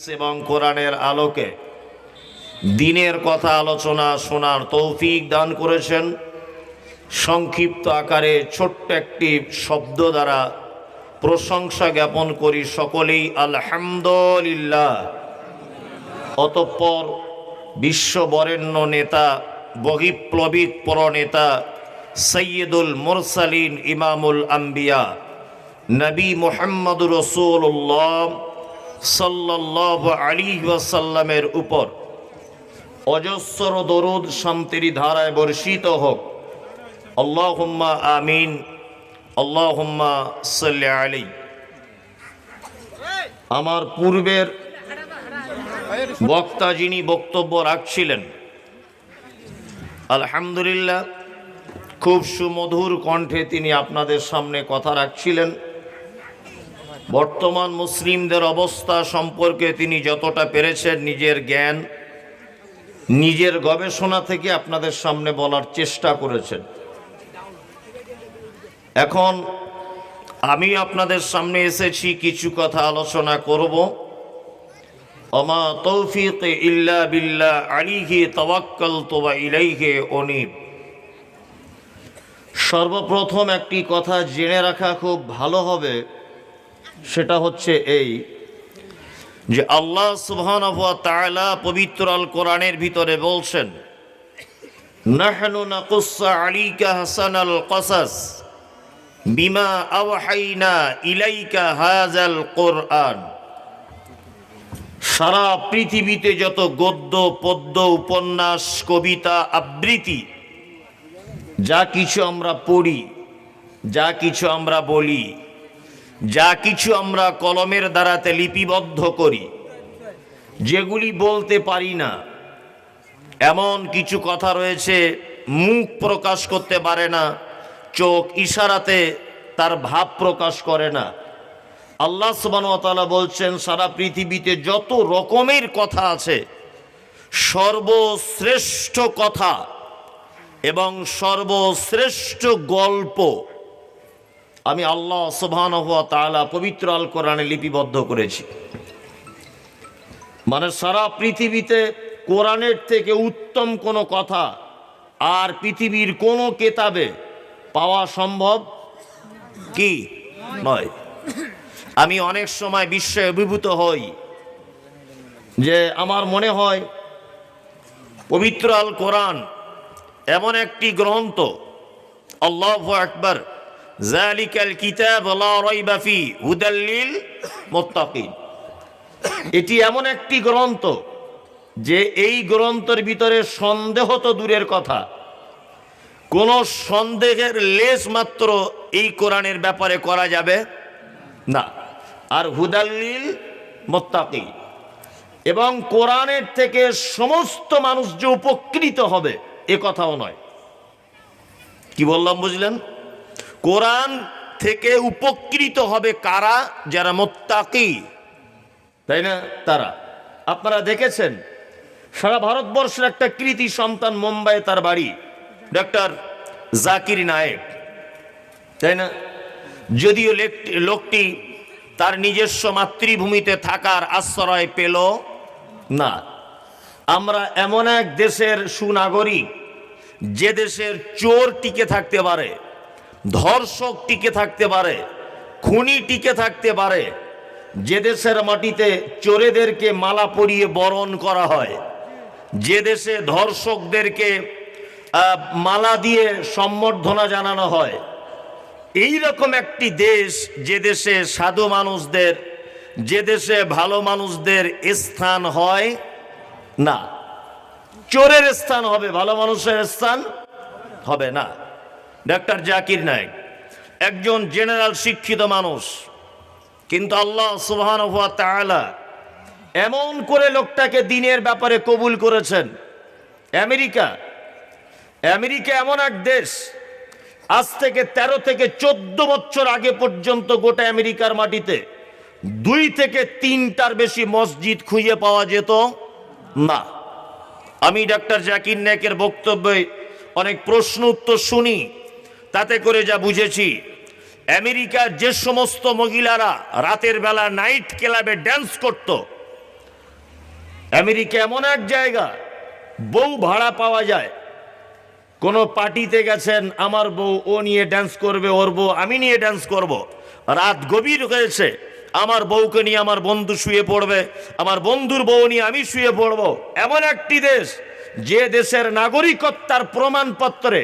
এবং কোরআনের আলোকে দিনের কথা আলোচনা শোনার তৌফিক দান করেছেন। সংক্ষিপ্ত আকারে ছোট্ট একটি শব্দ দ্বারা প্রশংসা জ্ঞাপন করি সকলেই আলহামদুলিল্লাহ। অতঃপর বিশ্ববরেণ্য নেতা, বহিপ্লবিক প্রণেতা, সৈয়দুল মুরসালিন, ইমামুল আম্বিয়া, নবী মুহাম্মদুর রাসূলুল্লাহ সাল্লাল্লাহু আলাইহি ওয়াসাল্লামের উপর অজস্র দরুদ শান্তির ধারায় বর্ষিত হোক। আল্লাহুম্মা আমিন, আল্লাহুম্মা সাল্লি আলাইহি। আমার পূর্বের বক্তা যিনি বক্তব্য রাখছিলেন, আলহামদুলিল্লাহ খুব সুমধুর কণ্ঠে তিনি আপনাদের সামনে কথা রাখছিলেন। বর্তমান মুসলিমদের অবস্থা সম্পর্কে তিনি যতটা পেরেছেন নিজের জ্ঞান, নিজের গবেষণা থেকে আপনাদের সামনে বলার চেষ্টা করেছেন। এখন আমি আপনাদের সামনে এসেছি, কিছু কথা আলোচনা করব। ওমা তৌফিক ইল্লা বিল্লাহ, আলাইহি তাওয়াক্কালতু ওয়া ইলাইহি উনীব। সর্বপ্রথম একটি কথা জেনে রাখা খুব ভালো হবে, সেটা হচ্ছে এই যে আল্লাহ সুবহানাহু ওয়া তাআলা পবিত্র আল কোরআনের ভিতরে বলছেন, নাহনু নাকুসসু আলাইকা হাসানাল কসাস বিমা আওহাইনা ইলাইকা হাযাল কোরআন। সারা পৃথিবীতে যত গদ্য, পদ্য, উপন্যাস, কবিতা, আবৃত্তি, যা কিছু আমরা পড়ি, যা কিছু আমরা বলি, যা কিছু আমরা কলমের দ্বারাতে লিপিবদ্ধ করি, যেগুলি বলতে পারি না, এমন কিছু কথা রয়েছে মুখ প্রকাশ করতে পারে না, চোখ ইশারাতে তার ভাব প্রকাশ করে না। আল্লাহ সুবহানাহু ওয়া তাআলা বলছেন, সারা পৃথিবীতে যত রকমের কথা আছে, সর্বশ্রেষ্ঠ কথা এবং সর্বশ্রেষ্ঠ গল্প আমি আল্লাহ সুবহানাহু ওয়া তাআলা পবিত্র আল কোরআনে লিপিবদ্ধ করেছি। মানে সারা পৃথিবীতে কোরআনের থেকে উত্তম কোনো কথা আর পৃথিবীর কোনো কেতাবে পাওয়া সম্ভব কি নয়। আমি অনেক সময় বিস্ময়ে অভিভূত হই যে আমার মনে হয় পবিত্র আল কোরআন এমন একটি গ্রন্থ, আল্লাহু আকবার, যালিকাল কিতাব লা রাইবা ফি হুদাল লিল মুত্তাকিন। এটি এমন একটি গ্রন্থ যে এই গ্রন্থের ভিতরে সন্দেহ তো দূরের কথা, কোনো সন্দেহের লেশ মাত্র এই কোরআনের ব্যাপারে করা যাবে না। আর হুদাল লিল মুত্তাকিন, এবং কোরআনের থেকে সমস্ত মানুষ যে উপকৃত হবে এ কথাও নয়। কি বললাম বুঝলেন? কোরআন থেকে উপকৃত হবে কারা? যারা মুত্তাকি, তাই না? তারা। আপনারা দেখেছেন সারা ভারতবর্ষের একটা কৃতি সন্তান, মুম্বাইয়ে তার বাড়ি, ডক্টর জাকির নায়েক, তাই না? যদিও লোকটি তার নিজস্ব মাতৃভূমিতে থাকার আশ্রয় পেল না। আমরা এমন এক দেশের সুনাগরিক, যে দেশের চোর টিকে থাকতে পারে, ধর্ষক টিকে থাকতে পারে, খুনি টিকে থাকতে পারে, যে দেশের মাটিতে চোরেদেরকে মালা পরিয়ে বরণ করা হয়, যে দেশে ধর্ষকদেরকে মালা দিয়ে সম্বর্ধনা জানানো হয়, এই রকম একটি দেশ, যে দেশে সাধু মানুষদের, যে দেশে ভালো মানুষদের স্থান হয় না, চোরের স্থান হবে, ভালো মানুষের স্থান হবে না। ডক্টর জাকির নায়েক একজন জেনারেল শিক্ষিত মানুষ, কিন্তু আল্লাহ সুবহানাহু ওয়া তাআলা এমন করে লোকটাকে দ্বীনের ব্যাপারে কবুল করেছেন। আমেরিকা এমন এক দেশ, আজ থেকে 13 থেকে 14 বছর আগে পর্যন্ত গোটা আমেরিকার মাটিতে 2 থেকে 3টার বেশি মসজিদ খুঁজে পাওয়া যেত না। আমি ডক্টর জাকির নায়েকের বক্তব্যে অনেক প্রশ্ন উত্তর শুনি, তাতে করে যা বুঝেছি, আমেরিকার যে সমস্ত মহিলারা রাতের বেলা নাইট ক্লাবে ড্যান্স করত, আমেরিকা এমন এক জায়গা, বউ ভাড়া পাওয়া যায়। কোনো পার্টিতে গেছেন, আমার বউ ও নিয়ে ড্যান্স করবে, ওর বউ আমি নিয়ে ড্যান্স করব। রাত গভীর হয়েছে, আমার বউকে নিয়ে আমার বন্ধু শুয়ে পড়বে, আমার বন্ধুর বউ নিয়ে আমি শুয়ে পড়ব। এমন একটি দেশ, যে দেশের নাগরিকত্বের প্রমাণপত্রে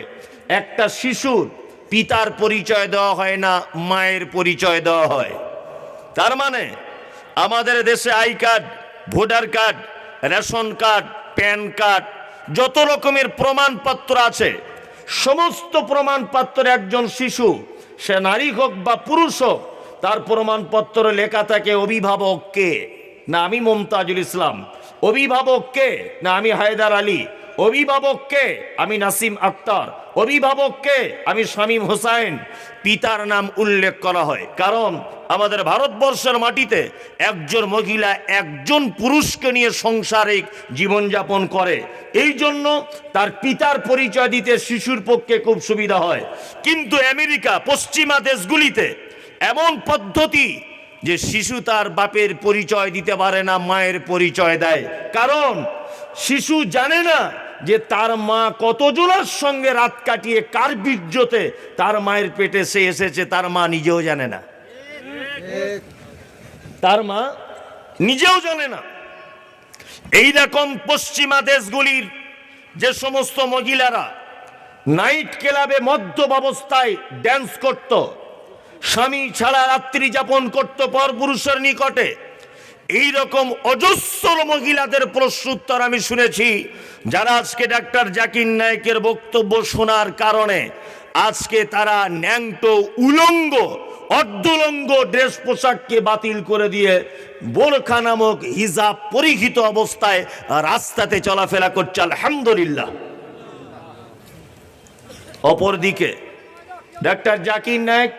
একটা শিশুর পিতার পরিচয় দেওয়া হয় না, মায়ের পরিচয় দেওয়া হয়। তার মানে আমাদের দেশে I card, voter card, ration card, pan card, যত রকমের প্রমাণপত্র আছে, সমস্ত প্রমাণপত্র একজন শিশু, সে নারী হোক বা পুরুষ হোক, তার প্রমাণপত্র লেখা থাকে অভিভাবক কে, না আমি মমতাজুল ইসলাম, অভিভাবক কে, না আমি হায়দার আলী, অভিভাবক কে, আমি নাসিম আক্তার, অভিভাবক কে, আমি শামীম হোসাইন। পিতার নাম উল্লেখ করা হয়, কারণ আমাদের ভারতবর্ষের মাটিতে একজন মহিলা একজন পুরুষকে নিয়ে সাংসারিক জীবনযাপন করে, এই জন্য তার পিতার পরিচয় দিতে শিশুর পক্ষে খুব সুবিধা হয়। কিন্তু আমেরিকা, পশ্চিমা দেশগুলিতে এমন পদ্ধতি যে শিশু তার বাপের পরিচয় দিতে পারে না, মায়ের পরিচয় দেয়। কারণ শিশু জানে না যে তার মা কতজনের সঙ্গে রাত কাটিয়ে কার বীর্যতে তার মায়ের পেটে সে এসেছে, তার মা নিজেও জানে না, তার মা নিজেও জানে না। এই রকম পশ্চিমা দেশগুলির যে সমস্ত মহিলারা নাইট ক্লাবে মদ্যপাবস্থায় ড্যান্স করত, স্বামী ছাড়া রাত্রি যাপন করত পরপুরুষের নিকটে, এই রকম অজস্র মহিলাদের প্রশ্নোত্তর আমি শুনেছি, যারা আজকে ডাক্তার জাকির নায়েকের বক্তব্য শোনার কারণে আজকে তারা ন্যাংটো, উলঙ্গ, অর্ধলঙ্গ ড্রেস পোশাককে বাতিল করে দিয়ে বোরখা নামক হিজাব পরিহিত অবস্থায় রাস্তাতে চলাফেরা করছে। আলহামদুলিল্লাহ। অপরদিকে ডাক্তার জাকির নায়েক,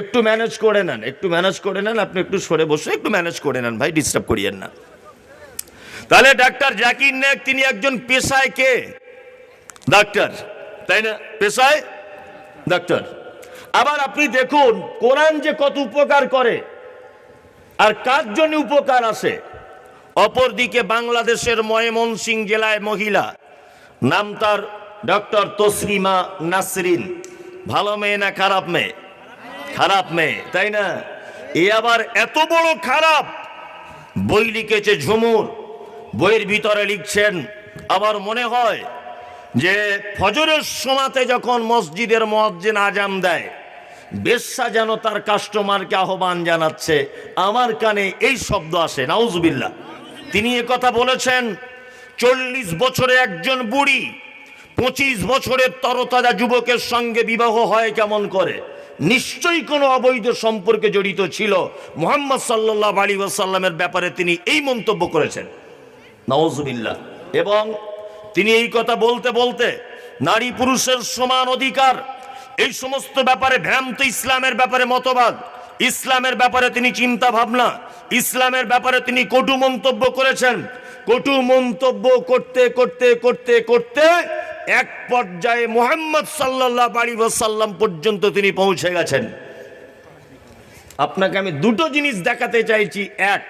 একটু ম্যানেজ করে নেন, একটু ম্যানেজ করে নেন, আপনি একটু সরে বসে একটু ম্যানেজ করে নেন ভাই, ডিস্টার্ব করিয়েন না। তাহলে ডাক্তার জাকির নায়েক তিনি একজন পেশায় কে? ডাক্তার, তাই না? পেশায় ডাক্তার। আবার আপনি দেখুন কোরআন যে কত উপকার করে আর কার জন্য উপকার আসে। অপরদিকে বাংলাদেশের ময়মনসিংহ জেলায় মহিলা, নাম তার ডক্টর তসলিমা নাসরিন। ভালো মেয়ে না খারাপ মেয়ে? খারাপ মেয়ে, তাই না? এ আবার এত বড় খারাপ, বই লিখেছে ঝুমুর, বইয়ের ভিতরে লিখছেন, আবার মনে হয় যে ফজরের সময়তে যখন মসজিদের মুয়াজ্জিন আজান দেয়, বেশ্যা যেন তার কাস্টমারকে আহ্বান জানাচ্ছে, আমার কানে এই শব্দ আসে। নাউজুবিল্লাহ। তিনি কথা বলেছেন, 40 বছরে একজন বুড়ি 25 বছরের তরতাজা যুবকের সঙ্গে বিবাহ হয় কেমন করে? নিশ্চয়ই কোনো অবৈধ সম্পর্কে জড়িত ছিল। মুহাম্মদ সাল্লাল্লাহু আলাইহি ওয়াসাল্লামের ব্যাপারে তিনি এই মন্তব্য করেছেন। নাউজুবিল্লাহ। এবং তিনি এই কথা বলতে বলতে নারী পুরুষের সমান অধিকার, এই সমস্ত ব্যাপারে ভ্রান্ত ইসলামের ব্যাপারে মতবাদ, ইসলামের ব্যাপারে তিনি চিন্তা ভাবনা, ইসলামের ব্যাপারে তিনি কটু মন্তব্য করেছেন। কটু মন্তব্য করতে করতে করতে করতে এক পর্যায়ে মুহাম্মদ সাল্লাল্লাহু আলাইহি ওয়াসাল্লাম পর্যন্ত তিনি পৌঁছে গেছেন। আপনাকে আমি দুটো জিনিস দেখাতে চাইছি। এক,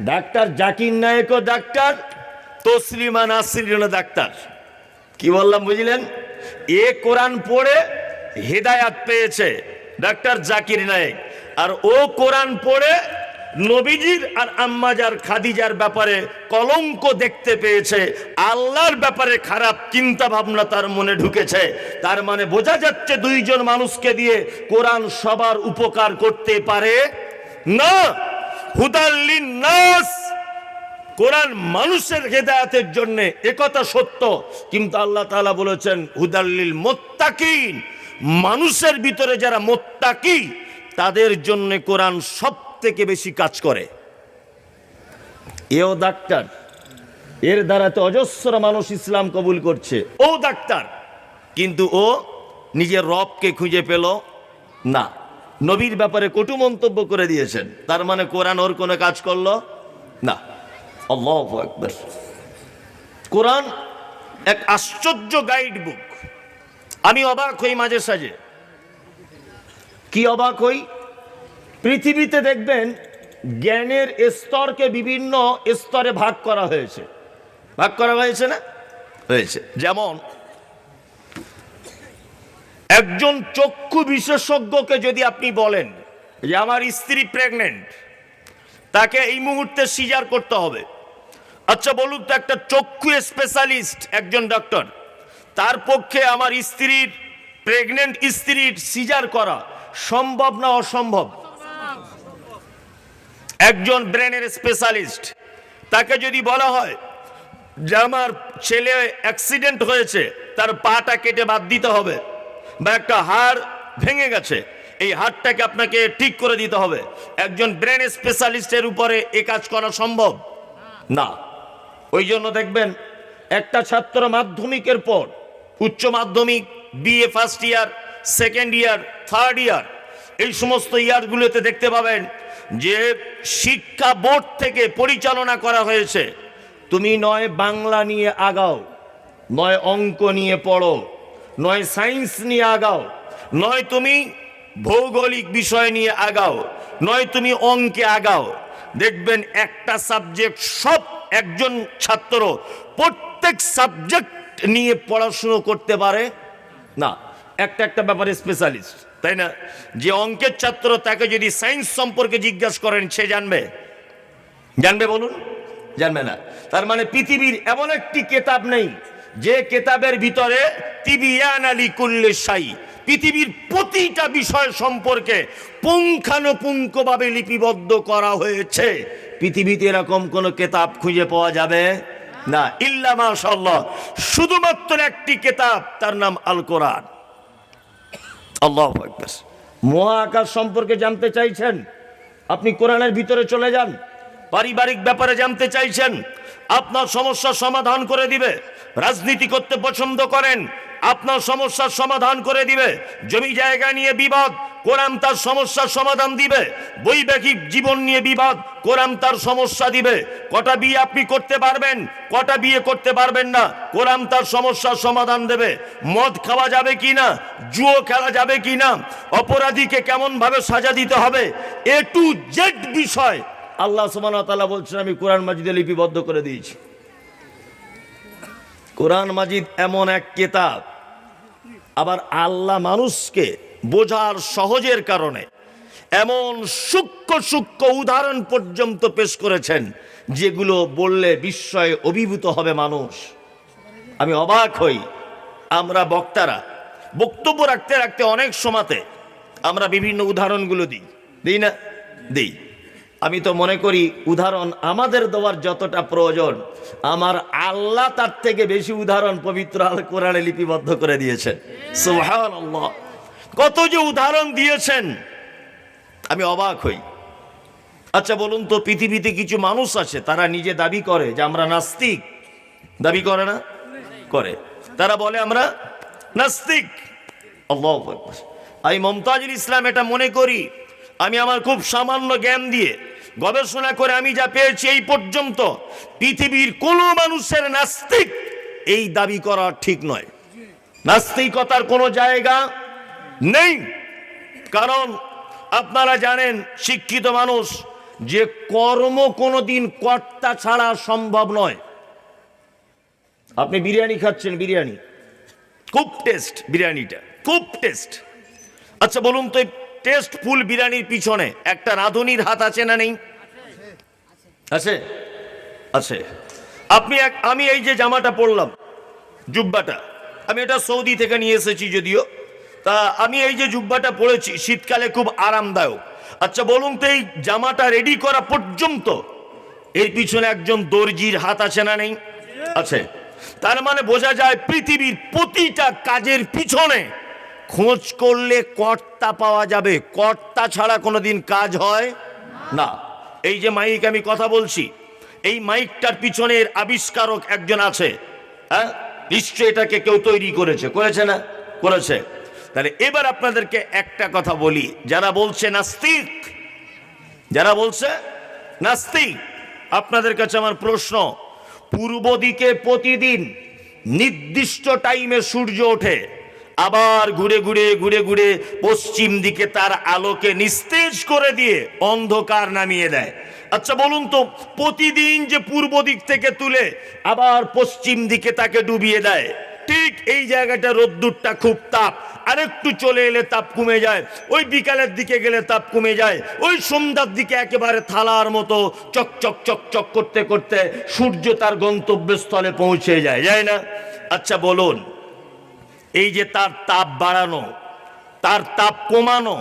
ডাক্তার জাকির নায়েকও ডাক্তার, তসলিমা নাসরিনও ডাক্তার। কি বললাম বুঝলেন? এ কোরআন পড়ে হেদায়াত পেয়েছে ডাক্তার জাকির নায়েক, আর ও কোরআন পড়ে নবীজির আর আম্মাজার খাদিজার ব্যাপারে কলঙ্ক দেখতে পেয়েছে, আল্লাহর ব্যাপারে খারাপ চিন্তা ভাবনা তার মনে ঢুকেছে। তার মানে বোঝা যাচ্ছে দুইজন মানুষকে দিয়ে কোরআন সবার উপকার করতে পারে না। হুদাল লিন্নাস, কোরআন মানুষের হেদায়েতের জন্য, একথা সত্য, কিন্তু আল্লাহ তাআলা বলেছেন হুদাল লিল মুত্তাকিন, মানুষের ভিতরে যারা মুত্তাকি তাদের জন্য কোরআন সব থেকে বেশি কাজ করে। এও ডাক্তার, এর দ্বারা তো অজস্র মানুষ ইসলাম কবুল করছে। ও ডাক্তার, কিন্তু ও নিজের রবকে খুঁজে পেল না, নবীর ব্যাপারে কটু মন্তব্য করে দিয়েছেন। তার মানে কোরআন ওর কোনো কাজ করলো না। আল্লাহু আকবার। কোরআন এক আশ্চর্য গাইড বুক। আমি অবাক হই মাঝে সাঝে। কি অবাক হই? পৃথিবীতে দেখবেন জ্ঞানের স্তরকে বিভিন্ন স্তরে ভাগ করা হয়েছে। ভাগ করা হয়েছে না? হয়েছে। যেমন একজন চক্ষু বিশেষজ্ঞকে যদি আপনি বলেন যে আমার স্ত্রী প্রেগনেন্ট, তাকে এই মুহূর্তে সিজার করতে হবে, আচ্ছা বলুন তো একটা চক্ষু স্পেশালিস্ট একজন ডক্টর, তার পক্ষে আমার স্ত্রীর প্রেগনেন্ট স্ত্রীর সিজার করা সম্ভব না অসম্ভব? একজন ব্রেনের স্পেশালিস্ট, তাকে যদি বলা হয় যে আমার ছেলে অ্যাক্সিডেন্ট হয়েছে, তার পাটা কেটে বাদ দিতে হবে, বা একটা হাড় ভেঙে গেছে, এই হাড়টাকে আপনাকে ঠিক করে দিতে হবে, একজন ব্রেন স্পেশালিস্টের উপরে এ কাজ করা সম্ভব না। ওই জন্য দেখবেন একটা ছাত্র মাধ্যমিকের পর উচ্চ মাধ্যমিক, BA first year, second year, third year, এই সমস্ত ইয়ারগুলোতে দেখতে পাবেন যে শিক্ষা বোর্ড থেকে পরিচালনা করা হয়েছে, তুমি নয় বাংলা নিয়ে আগাও, নয় অঙ্ক নিয়ে পড়ো, নয় সায়েন্স নিয়ে আগাও, নয় তুমি ভৌগোলিক বিষয় নিয়ে আগাও, নয় তুমি অঙ্কে আগাও। দেখবেন একটা সাবজেক্ট সব একজন ছাত্র প্রত্যেক সাবজেক্ট নিয়ে পড়াশুনো করতে পারে না, একটা একটা ব্যাপারে স্পেশালিস্ট, তাই না? যে অঙ্কের ছাত্র, তাকে যদি সায়েন্স সম্পর্কে জিজ্ঞাসা করেন, সে জানবে? জানবে বলুন? জানবে না। তার মানে পৃথিবীর এমন একটি কেতাব নেই যে কেতাবের ভিতরে তিবিয়ান আলী কুল্লে শাই, পৃথিবীর প্রতিটা বিষয় সম্পর্কে পুঙ্খানুপুঙ্খভাবে লিপিবদ্ধ করা হয়েছে। পৃথিবীতে এরকম কোন কেতাব খুঁজে পাওয়া যাবে না, ইল্লা মাশাআল্লাহ, শুধুমাত্র একটি কেতাব, তার নাম আল কোরআন। আল্লাহু আকবার। মহাকাশ সম্পর্কে জানতে চাইছেন, আপনি কোরআনের ভিতরে চলে যান। পারিবারিক ব্যাপারে জানতে চাইছেন, আপনার সমস্যার সমাধান করে দিবে। রাজনীতি করতে পছন্দ করেন, আপনার সমস্যার সমাধান করে দিবে। জমি জায়গা নিয়ে বিবাদ, কোরআন তার সমস্যার সমাধান দিবে। বৈবাহিক জীবন নিয়ে বিবাদ, কোরআন তার সমস্যা দিবে। কটা বিয়ে আপনি করতে পারবেন, কটা বিয়ে করতে পারবেন না, কোরআন তার সমস্যার সমাধান দেবে। মদ খাওয়া যাবে কিনা, জুয়ো খেলা যাবে কিনা, অপরাধীকে কেমন ভাবে সাজা দিতে হবে, এ টু জেড বিষয় আল্লাহ সুবহানাহু ওয়া তাআলা বলছেন আমি কোরআন মাজিদে লিপিবদ্ধ করে দিয়েছি। কোরআন মাজিদ এমন এক কিতাব, আবার আল্লাহ মানুষকে বোঝার সহজের কারণে এমন সূক্ষ্ম সূক্ষ্ম উদাহরণ পর্যন্ত পেশ করেছেন, যেগুলো বললে বিস্ময়ে অভিভূত হবে মানুষ। আমি অবাক হই, আমরা বক্তারা বক্তব্য রাখতে রাখতে অনেক সময়তে আমরা বিভিন্ন উদাহরণগুলো দিই না? দিই। আমি তো মনে করি উদাহরণ আমাদের দেওয়ার যতটা প্রয়োজন, আমার আল্লাহ তার থেকে বেশি উদাহরণ পবিত্র আল কোরআনে লিপিবদ্ধ করে দিয়েছেন। সুবহানাল্লাহ, কত যে উদাহরণ দিয়েছেন, আমি অবাক হই। আচ্ছা বলুন তো, পৃথিবীতে কিছু মানুষ আছে তারা নিজে দাবি করে যে আমরা নাস্তিক। দাবি করে না? করে। তারা বলে আমরা নাস্তিক। আল্লাহু আকবার। আমি মুমতাজুল ইসলাম এটা মনে করি, আমি আমার খুব সামান্য জ্ঞান দিয়ে গবেষণা করে আমি যা পেয়েছি, এই পর্যন্ত পৃথিবীর কোনো মানুষের নাস্তিক এই দাবি করা ঠিক নয়। নাস্তিকতার কোনো জায়গা নেই। কারণ আপনারা জানেন, শিক্ষিত মানুষ, যে কর্ম কোনোদিন কর্তা ছাড়া সম্ভব নয়। আপনি বিরিয়ানি খাচ্ছেন, বিরিয়ানি খুব টেস্ট, বিরিয়ানিটা খুব টেস্ট। আচ্ছা বলুন তো, টেস্টফুল বিরিয়ানির পিছনে একটা রাঁধুনির হাত আছে না নেই? আছে, আছে। আমি এই যে জামাটা পরলাম, জুব্বাটা, আমি এটা সৌদি থেকে নিয়ে এসেছি যদিও, তা আমি এই যে জুব্বাটা পরেছি, শীতকালে খুব আরামদায়ক। আচ্ছা বলুন তো, এই জামাটা রেডি করা পর্যন্ত এর পিছনে একজন দর্জির হাত আছে না নেই? আছে। তার মানে বোঝা যায় পৃথিবীর প্রতিটা কাজের পিছনে খোঁজ করলে কর্তা পাওয়া যাবে, কর্তা ছাড়া কোনোদিন কাজ হয় না। এই যে মাইক আমি কথা বলছি, এই মাইকটার পিছনের আবিষ্কারক একজন আছে, হ্যাঁ, নিশ্চয় এটাকে কেউ তৈরি করেছে, করেছে না? করেছে। তাহলে এবার আপনাদেরকে একটা কথা বলি, যারা বলছে নাস্তিক, যারা বলছে নাস্তিক, আপনাদের কাছে আমার প্রশ্ন, পূর্ব দিকে প্রতিদিন নির্দিষ্ট টাইমে সূর্য ওঠে, আবার ঘুরে ঘুরে ঘুরে ঘুরে পশ্চিম দিকে তার আলোকে নিস্তেজ করে দিয়ে অন্ধকার নামিয়ে দেয়। আচ্ছা বলুন তো, প্রতিদিন যে পূর্ব দিক থেকে তুলে আবার পশ্চিম দিকে তাকে ডুবিয়ে দেয়, ঠিক এই জায়গাটা রোদ্দুরটা খুব তাপ, আরেকটু চলে এলে তাপ কমে যায়, ওই বিকালের দিকে গেলে তাপ কমে যায়, ওই সন্ধ্যার দিকে একেবারে থালার মতো চকচক চকচক করতে করতে সূর্য তার গন্তব্যস্থলে পৌঁছে যায়, যায় না? আচ্ছা বলুন, এই যে তার তাপ বাড়ানো, তার তাপ কমানো,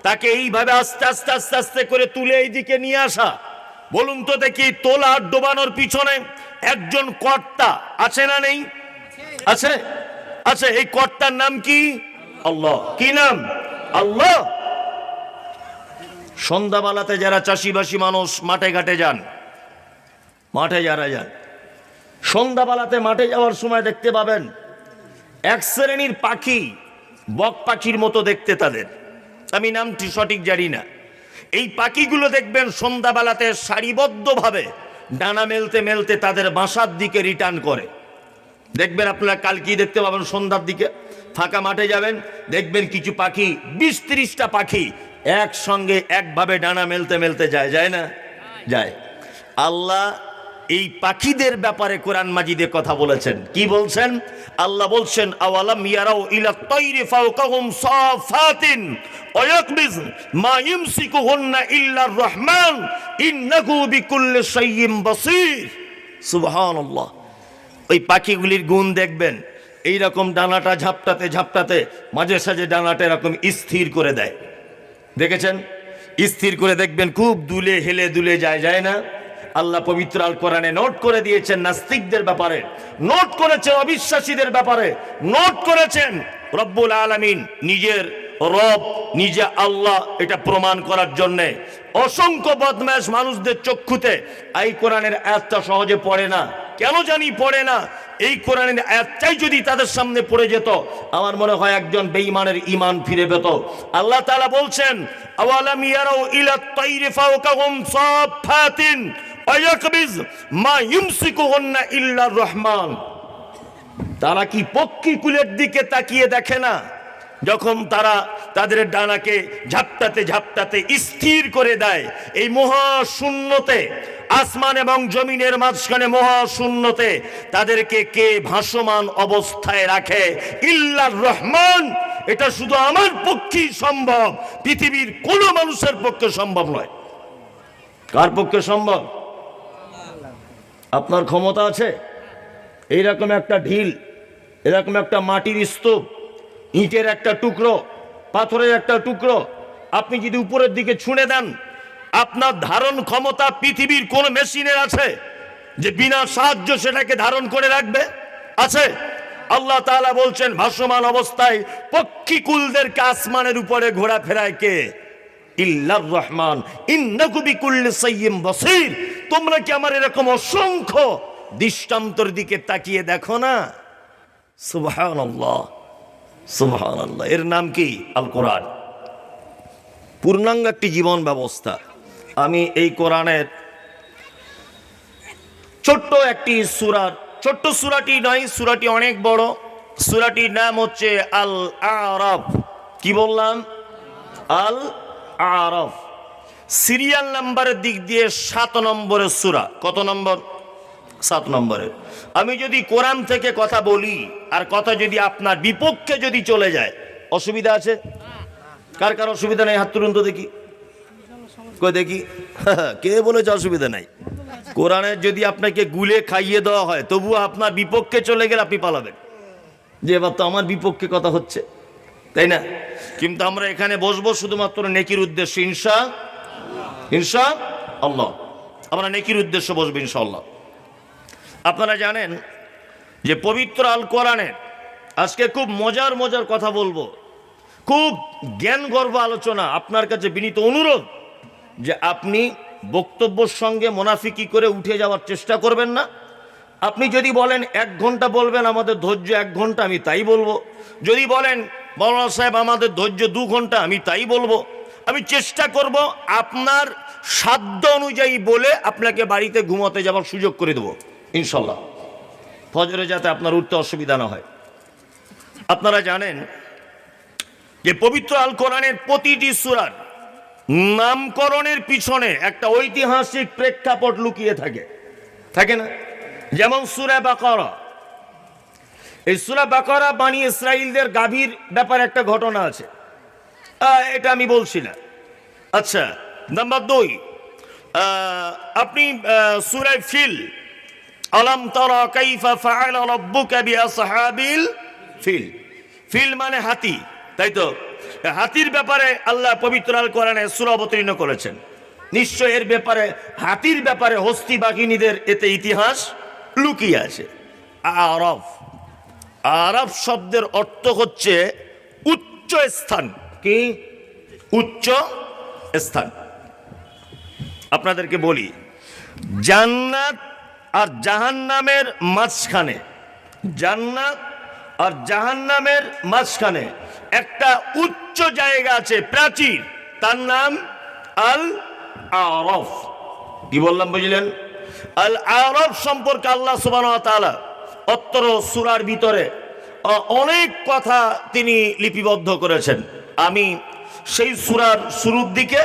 তাকে এইভাবে আস্তে আস্তে আস্তে আস্তে করে তুলে এই দিকে নিয়ে আসা, বলুন তো দেখি, তোলা আর ডোবানোর পিছনে একজন কর্তা আছে না নেই? আছে, আছে। এই কর্তার নাম কি? আল্লাহ। কি নাম? আল্লাহ। সন্ধ্যাবেলাতে যারা চাষিবাসী মানুষ মাঠে ঘাটে যান, মাঠে যারা যান, সন্ধ্যাবেলাতে মাঠে যাওয়ার সময় দেখতে পাবেন এক শ্রেণীর পাখি, বক পাখির মতো দেখতে তাদের, আমি নামটি সঠিক জানি না। এই পাখিগুলো দেখবেন সন্ধ্যাবেলাতে সারিবদ্ধভাবে ডানা মেলতে মেলতে তাদের বাসার দিকে রিটার্ন করে। দেখবেন আপনারা কালকেই দেখতে পাবেন, সন্ধ্যার দিকে ফাঁকা মাঠে যাবেন, দেখবেন কিছু পাখি, 20-30টা পাখি একসঙ্গে একভাবে ডানা মেলতে মেলতে যায়, যায় না? যায়। আল্লাহ এই পাখিদের ব্যাপারে কোরআন মাজিদে কথা বলেছেন। কি বলছেন? আল্লাহ বলছেন, আওয়ালাম ইয়ারাউ ইলা তাইরি ফাওকাহুম সাফাতিন ওয়া ইয়াকবিজ মা ইমসিকুহুন্না ইল্লার রহমান ইন্নাহু বিকুল্লি শাইইন বাসীর। সুবহানাল্লাহ। ওই পাখিগুলির গুণ দেখবেন, এই রকম ডানাটা ঝাপটাতে ঝাপটাতে মাঝে সাঝে ডানাটা এরকম স্থির করে দেয়, দেখেছেন? স্থির করে দেখবেন খুব দুলে হেলে দুলে যায়, যায় না? আল্লাহ পবিত্র আল কোরআনে নোট করে দিয়েছেন নাস্তিকদের ব্যাপারে, নোট করেছেন অবিশ্বাসীদের ব্যাপারে, নোট করেছেন রব্বুল আলামিন নিজের রব, নিজে আল্লাহ, এটা প্রমাণ করার জন্যে অসংখ্য বদমাশ মানুষদের চক্ষুতে এই কোরআনের আয়াতটা সহজে পড়ে না। কেন জানি পড়ে না। এই কোরআনের আয়াতটাই যদি তাদের সামনে পড়ে যেত, আমার মনে হয় একজন বেঈমানের ঈমান ফিরে পেত। আল্লাহ তাআলা বলছেন, আওয়ালাম ইয়ারাউ ইলা তাইরি ফাওকাহুম সাফাতিন ওয়া ইয়াকবিজ মা ইমসিকুহুন্না ইল্লার রহমান। তারা কি পক্ষী কুলের দিকে তাকিয়ে দেখে না? যখন তারা তাদের ডানাকে ঝাপটাতে ঝাপটাতে স্থির করে দেয় এই মহাশূন্যতে, আসমান এবং জমিনের মাঝখানে মহাশূন্যতে, তাদেরকে কে ভাসমান অবস্থায় রাখে? ইল্লার রহমান। এটা শুধু আমার পক্ষেই সম্ভব, পৃথিবীর কোন মানুষের পক্ষে সম্ভব নয়। কার পক্ষে সম্ভব? আপনার ক্ষমতা আছে? এইরকম একটা ঢিল, এরকম একটা মাটির স্তূপ, ইটের একটা টুকরো, পাথরের একটা টুকরো আপনি যদি উপরের দিকে ছুঁড়ে দেন, আপনার ধারণ ক্ষমতা পৃথিবীর কোন মেশিনের আছে যে বিনা সাহায্য সেটাকে ধারণ করে রাখবে? আছে? আল্লাহ তাআলা বলছেন ভাসমান অবস্থায় পক্ষীকুলদেরকে আসমানের উপরে ঘোরাফেরায় কে? ইল্লার রহমান ইন্নাহু বিকুল্লি শাইইন বাসীর। তোমরা কি আমার এরকম অসংখ্য দৃষ্টান্তর দিকে তাকিয়ে দেখো না? সুবহানাল্লাহ, সুবহানাল্লাহ। এর নাম কি? আল কোরআন। পূর্ণাঙ্গ একটি জীবন ব্যবস্থা। আমি এই কোরআনের ছোট্ট একটি সূরার, ছোট্ট সূরাটি নয়, সূরাটি অনেক বড়। সূরাটির নাম হচ্ছে আল আরাফ। কি বললাম? আল আরাফ। সিরিয়াল নাম্বারের দিক দিয়ে 7 নম্বরের সূরা। কত নম্বর? 7 নম্বরের। আমি যদি কোরআন থেকে কথা বলি আর কথা যদি আপনার বিপক্ষে যদি চলে যায়, অসুবিধা আছে? কার কার অসুবিধা নেই? হাত তুলুন তো দেখি। কই দেখি, কে বলেছে অসুবিধা নাই? কোরআনের যদি আপনাকে গুলে খাইয়ে দেওয়া হয়, তবুও আপনার বিপক্ষে চলে গেলে আপনি পালাবেন, যে এবার তো আমার বিপক্ষে কথা হচ্ছে, তাই না? কিন্তু আমরা এখানে বসবো শুধুমাত্র নেকির উদ্দেশ্যে, ইনশাআল্লাহ। আমরা নেকির উদ্দেশ্যে বসবো ইনশাআল্লাহ। আপনারা জানেন যে পবিত্র আল কোরআনের আজকে খুব মজার মজার কথা বলবো, খুব জ্ঞানগর্ভ আলোচনা। আপনার কাছে বিনীত অনুরোধ যে আপনি বক্তব্যের সঙ্গে মুনাফিকি করে উঠে যাওয়ার চেষ্টা করবেন না। আপনি যদি বলেন 1 ঘন্টা বলবেন, আমাদের ধৈর্য 1 ঘন্টা, আমি তাই বলবো। যদি বলেন মাওলানা সাহেব আমাদের ধৈর্য 2 ঘন্টা, আমি তাই বলবো। আমি চেষ্টা করব আপনার সাধ্য অনুযায়ী বলে আপনাকে বাড়িতে ঘুমাতে যাওয়ার সুযোগ করে দেবো ইনশাল্লাহ, ফজরে যাতে আপনার উঠতে অসুবিধা না হয়। আপনারা জানেন যে পবিত্র আল কোরআনের প্রতিটি সূরার নামকরণের পিছনে একটা ঐতিহাসিক প্রেক্ষাপট লুকিয়ে থাকে, থাকে না? যেমন সূরা বাকারা, এই সূরা বাকারা বনী ইসরাইলদের গাভীর ব্যাপারে একটা ঘটনা আছে, এটা আমি বলছি না। আচ্ছা, নাম্বার 2, আপনি সূরা ফিল, আলাম তারা কাইফা ফাআলা রাব্বুকা বিআসহাবিল ফিল, ফিল মানে হাতি, তাই তো? হাতির ব্যাপারে আল্লাহ পবিত্র আল কোরআনে সূরা অবতীর্ণ করেছেন। নিশ্চয় এর ব্যাপারে, হাতির ব্যাপারে হস্তি বাঘিনীদের এতে ইতিহাস লুকিয়ে আছে। আরব, আরব শব্দের অর্থ হচ্ছে উচ্চ স্থান। কি? উচ্চ স্থান। আপনাদেরকে বলি, জান্নাত আর জাহান্নামের মাঝখানে, জান্নাত আর জাহান্নামের মাঝখানে একটা উচ্চ জায়গা আছে, প্রাচীর, তার নাম আল আরফ। কি বললাম বুঝলেন? আল আরফ সম্পর্কে আল্লাহ সুবহানাহু ওয়া তাআলা অত্র সূরার ভিতরে অনেক কথা তিনি লিপিবদ্ধ করেছেন। আমি সেই সূরার শুরুর দিকে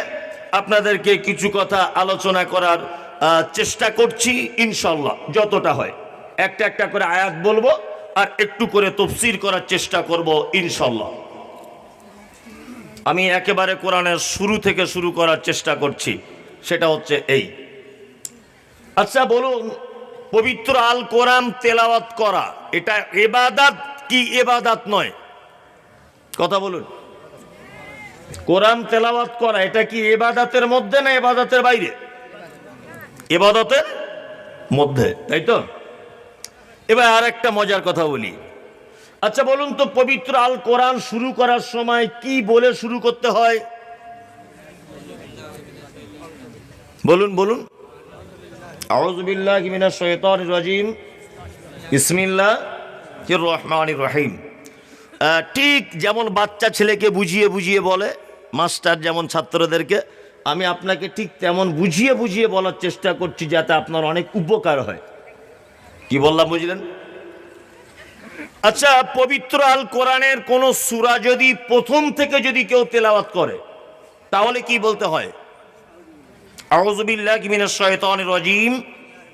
আপনাদেরকে কিছু কথা আলোচনা করার চেষ্টা করছি, ইনশাআল্লাহ যতটা হয়। একটা একটা করে আয়াত বলবো আর একটু করে তাফসীর করার চেষ্টা করব ইনশাআল্লাহ। আমি একেবারে কোরআনের শুরু থেকে শুরু করার চেষ্টা করছি, সেটা হচ্ছে এই। আচ্ছা বলুন, পবিত্র আল কোরআন তেলাওয়াত করা এটা ইবাদত কি ইবাদত নয়? কথা বলুন। কোরআন তেলাওয়াত করা এটা কি ইবাদতের মধ্যে না ইবাদতের বাইরে? ইবাদতের মধ্যে, তাই তো? এবার আর একটা মজার কথা বলি। আচ্ছা বলুন তো, পবিত্র আল কোরআন শুরু করার সময় কি বলে শুরু করতে হয়? বলুন বলুন। আউযু বিল্লাহি মিনাশ শাইতানির রাজিম, বিসমিল্লাহির রহমানির রহিম। ঠিক যেমন বাচ্চা ছেলেকে বুঝিয়ে বুঝিয়ে বলে, মাস্টার যেমন ছাত্রদেরকে, আমি আপনাকে ঠিক তেমন বুঝিয়ে বুঝিয়ে বলার চেষ্টা করছি যাতে আপনার অনেক উপকার হয়। কি বললাম বুঝলেন? আচ্ছা, পবিত্র আল কোরআনের কোন সূরা যদি প্রথম থেকে যদি কেউ তেলাওয়াত করে তাহলে কি বলতে হয়? আউযু বিল্লাহি মিনাশ শাইতানির রাজিম,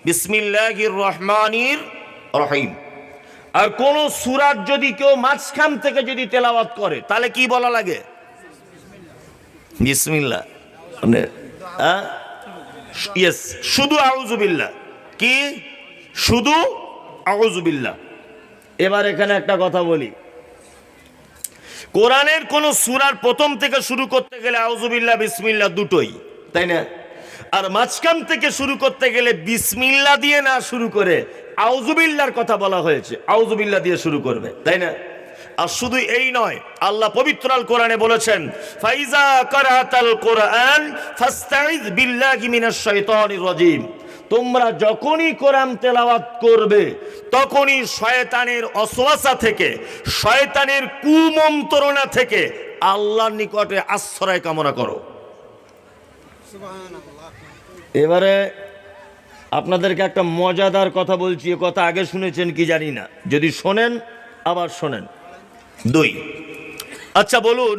বিসমিল্লাহির রহমানির রহিম। আর কোন সূরা যদি কেউ মাঝখান থেকে যদি তেলাওয়াত করে তাহলে কি বলা লাগে? বিসমিল্লাহ। মানে ইয়েস, শুধু আউযু বিল্লাহ। কি? শুধু আউযু বিল্লাহ। এবার এখানে একটা কথা বলি, কোরআনের কোন সূরার প্রথম থেকে শুরু করতে গেলে আউযু বিল্লাহ বিসমিল্লাহ দুটোই, তাই না? আর মাঝখান থেকে শুরু করতে গেলে বিসমিল্লাহ দিয়ে না শুরু করে আউযু বিল্লাহর কথা বলা হয়েছে, আউযু বিল্লাহ দিয়ে শুরু করবে, তাই না? আর শুধু এই নয়, আল্লাহ পবিত্র আল কোরআনে বলেছেন, ফাইজা কারাতাল কোরআন ফাস্তাইজ বিল্লাহি মিনাশ শাইতানির রাজিম। তোমরা যখনই কোরআন তেলাওয়াত করবে তখনই শয়তানের ওয়াসওয়াসা থেকে, শয়তানের কুমন্ত্রণা থেকে আল্লাহর নিকটে আশ্রয় কামনা করো। এবারে আপনাদেরকে একটা মজাদার কথা বলছি, এ কথা আগে শুনেছেন কি জানি না, যদি শোনেন আবার শোনেন। 2, আচ্ছা বলুন,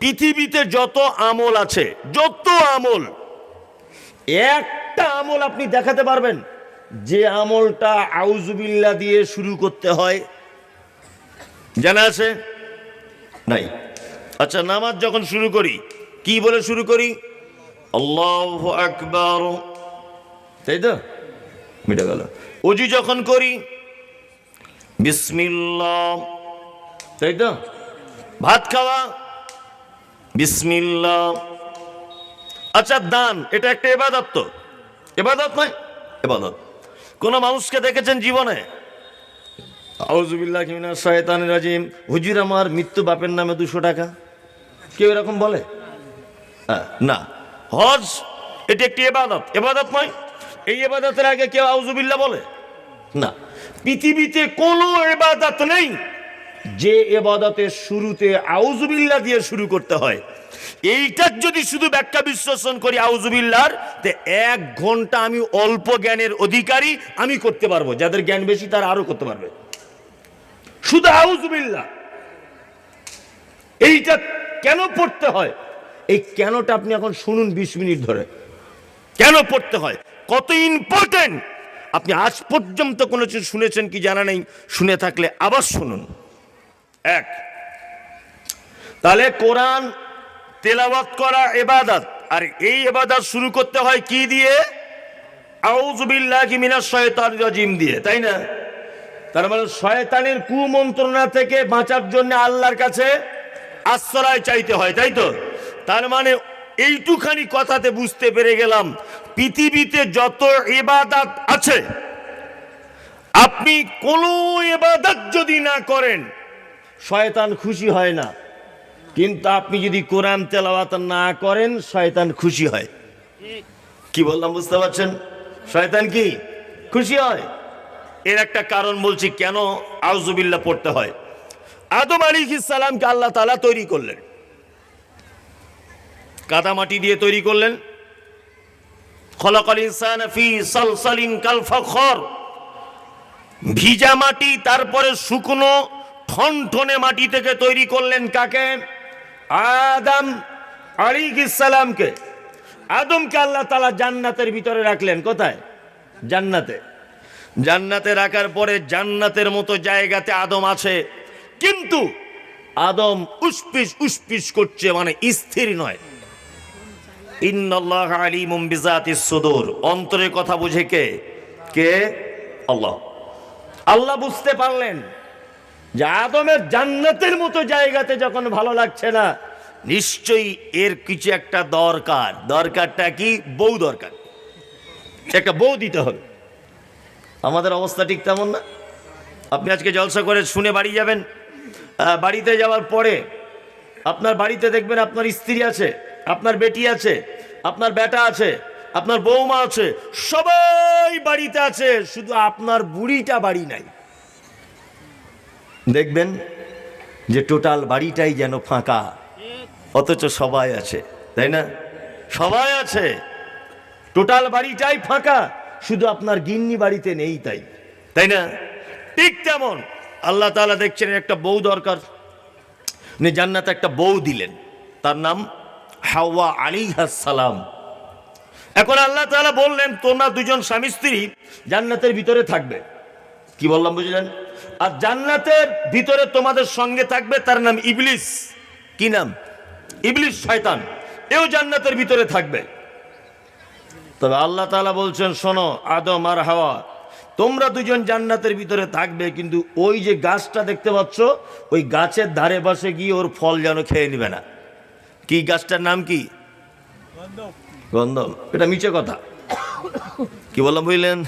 পৃথিবীতে যত আমল আছে, যত আমল, একটা আমল আপনি দেখাতে পারবেন যে আমলটা আউযু বিল্লাহ দিয়ে শুরু করতে হয়? জানা আছে? নাই। আচ্ছা, নামাজ যখন শুরু করি কি বলে শুরু করি? আল্লাহু আকবার, তাই তো? মিটে গেল। ওযু যখন করি বিসমিল্লাহ, তাই তো? ভাত খাওয়া বিসমিল্লাহ। আচ্ছা, দান এটা একটা ইবাদত, তো ইবাদত নয়? ইবাদত। কোন মানুষকে দেখেছেন জীবনে আউযু বিল্লাহি মিনাশ শাইতানির রাজিম, হুজুর আমার মৃত্যু বাপের নামে 200 টাকা? কেউ এরকম বলে? না। হজ এটা একটি ইবাদত, ইবাদত নয়? এই ইবাদতের আগে কেউ আউযু বিল্লাহ বলে? না। পৃথিবীতে কোনো ইবাদত নেই যে ইবাদতের শুরুতে আউযু বিল্লাহ দিয়ে শুরু করতে হয়। এইটার যদি শুধু ব্যাখ্যা বিশ্লেষণ করি আউযু বিল্লাহর, তে 1 ঘন্টা আমি অল্প জ্ঞানের অধিকারী আমি করতে পারবো, যাদের জ্ঞান বেশি তারা আরো করতে পারবে। শুধু আউযুবিল্লাহ। এইটা কেন পড়তে হয়, এই কেনটা আপনি এখন শুনুন 20 মিনিট ধরে। কেন পড়তে হয়, কত ইম্পর্টেন্ট, আপনি আজ পর্যন্ত কোনো কিছু শুনেছেন কি জানা নেই, শুনে থাকলে আবার শুনুন। এক, তাহলে কোরআন তেলাওয়াত করা ইবাদত, আর এই ইবাদত শুরু করতে হয় কি দিয়ে? আউযু বিল্লাহি মিনাশ শাইতানির রাজিম দিয়ে, তাই না? তার মানে শয়তানের কুমন্ত্রণা থেকে বাঁচার জন্য আল্লাহর কাছে আশ্রয় চাইতে হয়, তাই তো? তার মানে এইটুখানি কথাতে বুঝতে পেরে গেলাম, পৃথিবীতে যত ইবাদত আছে, আপনি কোনো ইবাদত যদি না করেন শয়তান খুশি হয় না, কিন্তু আপনি যদি কোরআন তেলাওয়াত না করেন শয়তান খুশি হয়। কি বললাম বুঝতে পারছেন? শয়তান কি খুশি হয়? এর একটা কারণ বলছি কেন আউযুবিল্লাহ পড়তে হয়। আদম আলাইহিস সালামকে আল্লাহ তাআলা তৈরি করলেন, কাদা মাটি দিয়ে তৈরি করলেন। খলাকাল ইনসানা ফি সালসালিন কাল ফাখর, ভিজা মাটি, তারপরে শুকনো ঠনঠনে মাটি থেকে তৈরি করলেন কাকে? আদম আলাইহিস সালামকে। আদমকে আল্লাহ তাআলা জান্নাতের ভিতরে রাখলেন। কোথায়? জান্নাতে। জান্নাতে রাখার পরে জান্নাতের মতো জায়গাতে আদম আছে, কিন্তু আদম উসপিস উসপিস করছে, মানে স্থির নয়। ইন্নাল্লাহা আলিমুম বিযাতিস সুদূর, অন্তরের কথা বুঝে কে? কে? আল্লাহ। আল্লাহ বুঝতে পারলেন যে আদমের জান্নাতের মতো জায়গাতে যখন ভালো লাগছে না, নিশ্চয়ই এর কিছু একটা দরকার। দরকারটা কি? বউ দরকার, একটা বউ দিতে হবে। আমাদের অবস্থা ঠিক তেমন না। আপনি আজকে জলসা করে শুনে বাড়ি যাবেন, বাড়িতে যাওয়ার পরে আপনার বাড়িতে দেখবেন আপনার স্ত্রী আছে, আপনার বেটি আছে, আপনার বেটা আছে, আপনার বৌমা আছে, সবাই বাড়িতে আছে, শুধু আপনার বুড়িটা বাড়ি নাই। দেখবেন যে টোটাল বাড়িটাই যেন ফাঁকা, অথচ সবাই আছে, তাই না? সবাই আছে, টোটাল বাড়িটাই ফাঁকা, শুধু আপনার গিন্নি বাড়িতে নেই, তাই না? ঠিক তেমন আল্লাহ তাআলা দেখছেন একটা বউ দরকার, উনি জান্নাতে একটা বউ দিলেন, তার নাম হাওয়া আলাইহাস সালাম। এখন আল্লাহ তাআলা বললেন তোমরা দুজন স্বামী স্ত্রী জান্নাতের ভিতরে থাকবে। কি বললাম বুঝলেন? আর জান্নাতের ভিতরে তোমাদের সঙ্গে থাকবে তার নাম ইবলিস। কি নাম? ইবলিস, শয়তান। এও জান্নাতের ভিতরে থাকবে। তবে আল্লাহ তাআলা বলছেন শোনো আদম আর হাওয়া, তোমরা দুজন জান্নাতের ভিতরে থাকবে, কিন্তু ওই যে গাছটা দেখতে পাচ্ছ, ওই গাছের ধারে পাশে গিয়ে ওর ফল যেন খেয়ে নিবে না। কি গাছটার নাম কি? গন্ধম। এটা মিছে কথা। কি বললাম বুঝলেন?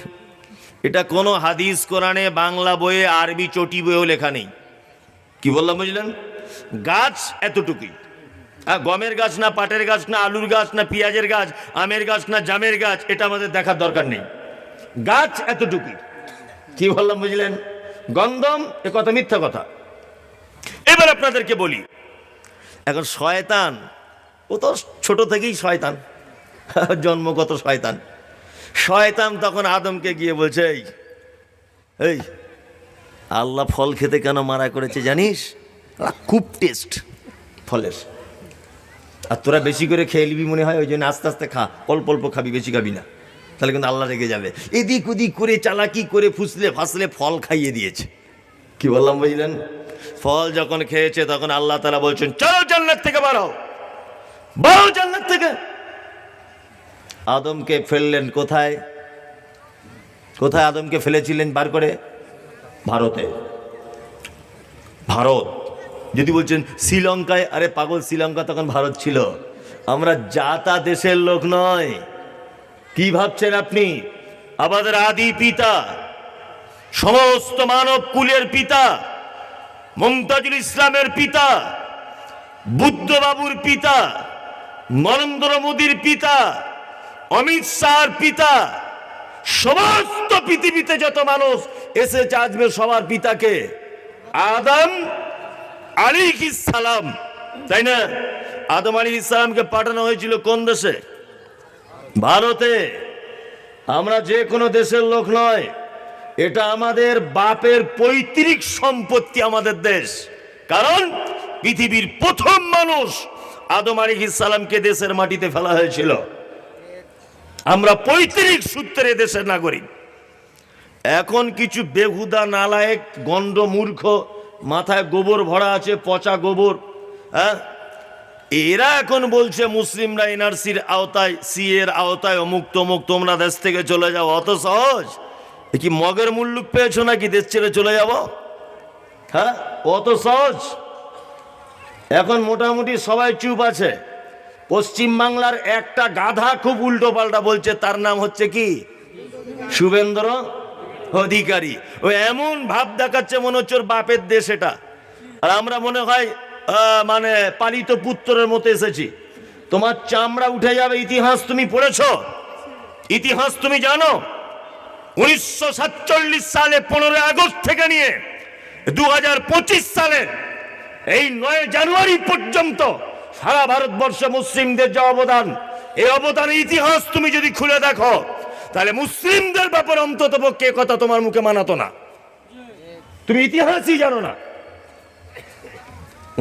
এটা কোনো হাদিস কোরআনে বাংলা বইয়ে আরবি চটি বইয়েও লেখা নেই। কি বললাম বুঝলেন? গাছ এতটুকুই, গমের গাছ না, পাটের গাছ না, আলুর গাছ না, পেঁয়াজের গাছ, আমের গাছ না, জামের গাছ, এটা আমাদের দেখার দরকার নেই। গাছ এতটুকুই। কি বললাম বুঝলেন? গন্ধম। এ কথা মিথ্যা কথা। এবার আপনাদেরকে বলি, এখন শয়তান, ও তো ছোট থেকেই শয়তান, জন্মগত শয়তান। শয়তান তখন আদমকে গিয়ে বলছে, এই আল্লাহ ফল খেতে কেন মানা করেছে জানিস? খুব টেস্ট ফলের, আর তোরা বেশি করে খেয়ে নিবি মনে হয়, ওই জন্য আস্তে আস্তে খা, অল্প অল্প খাবি, বেশি খাবি না, তাহলে কিন্তু আল্লাহ রেগে যাবে। এদিক ওদিক করে চালাকি করে ফুসলে ফাসলে ফল খাইয়ে দিয়েছে। কি বললাম বুঝলেন? ফল যখন খেয়েছে তখন আল্লাহ তাআলা বলছেন চলো জান্নাত থেকে বার হও, বাও জান্নাত থেকে। আদমকে ফেললেন কোথায়? কোথায় আদমকে ফেলেছিলেন বার করে? ভারতে। ভারত। যদি বলছেন শ্রীলঙ্কায়, আরে পাগল, শ্রীলঙ্কা তখন ভারত ছিল। আমরা জাতা দেশের লোক নয়। কি ভাবছেন আপনি? আমাদের আদি পিতা, সমস্ত মানব কুলের পিতা, মুমতাজুল ইসলামের পিতা, বুদ্ধবাবুর পিতা, নরেন্দ্র মোদীর পিতা, অমিত শাহর পিতা, সমস্ত পৃথিবীতে যত মানুষ এসেছে আজকে সবার পিতাকে আদম আলাইহিস সালাম, তাই না? আদম আলাইহিস সালামকে পাঠানো হয়েছিল কোন দেশে? ভারতে। আমরা যে কোনো দেশের লোক নয়, এটা আমাদের বাপের পৈতৃক সম্পত্তি, আমাদের দেশ। কারণ পৃথিবীর প্রথম মানুষ আদম আলাইহিস সালামকে দেশের মাটিতে ফেলা হয়েছিল। আমরা পৈতৃক সূত্রে দেশের নাগরিক। এখন কিছু বেহুদা নালায়েক গন্ড মূর্খ, মাথায় গোবর ভরা আছে, পচা গোবর, হ্যাঁ, এরা এখন বলছে মুসলিমরা এনআরসির আওতায়, সি এর আওতায়, অমুক তমুক, তোমরা দেশ থেকে চলে যাও। অত সহজ? এ কি মগের মুল্লুক পেয়েছো নাকি দেশ ছেড়ে চলে যাব? হ্যাঁ, অত সহজ? এখন মোটামুটি সবাই চুপ আছে। পশ্চিম বাংলার একটা গাধা খুব উল্টো পাল্টা বলছে, তার নাম হচ্ছে কি? শুভেন্দ্র অধিকারী। ও এমন ভাব দেখাচ্ছে মনে হচ্ছে ওর বাপের দেশ এটা, আর আমরা মনে হয় মানে পালিত পুত্রের মতো এসেছি। তোমার চামড়া উঠে যাবে। ইতিহাস তুমি পড়েছো? ইতিহাস তুমি জানো? 1947 সালে 15 আগস্ট থেকে নিয়ে 2025 সালের এই 9 জানুয়ারি পর্যন্ত সারা ভারতবর্ষে মুসলিমদের যে অবদান, এই অবদানের ইতিহাস তুমি যদি খুলে দেখো, তাহলে মুসলিমদের ব্যাপারে অন্তত পক্ষে কথা তোমার মুখে মানাতো না। তুমি ইতিহাসই জানো না।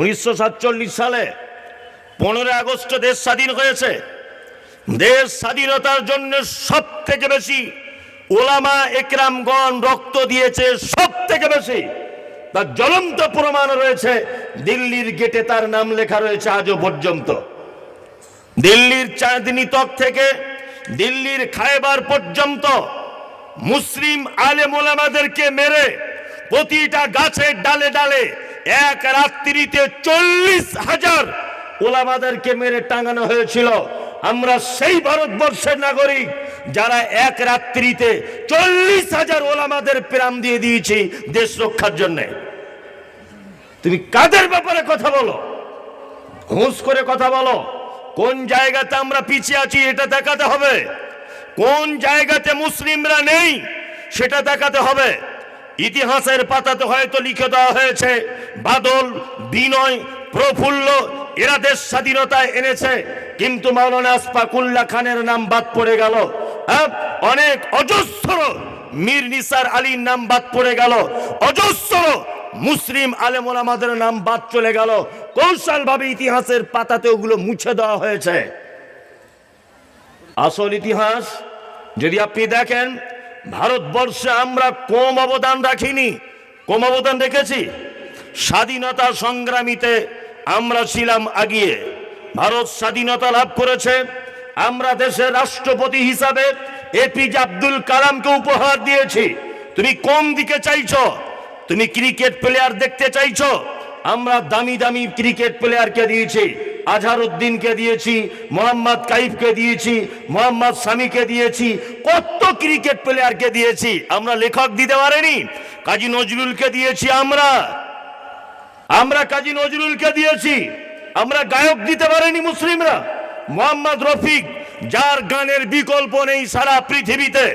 1947 সালে 15 আগস্ট দেশ স্বাধীন হয়েছে। দেশ স্বাধীনতার জন্য সব থেকে বেশি ওলামা একরামগণ রক্ত দিয়েছে, সব থেকে বেশি। তার জ্বলন্ত প্রমাণ রয়েছে। দিল্লির গেটে তার নাম লেখা রয়েছে আজও পর্যন্ত। দিল্লির চাঁদনি তক থেকে দিল্লির খায়বার পর্যন্ত মুসলিম আলেম ওলামাদেরকে মেরে প্রতিটা গাছের ডালে ডালে এক রাত্রিতে 40,000 ওলামাদেরকে মেরে টাঙানো হয়েছিল। আমরা সেই ভারতবর্ষের নাগরিক যারা এক রাত্রিতে 40,000 ওলামাদের প্রাণ দিয়ে দিয়েছি দেশ রক্ষার জন্য। তুমি কাদের ব্যাপারে কথা বলো? হুঁশ করে কথা বলো। কোন জায়গাতে আমরা পিছিয়ে আছি এটা দেখাতে হবে, কোন জায়গাতে মুসলিমরা নেই সেটা দেখাতে হবে। ইতিহাসের পাতাতে হয়তো লিখে দেওয়া হয়েছে বাদল, বিনয়, প্রফুল্ল এরা দেশ স্বাধীনতায় এনেছে, কিন্তু মাওলানা আশফাকুল্লাহ খানের নাম বাদ পড়ে গেল। অনেক অজস্র মীর নিসার আলীর নাম বাদ পড়ে গেল, অজস্র মুসলিম আলেম ওলামাদের নাম বাদ চলে গেল। কৌশলভাবে ইতিহাসের পাতাতে ওগুলো মুছে দেওয়া হয়েছে। আসল ইতিহাস যদি আপনি দেখেন, ভারতবর্ষে আমরা কম অবদান রাখিনি, কম অবদান রেখেছি। স্বাধীনতা সংগ্রামীতে আমরা ছিলাম আগিয়ে। ভারত স্বাধীনতা লাভ করেছে, আমরা দেশের রাষ্ট্রপতি হিসাবে এপিজে আব্দুল কালামকে উপহার দিয়েছি। তুমি কোন দিকে চাইছো? তুমি ক্রিকেট প্লেয়ার দেখতে চাইছো? আমরা দামি দামি ক্রিকেট প্লেয়ারকে দিয়েছি। আজহারউদ্দিনকে দিয়েছি, মোহাম্মদ কাইফকে দিয়েছি, মোহাম্মদ শামিকে দিয়েছি, কত ক্রিকেট প্লেয়ারকে দিয়েছি। আমরা লেখক দিতে পারিনি? কাজী নজরুলকে দিয়েছি, আমরা কাজী নজরুলকে দিয়েছি। আমরা গায়ক দিতে পারিনি মুসলিমরা? মোহাম্মদ রফিক, যার গানের বিকল্প নেই সারা পৃথিবীতে,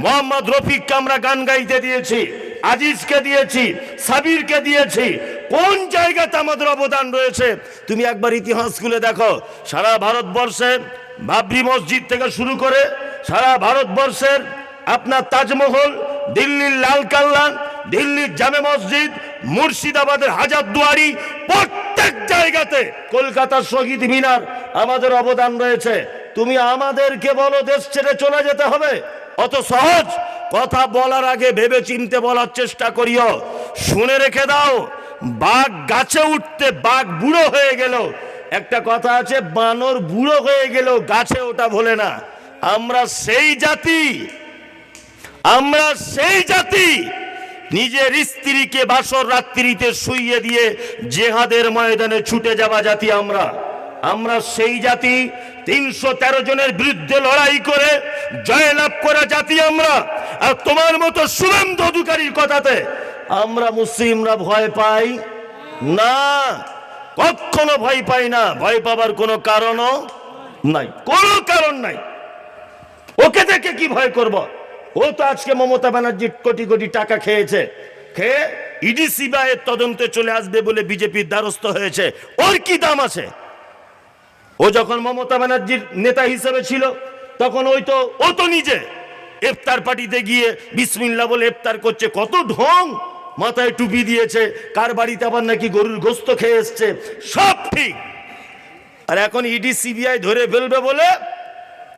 মোহাম্মদ রফিককে আমরা গান গাইতে দিয়েছি, আজিজকে দিয়েছি, সাবিরকে দিয়েছি। কোন জায়গাতে আমাদের অবদান রয়েছে তুমি একবার ইতিহাস খুলে দেখো। সারা ভারতবর্ষে বাবরি মসজিদ থেকে শুরু করে সারা ভারতবর্ষের আপনার তাজমহল, দিল্লির লালকেল্লা, দিল্লির জামে মসজিদ, মুর্শিদাবাদের হাজারদুয়ারি, প্রত্যেক জায়গাতে, কলকাতার শহীদ মিনার আমাদের অবদান রয়েছে। তুমি আমাদেরকে বলো দেশ ছেড়ে চলে যেতে হবে? অত সহজ? কথা বলার আগে ভেবে চিনতে বলার চেষ্টা করিও। শুনে রেখে দাও, বাঘ গাছে উঠতে বাঘ বুড়ো হয়ে গেল। একটা কথা আছে, বানর বুড়ো হয়ে গেল গাছে ওটা ভোলে না। আমরা সেই জাতি, আমরা সেই জাতি নিজের স্ত্রীকে বাসর রাত্রিতে শুইয়ে দিয়ে জেহাদের ময়দানে ছুটে যাওয়া জাতি আমরা সেই জাতি 313 জনের বিরুদ্ধে লড়াই করে জয়লাভ করা জাতি আমরা। আর তোমার মতো শুভেন্দু অধিকারীর কথাতে আমরা মুসলিমরা ভয় পাই না, কখনো ভয় পাই না। ভয় পাবার কোনো কারণও নাই, কোনো কারণ নাই। ওকে দেখে কি ভয় করব? ও তো আজকে মমতা ব্যানার্জির কোটি কোটি টাকা খেয়েছে, খেয়ে ইডি সিবিআই তদন্তে চলে আসবে বলে বিজেপির দ্বারস্থ হয়েছে। ওর কি দাম আছে? ও যখন মমতা ব্যানার্জির নেতা হিসেবে ছিল তখন ও তো নিজে ইফতার পার্টিতে গিয়ে বিসমিল্লাহ বলে ইফতার করছে, কত ঢং, মাথায় টুপি দিয়েছে, কার বাড়িতে আবার নাকি গরুর গোস্ত খেয়ে এসছে, সব ঠিক। আর এখন ইডি সিবিআই ধরে ফেলবে বলে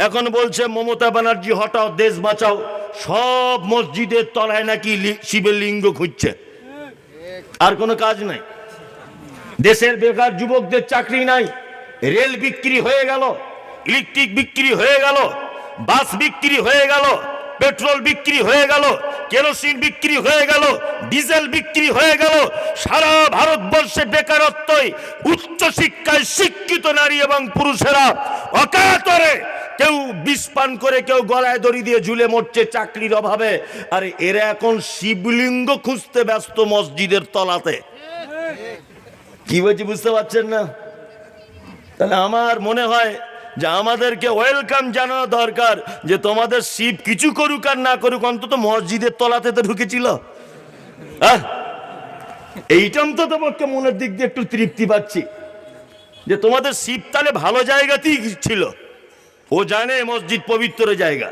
এখন বলছে মমতা ব্যানার্জি হটাও, দেশ বাঁচাও, সব মসজিদের তলায় নাকি শিবের লিঙ্গ খুঁজছে, আর কোনো কাজ নাই। দেশের বেকার যুবকদের চাকরি নাই, রেল বিক্রি হয়ে গেল, ইলেকট্রিক বিক্রি হয়ে গেল, বাস বিক্রি হয়ে গেল, পেট্রোল বিক্রি হয়ে গেল, কেরোসিন বিক্রি হয়ে গেল, ডিজেল বিক্রি হয়ে গেল। সারা ভারতবর্ষে বেকারত্বই, উচ্চ শিক্ষায় শিক্ষিত নারী এবং পুরুষেরা অকাতরে কেউ বিষ পান করে, কেউ গলায় দড়ি দিয়ে ঝুলে মরছে চাকরির অভাবে। আর এরা এখন শিবলিঙ্গ খুঁজতে ব্যস্ত মসজিদের তলাতে। কি বলছি বুঝতে পারছেন না? তাহলে আমার মনে হয় যে আমাদেরকে ওয়েলকাম জানানো দরকার, যে তোমাদের শিব কিছু করুক আর না করুক, অন্তত মসজিদের তলাতে তো ঢুকেছিল। এইটা অন্তত পক্ষে মনের দিক দিয়ে একটু তৃপ্তি পাচ্ছি, যে তোমাদের শিব তাহলে ভালো জায়গাতেই ছিল। ও জানে মসজিদ পবিত্র জায়গা,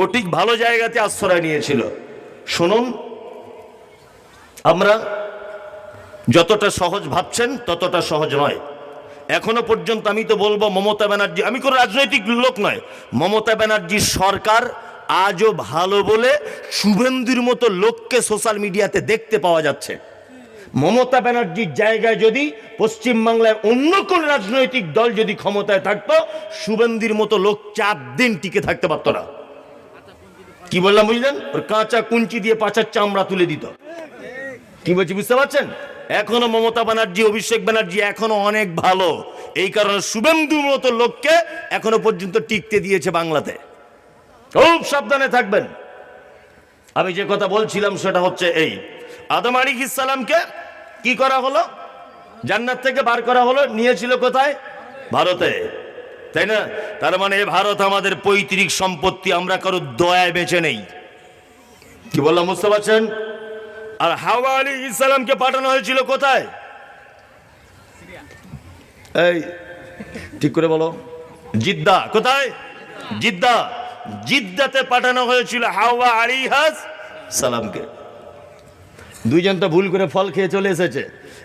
ও ঠিক ভালো জায়গাতে আশ্রয় নিয়েছিল। শুনুন, আমরা যতটা সহজ ভাবছেন ততটা সহজ নয়। এখনো পর্যন্ত আমি তো বলবো মমতা ব্যানার্জি, আমি কোনো রাজনৈতিক লোক নয়, মমতা ব্যানার্জির সরকার আজও ভালো বলে শুভেন্দুর মতো লোককে সোশ্যাল মিডিয়াতে দেখতে পাওয়া যাচ্ছে। মমতা ব্যানার্জির জায়গায় যদি পশ্চিমবাংলায় অন্য কোন রাজনৈতিক দল যদি ক্ষমতায় থাকতো, শুভেন্দুর মতো লোক 4 দিন টিকে থাকতে পারতো না। কি বললাম বুঝলেন? ওর কাঁচা কুঞ্চি দিয়ে পাছার চামড়া তুলে দিত। কি বলছি বুঝতে পারছেন? এখনো মমতা ব্যানার্জি, অভিষেক ব্যানার্জি এখনো অনেক ভালো, এই কারণে শুভেন্দুর মতো লোককে এখনো পর্যন্ত টিকতে দিয়েছে বাংলাতে। খুব সাবধানে থাকবেন। আমি যে কথা বলছিলাম সেটা হচ্ছে এই, আদম আলাইহিস সালামকে কি করা হলো? জান্নাত থেকে বার করা হলো, নিয়েছিল কোথায়? ভারতে, তাই না? তার মানে ভারত আমাদের পৈতৃক সম্পত্তি, আমরা কারো দয়ায় বেঁচে নেই। কি বললাম বুঝতে পারছেন? আর হাওয়া আলাইহিস সালামকে পাঠানো হয়েছিল কোথায়? এই ঠিক করে বলো। জিদ্দা। কোথায়? জিদ্দা। জিদ্দাতে পাঠানো হয়েছিল হাওয়া আলাইহিস সালামকে। দুইজন তো ভুল করে ফল খেয়ে চলে এসেছে,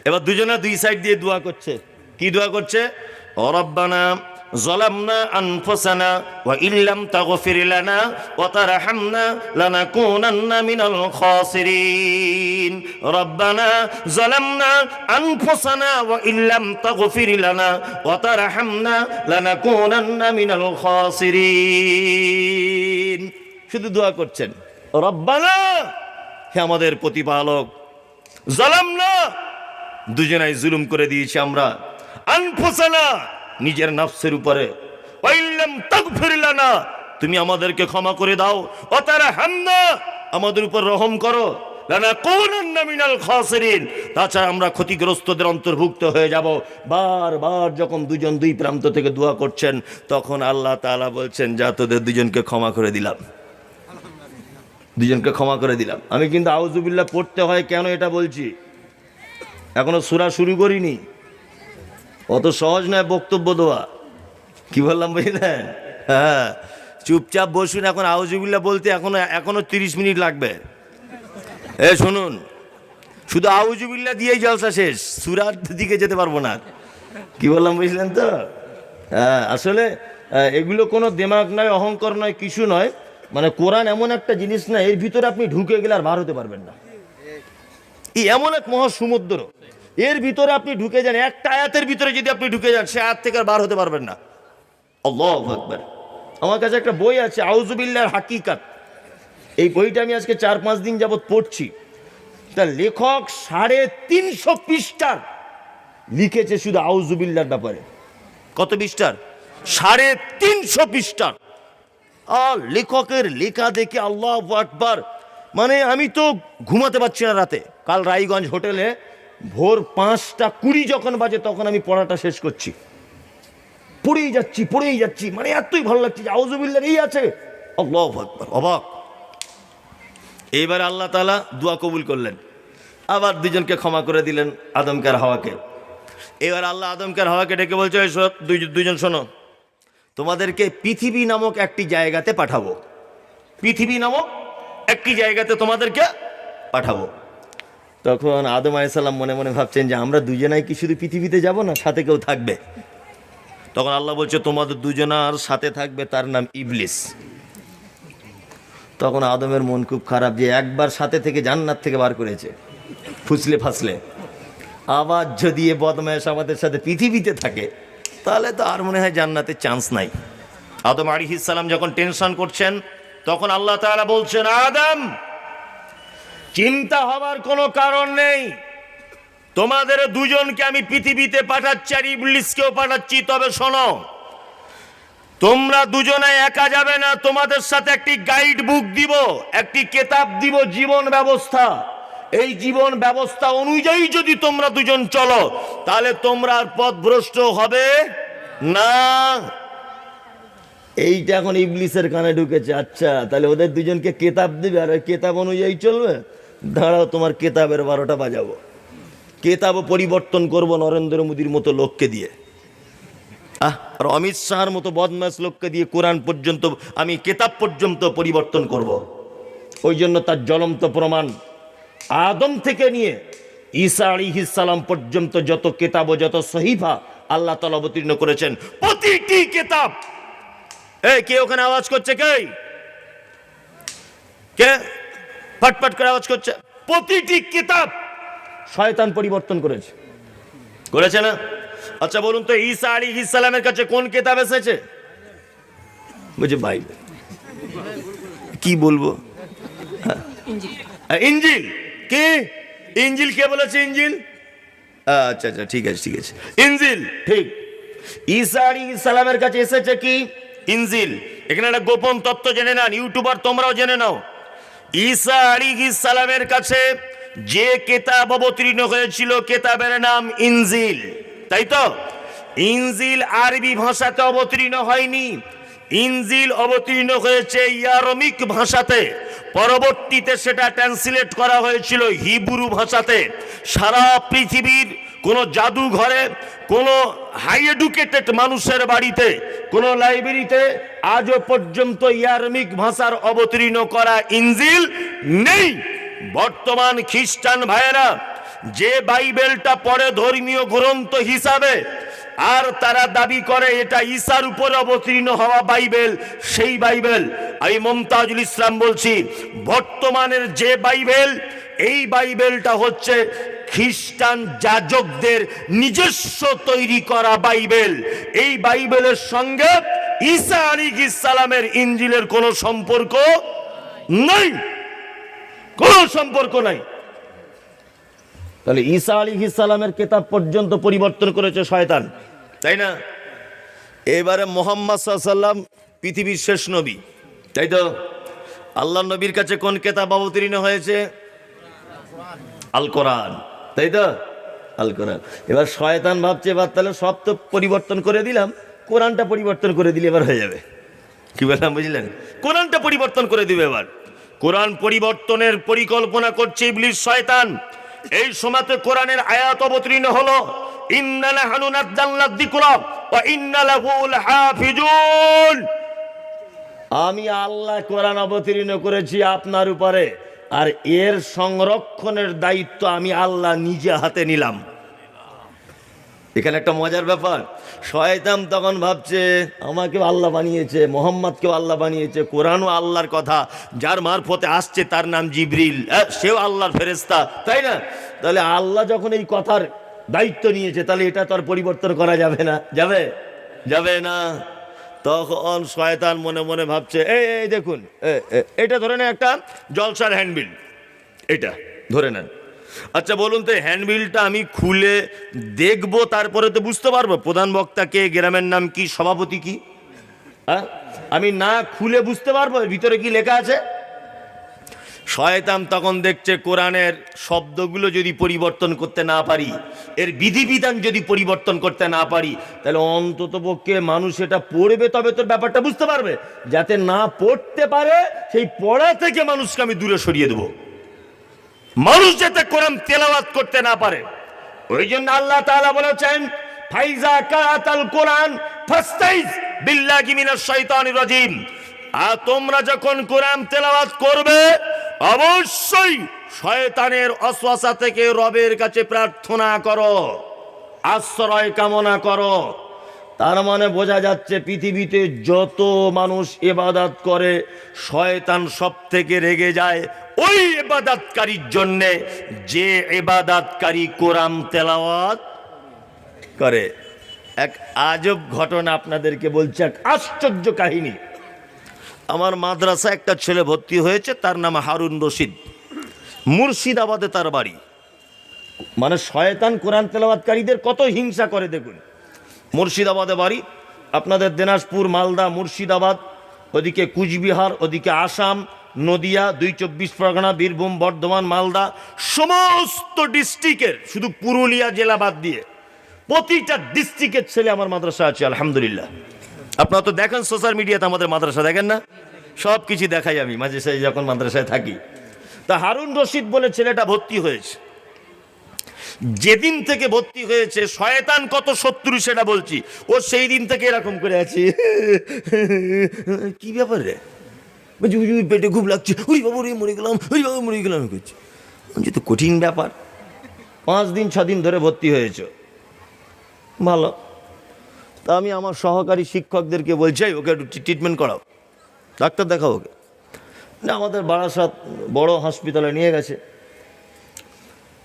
এবার দুজনে দুই সাইড দিয়ে দোয়া করছে। কি দোয়া করছে? রব্বানা যালামনা আনফুসানা ওয়া ইল্লাম তাগফির লানা ওয়া তারহামনা লানাকুনান্না মিনাল খাসিরিন। রব্বানা যালামনা আনফুসানা ওয়া ইল্লাম তাগফির লানা ওয়া তারহামনা লানাকুনান্না মিনাল খাসিরিন। শুধু দোয়া করছেন, রব্বানা, হে আমাদের প্রতিপালক, যালামনা, দুজনাই জুলুম করে দিয়েছি আমরা, আনফুসানা, নিজের নফসের উপরে, ওয়া ইল্লাম তাগফির লানা, তুমি আমাদেরকে ক্ষমা করে দাও, ওয়া তারহামনা, আমাদের উপর রহম করো, লানাকুনান্না মিনাল খাসিরিন, তাছাড়া আমরা ক্ষতিগ্রস্তদের অন্তর্ভুক্ত হয়ে যাব। বারবার যখন দুজন দুই প্রান্ত থেকে দোয়া করছেন, তখন আল্লাহ তাআলা বলছেন, যা তোদের দুজনকে ক্ষমা করে দিলাম, দুজনকে ক্ষমা করে দিলাম। আমি কিন্তু আউযুবিল্লাহ পড়তে হয় কেন এটা বলছি, এখনো সূরা শুরু করিনি, অত সহজ নয় বক্তব্য দেওয়া। কি বললাম বুঝলেন? হ্যাঁ, চুপচাপ বসুন, এখন আউযুবিল্লাহ বলতে এখনো 30 মিনিট লাগবে। শুনুন, শুধু আউযুবিল্লাহ দিয়েই জলসা শেষ, সূরার দিকে যেতে পারবো না। কি বললাম বুঝলেন তো? হ্যাঁ, আসলে এগুলো কোনো দিমাগ নয়, অহংকার নয়, কিছু নয়। মানে কোরআন এমন একটা জিনিস না, এর ভিতরে আপনি ঢুকে গেলে আর বার হতে পারবেন না। এই এমন এক মহাসমুদ্র, এর ভিতরে আপনি ঢুকে যান, একটা আয়াতের ভিতরে যদি আপনি ঢুকে যান, সে আয়াত থেকে আর বার হতে পারবেন না। আল্লাহু আকবার। আমার কাছে একটা বই আছে, আউযুবিল্লাহর হাকিকাত। এই বইটা আমি আজকে 4-5 দিন যাবত পড়ছি। তার লেখক 350 পৃষ্ঠার লিখেছে শুধু আউযুবিল্লাহর ব্যাপারে। কত পৃষ্ঠার? 350 পৃষ্ঠার। আর লেখকের লেখা দেখে আল্লাহু আকবার, মানে আমি তো ঘুমাতে পারছি না রাতে। কাল রায়গঞ্জ হোটেলে ভোর 5:20 যখন বাজে, তখন আমি পড়াটা শেষ করছি, পড়েই যাচ্ছি, মানে এতই ভালো লাগছে যে আউযুবিল্লাহ এই আছে। আল্লাহু আকবার, অবাক। এইবার আল্লাহ তাআলা দোয়া কবুল করলেন, আবার দুজনকে ক্ষমা করে দিলেন, আদমকে আর হাওয়াকে। এবার আল্লাহ আদমকে আর হাওয়াকে ডেকে বলছে, দুজন শোনো, তোমাদেরকে পৃথিবী নামক একটি জায়গাতে পাঠাবো। পৃথিবী নামক একটি জায়গাতে তোমাদেরকে পাঠাবো। তখন আদম আলাইহিস সালাম মনে মনে ভাবছেন যে আমরা দুজনাই কি শুধু পৃথিবীতে যাব, না সাথে কেউ থাকবে? তখন আল্লাহ বলছে তোমাদের দুজনার সাথে থাকবে, তার নাম ইবলিস। তখন আদমের মন খুব খারাপ, যে একবার সাথে থেকে জান্নাত থেকে বার করেছে ফুসলে ফাসলে, আবার যদি এ বদমায়েশ আমাদের সাথে পৃথিবীতে থাকে তাহলে তো আর মনে হয় জান্নাতের চান্স নাই। আদম আলাইহিস সালাম যখন টেনশন করছেন, তখন আল্লাহ তাআলা বলছেন, আদম চিন্তা হবার কোনো কারণ নেই, তোমাদের দুজনকে আমি পৃথিবীতে পাঠাচ্ছি আর ইবলিসকেও পাঠাচ্ছি। তবে শোনো, তোমরা দুজনে একা যাবে না, তোমাদের সাথে একটি গাইড বুক দিব, একটি কিতাব দিব, জীবন ব্যবস্থা। এই জীবন ব্যবস্থা অনুযায়ী যদি তোমরা দুজন চলো তাহলে তোমরা আর পথভ্রষ্ট হবে না। এইটা এখন ইবলিসের কানে ঢুকেছে। আচ্ছা, তাহলে ওদের দুজনকে কিতাব দিবে আর ওই কিতাব অনুযায়ী চলবে? দাঁড়াও, তোমার কিতাবের 12টা বাজাবো, কিতাবও পরিবর্তন করব নরেন্দ্র মোদীর মতো লোককে দিয়ে, আর অমিত শাহর মতো বদমাস লোককে দিয়ে কোরআন পর্যন্ত, আমি কিতাব পর্যন্ত পরিবর্তন করব। ওই জন্য তার জ্বলন্ত প্রমাণ, আদম থেকে নিয়ে ঈসা আলাইহিস সালাম পর্যন্ত যত কিতাব ও যত সহিফা আল্লাহ তাআলা অবতীর্ণ করেছেন, প্রতিটি কিতাব, কে ওখানে আওয়াজ করছে? কে ফটফট করে আওয়াজ করছে? প্রতিটি কিতাব শয়তান পরিবর্তন করেছে না? আচ্ছা বলুন তো, ঈসা আলাইহিস সালামের কাছে কোন কিতাব এসেছে? বুঝে বাইবেল। কি বলবো? ইনজিল। কি ইনজিল? কে বলেছে ইনজিল? আচ্ছা আচ্ছা, ঠিক আছে ইনজিল ঠিক। ঈসা আলাইহিস সালামের কাছে এসেছে কি? ইনজিল। এখানে একটা গোপন তত্ত্ব জেনে নেন, ইউটিউবার তোমরাও জেনে নাও। ঈসা আলাইহিস সালামের কাছে যে কিতাব অবতীর্ণ হয়েছিল, কিতাবের নাম ইনজিল, তাই তো? ইনজিল আরবি ভাষাতে অবতীর্ণ হয়নি, ইনজিল অবতীর্ণ হয়েছে ইয়ারমিক ভাষাতে। পরবর্তীতে সেটা ট্রান্সলেট করা হয়েছিল হিব্রু ভাষাতে। সারা পৃথিবীর কোনো জাদুঘরে, কোনো হাই এডুকেটেড মানুষের বাড়িতে, কোনো লাইব্রেরিতে আজও পর্যন্ত ইয়ারমিক ভাষার অবতীর্ণ করা ইনজিল নেই। বর্তমান খ্রিস্টান ভাইয়েরা যে বাইবেলটা পড়ে ধর্মীয় গ্রন্থ হিসাবে, আর তারা দাবি করে এটা ঈসার উপর অবতীর্ণ হওয়া বাইবেল, সেই বাইবেল। আমি মমতাজুল ইসলাম বলছি, বর্তমানের যে বাইবেল, এই বাইবেলটা হচ্ছে খ্রিস্টান যাজকদের নিজস্ব তৈরি করা বাইবেল। এই বাইবেলের সঙ্গে ঈসা আলাইহিস সালামের ইনজিলের কোনো সম্পর্ক নাই, কোনো সম্পর্ক নাই। তাহলে ঈসা আলাইহিস সালামের কিতাব পর্যন্ত পরিবর্তন করেছে শয়তান, তাই না? এবারে মুহাম্মদ সাল্লাল্লাহু আলাইহি ওয়াসাল্লাম পৃথিবীর শেষ নবী, তাই তো? আল্লাহর নবীর কাছে কোন কিতাব অবতীর্ণ হয়েছে? আল কোরআন, তাই তো? আল কোরআন। এবার শয়তান ভাবছে, এবার তাহলে সব তো পরিবর্তন করে দিলাম, কোরআনটা পরিবর্তন করে দিলে এবার হয়ে যাবে। কি বললাম বুঝলেন? কোরআনটা পরিবর্তন করে দিবে এবার। কোরআন পরিবর্তনের পরিকল্পনা করছে ইবলিস, শয়তান। এই সময়তে কোরআনের আয়াত অবতীর্ণ হলো, ইন্না নাহনু নাযালনা যিকরা ওয়া ইন্না লাহু লাহাফিজুন। আমি আল্লাহ কোরআন অবতীর্ণ করেছি আপনার উপরে, আর এর সংরক্ষণের দায়িত্ব আমি আল্লাহ নিজে হাতে নিলাম। এখানে একটা মজার ব্যাপার, শয়তান তখন ভাবছে আমাকেও আল্লাহ বানিয়েছে, মোহাম্মদকেও আল্লাহ বানিয়েছে, কোরআনও আল্লাহর কথা, যার মারফতে আসছে তার নাম জিবরিল, সেও আল্লাহর ফেরেশতা, তাই না? তাহলে আল্লাহ যখন এই কথার দায়িত্ব নিয়েছে, তাহলে এটা তো আর পরিবর্তন করা যাবে না, যাবে না। তখন শয়তান মনে মনে ভাবছে, এই দেখুন, এটা ধরে নেন একটা জলসার হ্যান্ডবিল, এটা ধরে নেন। আচ্ছা বলুন তো, হ্যান্ডবিলটা আমি খুলে দেখবো, তারপরে তো বুঝতে পারবো প্রধান বক্তা কে, গ্রামের নাম কি, সভাপতি কি? আমি না খুলে বুঝতে পারবো এর ভিতরে কি লেখা আছে? শয়তান তখন দেখছে কোরআনের শব্দগুলো যদি পরিবর্তন করতে না পারি, এর বিধিবিধান যদি পরিবর্তন করতে না পারি, তাহলে অন্তত পক্ষে মানুষ এটা পড়বে, তবে তোর ব্যাপারটা বুঝতে পারবে। যাতে না পড়তে পারে, সেই পড়া থেকে মানুষকে আমি দূরে সরিয়ে দেবো, মানুষ যাতে কোরআন তেলাওয়াত করতে না পারে। ওই জন্য আল্লাহ তাআলা বলেছেন, ফাইজা কারাতাল কোরআন ফাস্তাইজ বিল্লাহি মিনাশ শাইতানির রাজিম। আর তোমরা যখন কোরআন তেলাওয়াত করবে অবশ্যই শয়তানের ওয়াসওয়াসা থেকে রবের কাছে প্রার্থনা করো, আশ্রয় কামনা করো। তার মানে বোঝা যাচ্ছে পৃথিবীতে যত মানুষ ইবাদত করে শয়তান সব থেকে রেগে যায় ওই ইবাদতকারীর জন্যে যে ইবাদতকারী কোরআন তেলাওয়াত করে। এক আজব ঘটনা আপনাদেরকে বলছি, এক আশ্চর্য কাহিনী। আমার মাদ্রাসা একটা ছেলে ভর্তি হয়েছে, তার নাম হারুন রশিদ, মুর্শিদাবাদে তার বাড়ি। মানে শয়তান কোরআন তেলাওয়াতকারীদের কত হিংসা করে দেখুন। মুর্শিদাবাদে বাড়ি, আপনাদের দিনাজপুর, মালদা, মুর্শিদাবাদ, ওদিকে কুচবিহার, ওদিকে আসাম, নদিয়া, 2 চব্বিশ পরগনা, বীরভূম, বর্ধমান, মালদা, সমস্ত ডিস্ট্রিক্টের, শুধু পুরুলিয়া জেলা বাদ দিয়ে প্রতিটা ডিস্ট্রিক্টের ছেলে আমার মাদ্রাসা আছে আলহামদুলিল্লাহ। আপনারা তো দেখেন সোশ্যাল মিডিয়াতে আমাদের মাদ্রাসা, দেখেন না? সব কিছু দেখাই আমি মাঝে সাঝে যখন মাদ্রাসায় থাকি। তা হারুন রশিদ বলে ছেলেটা ভর্তি হয়েছে। যেদিন থেকে ভর্তি হয়েছে শয়তান কত শত্রু সেটা বলছি, ও সেই দিন থেকে এরকম করে আছে। কি ব্যাপার রে? বলছি হুজুর পেটে খুব লাগছে, ওই বাবু রে মরে গেলাম, ওই বাবু মরে গেলাম করছি। বলছি তো কঠিন ব্যাপার। 5 দিন 6 দিন ধরে ভর্তি হয়েছে, ভালো। তা আমি আমার সহকারী শিক্ষকদেরকে বলছি ওকে একটু ট্রিটমেন্ট করাও, ডাক্তার দেখাও ওকে। না, আমাদের বারাসাত বড় হসপিটালে নিয়ে গেছে,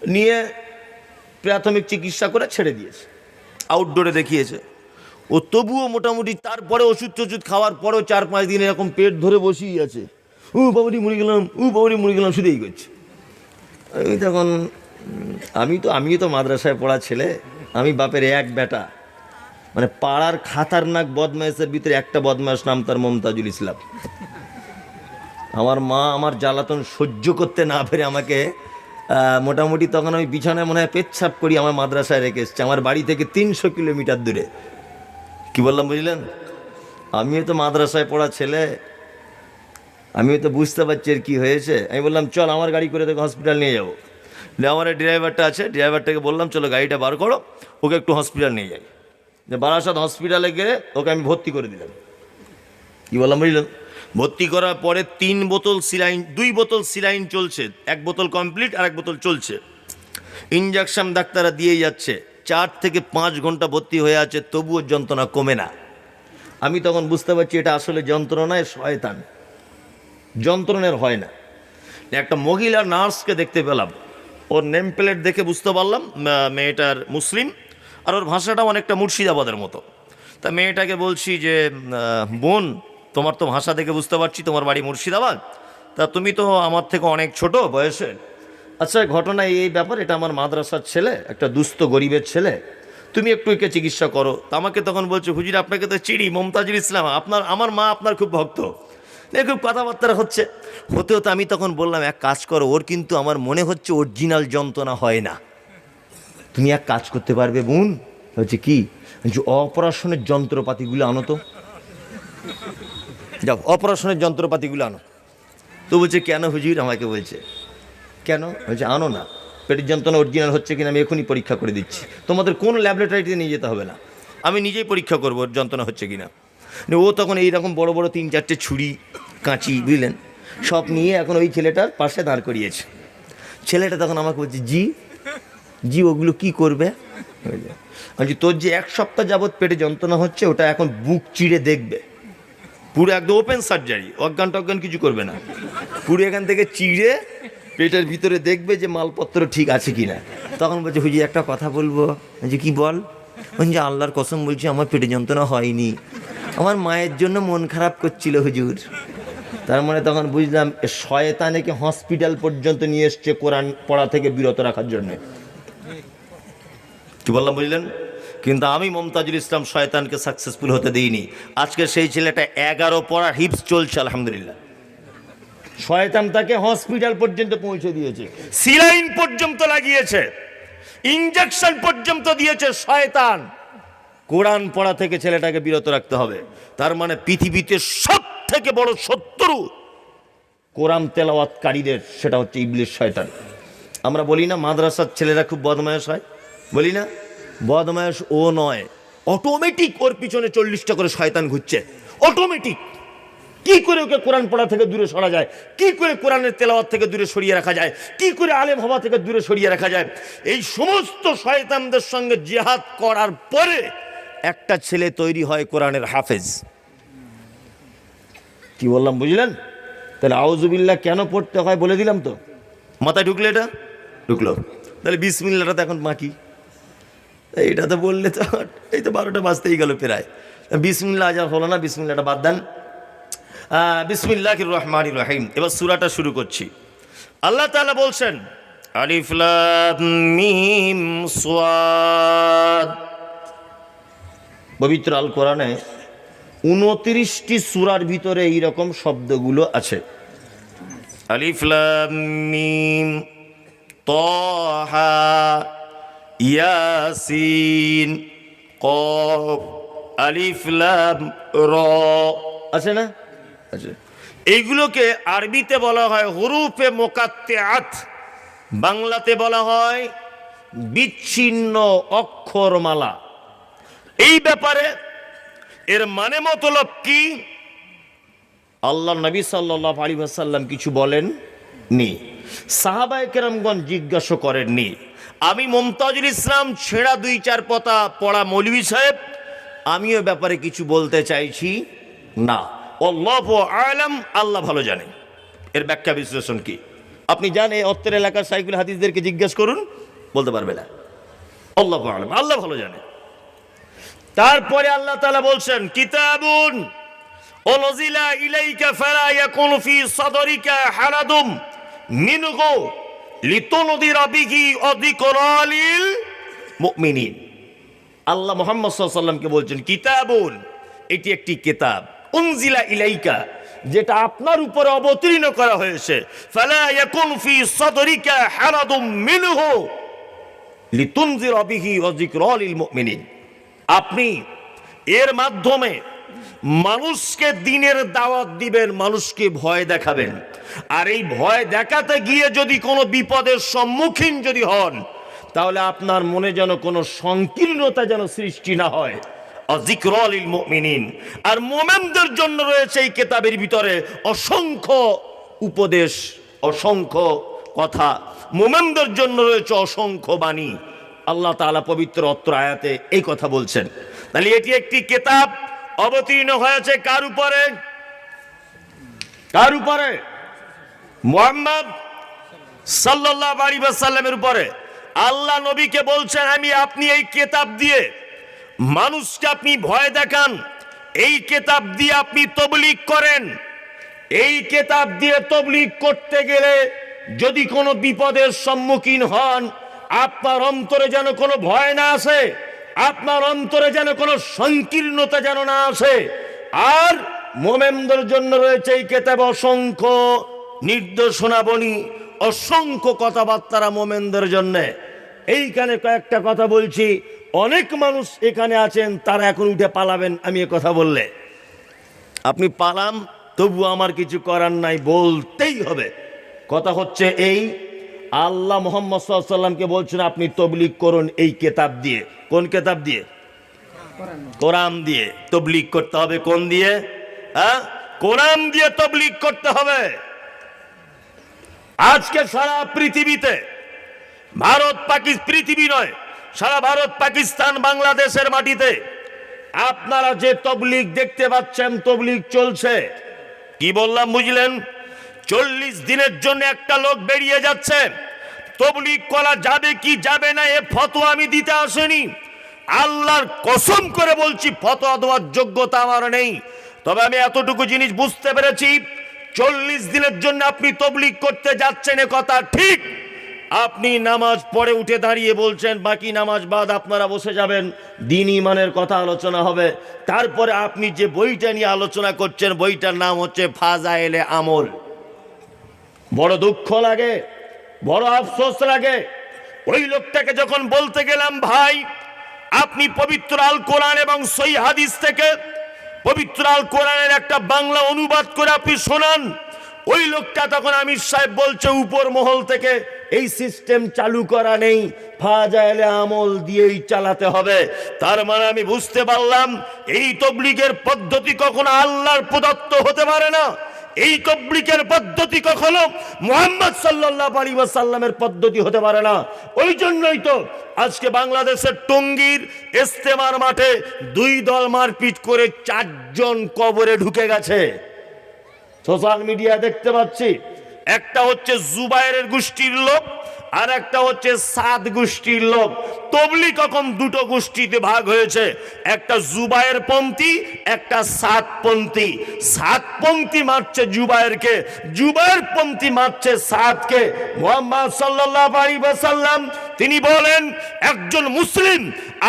নিয়ে প্রাথমিক চিকিৎসা করে ছেড়ে দিয়েছে, আউটডোরে দেখিয়েছে। ও তবুও মোটামুটি তারপরে ওষুধ টষুধ খাওয়ার পরেও 4-5 দিন এরকম পেট ধরে বসেই আছে, ও বাবুরি মরে গেলাম, ও বাবুরি মরে গেলাম, শুধু এই করছে। আমি তখন আমিও তো মাদ্রাসায় পড়া ছেলে, আমি বাপের এক বেটা, মানে পাড়ার খাতারনাক বদমাইশের ভিতরে একটা বদমাইশ, নাম তার মমতাজুল ইসলাম। আমার মা আমার জ্বালাতন সহ্য করতে না পেরে আমাকে মোটামুটি তখন আমি বিছানায় মনে হয় পেচ্ছাপ করি আমার মাদ্রাসায় রেখে এসছে, আমার বাড়ি থেকে 300 কিলোমিটার দূরে। কি বললাম বুঝলেন? আমিও তো মাদ্রাসায় পড়া ছেলে, আমিও তো বুঝতে পারছি এর কী হয়েছে। আমি বললাম চল আমার গাড়ি করে তোকে হসপিটাল নিয়ে যাবো। আমার ড্রাইভারটা আছে, ড্রাইভারটাকে বললাম চলো গাড়িটা বার করো, ওকে একটু হসপিটাল নিয়ে যাই। যে বারাসাত হসপিটালে গেলে ওকে আমি ভর্তি করে দিলাম। কী বললাম বুঝলেন? ভর্তি করার পরে 3 বোতল সিলাইন, 2 বোতল সিলাইন চলছে, 1 বোতল কমপ্লিট আর 1 বোতল চলছে। ইঞ্জেকশন ডাক্তাররা দিয়েই যাচ্ছে। 4 থেকে 5 ঘন্টা ভর্তি হয়ে আছে, তবুও যন্ত্রণা কমে না। আমি তখন বুঝতে পারছি এটা আসলে যন্ত্রণায় শয়তান, যন্ত্রণের হয় না। একটা মহিলা নার্সকে দেখতে পেলাম, ওর নেম প্লেট দেখে বুঝতে পারলাম মেয়েটার মুসলিম, আর ওর ভাষাটাও অনেকটা মুর্শিদাবাদের মতো। তা মেয়েটাকে বলছি যে বোন, তোমার তো ভাষা দেখে বুঝতে পারছি তোমার বাড়ি মুর্শিদাবাদ, তা তুমি তো আমার থেকে অনেক ছোট বয়সে। আচ্ছা ঘটনা এই ব্যাপার, এটা আমার মাদ্রাসার ছেলে, একটা দুস্থ গরিবের ছেলে, তুমি একটু একে চিকিৎসা করো। তা আমাকে তখন বলছে হুজুর আপনাকে তো চিনি, মমতাজুল ইসলাম, আমার মা আপনার খুব ভক্ত। খুব কথাবার্তা হতে হতে আমি তখন বললাম এক কাজ করো, ওর কিন্তু আমার মনে হচ্ছে অরিজিনাল যন্ত্রণা হয় না, তুমি এক কাজ করতে পারবে বোন? হচ্ছে কি? অপারেশনের যন্ত্রপাতিগুলো আনো তো, যাও অপারেশনের যন্ত্রপাতিগুলো আনো। তো বলছে কেন হুজুর? আমাকে বলছে কেন? বলছে আনো না, পেটের যন্ত্রণা অরিজিনাল হচ্ছে কিনা আমি এখনই পরীক্ষা করে দিচ্ছি, তোমাদের কোনো ল্যাবরেটরিতে নিয়ে যেতে হবে না, আমি নিজেই পরীক্ষা করবো ওর যন্ত্রণা হচ্ছে কিনা। ও তখন এইরকম বড় বড় 3-4টে ছুরি কাঁচি বুঝলেন সব নিয়ে এখন ওই ছেলেটার পাশে দাঁড় করিয়েছে। ছেলেটা তখন আমাকে বলছে জি ওগুলো কি করবে? বলছি তোর যে 1 সপ্তাহ যাবৎ পেটে যন্ত্রণা হচ্ছে ওটা এখন বুক চিড়ে দেখবে, পুরো একদম ওপেন সার্জারি, অজ্ঞান টজ্ঞান কিছু করবে না, পুরো এখান থেকে চিড়ে পেটের ভিতরে দেখবে যে মালপত্র ঠিক আছে কিনা। তখন বলছে হুজুর একটা কথা বলবো। যে কি বল? যে আল্লাহর কসম বলছি আমার পেটে যন্ত্রণা হয়নি, আমার মায়ের জন্য মন খারাপ করছিল হুজুর। তার মানে তখন বুঝলাম শয়তানেকে হসপিটাল পর্যন্ত নিয়ে এসছে কোরআন পড়া থেকে বিরত রাখার জন্য। কি বললাম বুঝলেন? কিন্তু আমি মমতাজুল ইসলাম শয়তানকে সাকসেসফুল হতে দিইনি। আজকে সেই ছেলেটা 11 পড়া হিপস চলছে আলহামদুলিল্লাহ। শয়তান তাকে হসপিটাল পর্যন্ত পৌঁছে দিয়েছে, সিলাইন পর্যন্ত লাগিয়েছে, ইঞ্জেকশন পর্যন্ত দিয়েছে শয়তান। কোরআন পড়া থেকে ছেলেটাকে বিরত রাখতে হবে। তার মানে পৃথিবীতে সব থেকে বড় শত্রু কোরআন তেলাওয়াতকারীদের, সেটা হচ্ছে ইবলিস শয়তান। আমরা বলি না মাদ্রাসার ছেলেরা খুব বদমায়েশ হয়, বলি না? বদমায়েশ ও নয়, অটোমেটিক ওর পিছনে 40টা করে শয়তান ঘুরছে, অটোমেটিক। কি করে ওকে কোরআন পড়া থেকে দূরে সরা যায়, কি করে কোরআনের তেলাওয়াত থেকে দূরে সরিয়ে রাখা যায়, কি করে আলেম হওয়া থেকে দূরে সরিয়ে রাখা যায়। এই সমস্ত শয়তানদের সঙ্গে জিহাদ করার পরে একটা ছেলে তৈরি হয় কোরআনের হাফেজ। কি বললাম বুঝলেন? তাহলে আউযুবিল্লাহ কেন পড়তে হয় বলে দিলাম তো, মাথায় ঢুকলে? এটা ঢুকলো। তাহলে বিসমিল্লাহটা তো এখন বাকি, এইটা তো বললে তো এই তো 12টা বাজতেই গেল প্রায়। বিসমিল্লাহ আজ আর হলো না, বিসমিল্লাহটা বাদ দেন। বিসমিল্লাহির রহমানির রহিম। এবার সূরাটা শুরু করছি। আল্লাহ তাআলা বলছেন আলিফ লাম মিম সাদ। পবিত্র আল কোরআনে 29টি সূরার ভিতরে এই রকম শব্দগুলো আছে। আলিফ লাম মিম তাহা ইয়াসিন কফ আলিফ লাম র, আছে না? আছে। এইগুলোকে আরবিতে বলা হয় হুরুফে মুকাত্তিআত, বাংলাতে বলা হয় বিচ্ছিন্ন অক্ষরমালা। এই ব্যাপারে এর মানে মতলব কি আল্লাহ নবী সাল্লাল্লাহু আলাইহি ওয়াসাল্লাম কিছু বলেন নি, সাহাবায়ে কেরামগণ জিজ্ঞাসা করেননি। আমি মুমতাজুল ইসলাম ছেঁড়া 2-4 পাতা পড়া মৌলভী সাহেব, আমিও ব্যাপারে কিছু বলতে চাইছি না। আল্লাহু আ'লাম, আল্লাহ ভালো জানেন এর ব্যাখ্যা বিশ্লেষণ কি। আপনি জানেন অত্তর এলাকার সাইকুল হাদিসদেরকে জিজ্ঞেস করুন, বলতে পারবে না। আল্লাহু আ'লাম, আল্লাহ ভালো জানে। তারপরে আল্লাহ তাআলা বলছেন কিতাবুন উনজিলা ইলাইকা ফালা ইয়াকুন ফি সাদরিকা হারাদুম মিনহু লিতুনদিরা বিহি ওয়া যিকরা লিল মুমিনিন। আল্লাহ মুহাম্মদ সাল্লাল্লাহু আলাইহি ওয়াসাল্লামকে বলছেন কিতাবুন, এটি একটি কিতাব, উনজিলা ইলাইকা, যেটা আপনার উপরে অবতীর্ণ করা হয়েছে, ফালা ইয়াকুন ফি সাদরিকা হারাদুম মিনহু লিতুনদিরা বিহি ওয়া যিকরা লিল মুমিনিন। আপনি এর মাধ্যমে মানুষকে দ্বীনের দাওয়াত দিবেন, মানুষকে ভয় দেখাবেন। আর এই ভয় দেখাতে গিয়ে যদি কোনো বিপদের সম্মুখীন যদি হন, তাহলে আপনার মনে যেন কোনো সংকীর্ণতা যেন সৃষ্টি না হয়। যিকরা লিল মুমিনিন, আর মুমিনদের জন্য রয়েছে এই কিতাবের ভিতরে অসংখ্য উপদেশ, অসংখ্য কথা, মুমিনদের জন্য রয়েছে অসংখ্য বাণী। আল্লাহ তাআলা পবিত্র অত্র আয়াতে এই কথা বলছেন। তাহলে এটি একটি কিতাব অবতীর্ণ হয়েছে কার উপরে? কার উপরে? মুহাম্মদ সাল্লাল্লাহু আলাইহি ওয়াসাল্লামের উপরে। আল্লাহ নবীকে বলছেন আমি আপনি এই কিতাব দিয়ে মানুষকে আপনি ভয় দেখান, এই কিতাব দিয়ে আপনি তাবলীগ করেন। এই কিতাব দিয়ে তাবলীগ করতে গেলে যদি কোনো বিপদের সম্মুখীন হন, আপনার অন্তরে যেন কোনো ভয় না আসে, আপনার অন্তরে যেন কোনো সংকীর্ণতা যেন না আসে। আর মুমিনদের জন্য রয়েছে এই কিতাবে অসংখ্য নির্দেশনাবলী, অসংখ্য কথাবার্তা মুমিনদের জন্য। এইখানে কয়েকটা কথা বলছি, অনেক মানুষ এখানে আছেন তারা এখন উঠে পালাবেন আমি এ কথা বললে। আপনি পালাম, তবু আমার কিছু করার নাই, বলতেই হবে। কথা হচ্ছে এই, আল্লাহ মুহাম্মদ সাল্লাল্লাহু আলাইহি ওয়াসাল্লামকে বলছেন আপনি তাবলীগ করুন এই কিতাব দিয়ে। কোন কিতাব দিয়ে? কোরআন দিয়ে তাবলীগ করতে হবে। কোন দিয়ে? কোরআন দিয়ে তাবলীগ করতে হবে। আজকে সারা পৃথিবীতে, ভারত পাকিস্তান, পৃথিবী নয়, সারা ভারত পাকিস্তান বাংলাদেশের মাটিতে আপনারা যে তাবলীগ দেখতে পাচ্ছেন, তাবলীগ চলছে। কি বললাম বুঝলেন? 40 দিনের জন্য একটা লোক বেরিয়ে যাচ্ছে। তাবলীগ করা যাবে কি যাবে না এ ফতোয়া আমি দিতে আসেনি। আল্লাহর কসম করে বলছি ফতোয়া দেওয়ার যোগ্যতা আমার নেই। তবে আমি এতটুকু জিনিস বুঝতে পেরেছি, 40 দিনের জন্য আপনি তাবলীগ করতে যাচ্ছেন এ কথা ঠিক। আপনি নামাজ পড়ে উঠে দাঁড়িয়ে বলছেন বাকি নামাজ বাদ আপনারা বসে যাবেন, দ্বীন ঈমানের কথা আলোচনা হবে। তারপরে আপনি যে বইটা নিয়ে আলোচনা করছেন বইটার নাম হচ্ছে ফাজায়েলে আমল। বড় দুঃখ লাগে, বড় আফসোস লাগে। ওই লোকটাকে যখন বলতে গেলাম ভাই আপনি পবিত্র আল কোরআন এবং সহিহ হাদিস থেকে পবিত্র আল কোরআনের একটা বাংলা অনুবাদ করে আপনি শোনান, ওই লোকটা তখন আমির সাহেব বলছে উপর মহল থেকে এই সিস্টেম চালু করা নেই, ফাজাইলে আমল দিয়েই চালাতে হবে। তার মানে আমি বুঝতে পারলাম এই তবলিগের পদ্ধতি কখনো আল্লাহর প্রদত্ত হতে পারে না, এই তবলিগের পদ্ধতি কখনো মুহাম্মদ সাল্লাল্লাহু আলাইহি ওয়াসাল্লামের পদ্ধতি হতে পারে না। ওই জন্যই তো আজকে বাংলাদেশের টঙ্গীর ইস্তেমার মাঠে 2 দল মারপিট করে 4 জন কবরে ঢুকে গেছে। সোশ্যাল মিডিয়া দেখতে পাচ্ছি, একটা হচ্ছে জুবায়েরের গোষ্ঠীর লোক আর একটা হচ্ছে সাদ গোষ্ঠীর লোক। তবলিগ কখন দুটো গোষ্ঠীতে ভাগ হয়েছে, একটা জুবায়ের পন্থী একটা সাদপন্থী। সাদপন্থী মারছে জুবায়েরকে, জুবায়ের পন্থী মারছে সাদকে। মুহাম্মদ সাল্লাল্লাহু আলাইহি ওয়াসাল্লাম তিনি বলেন একজন মুসলিম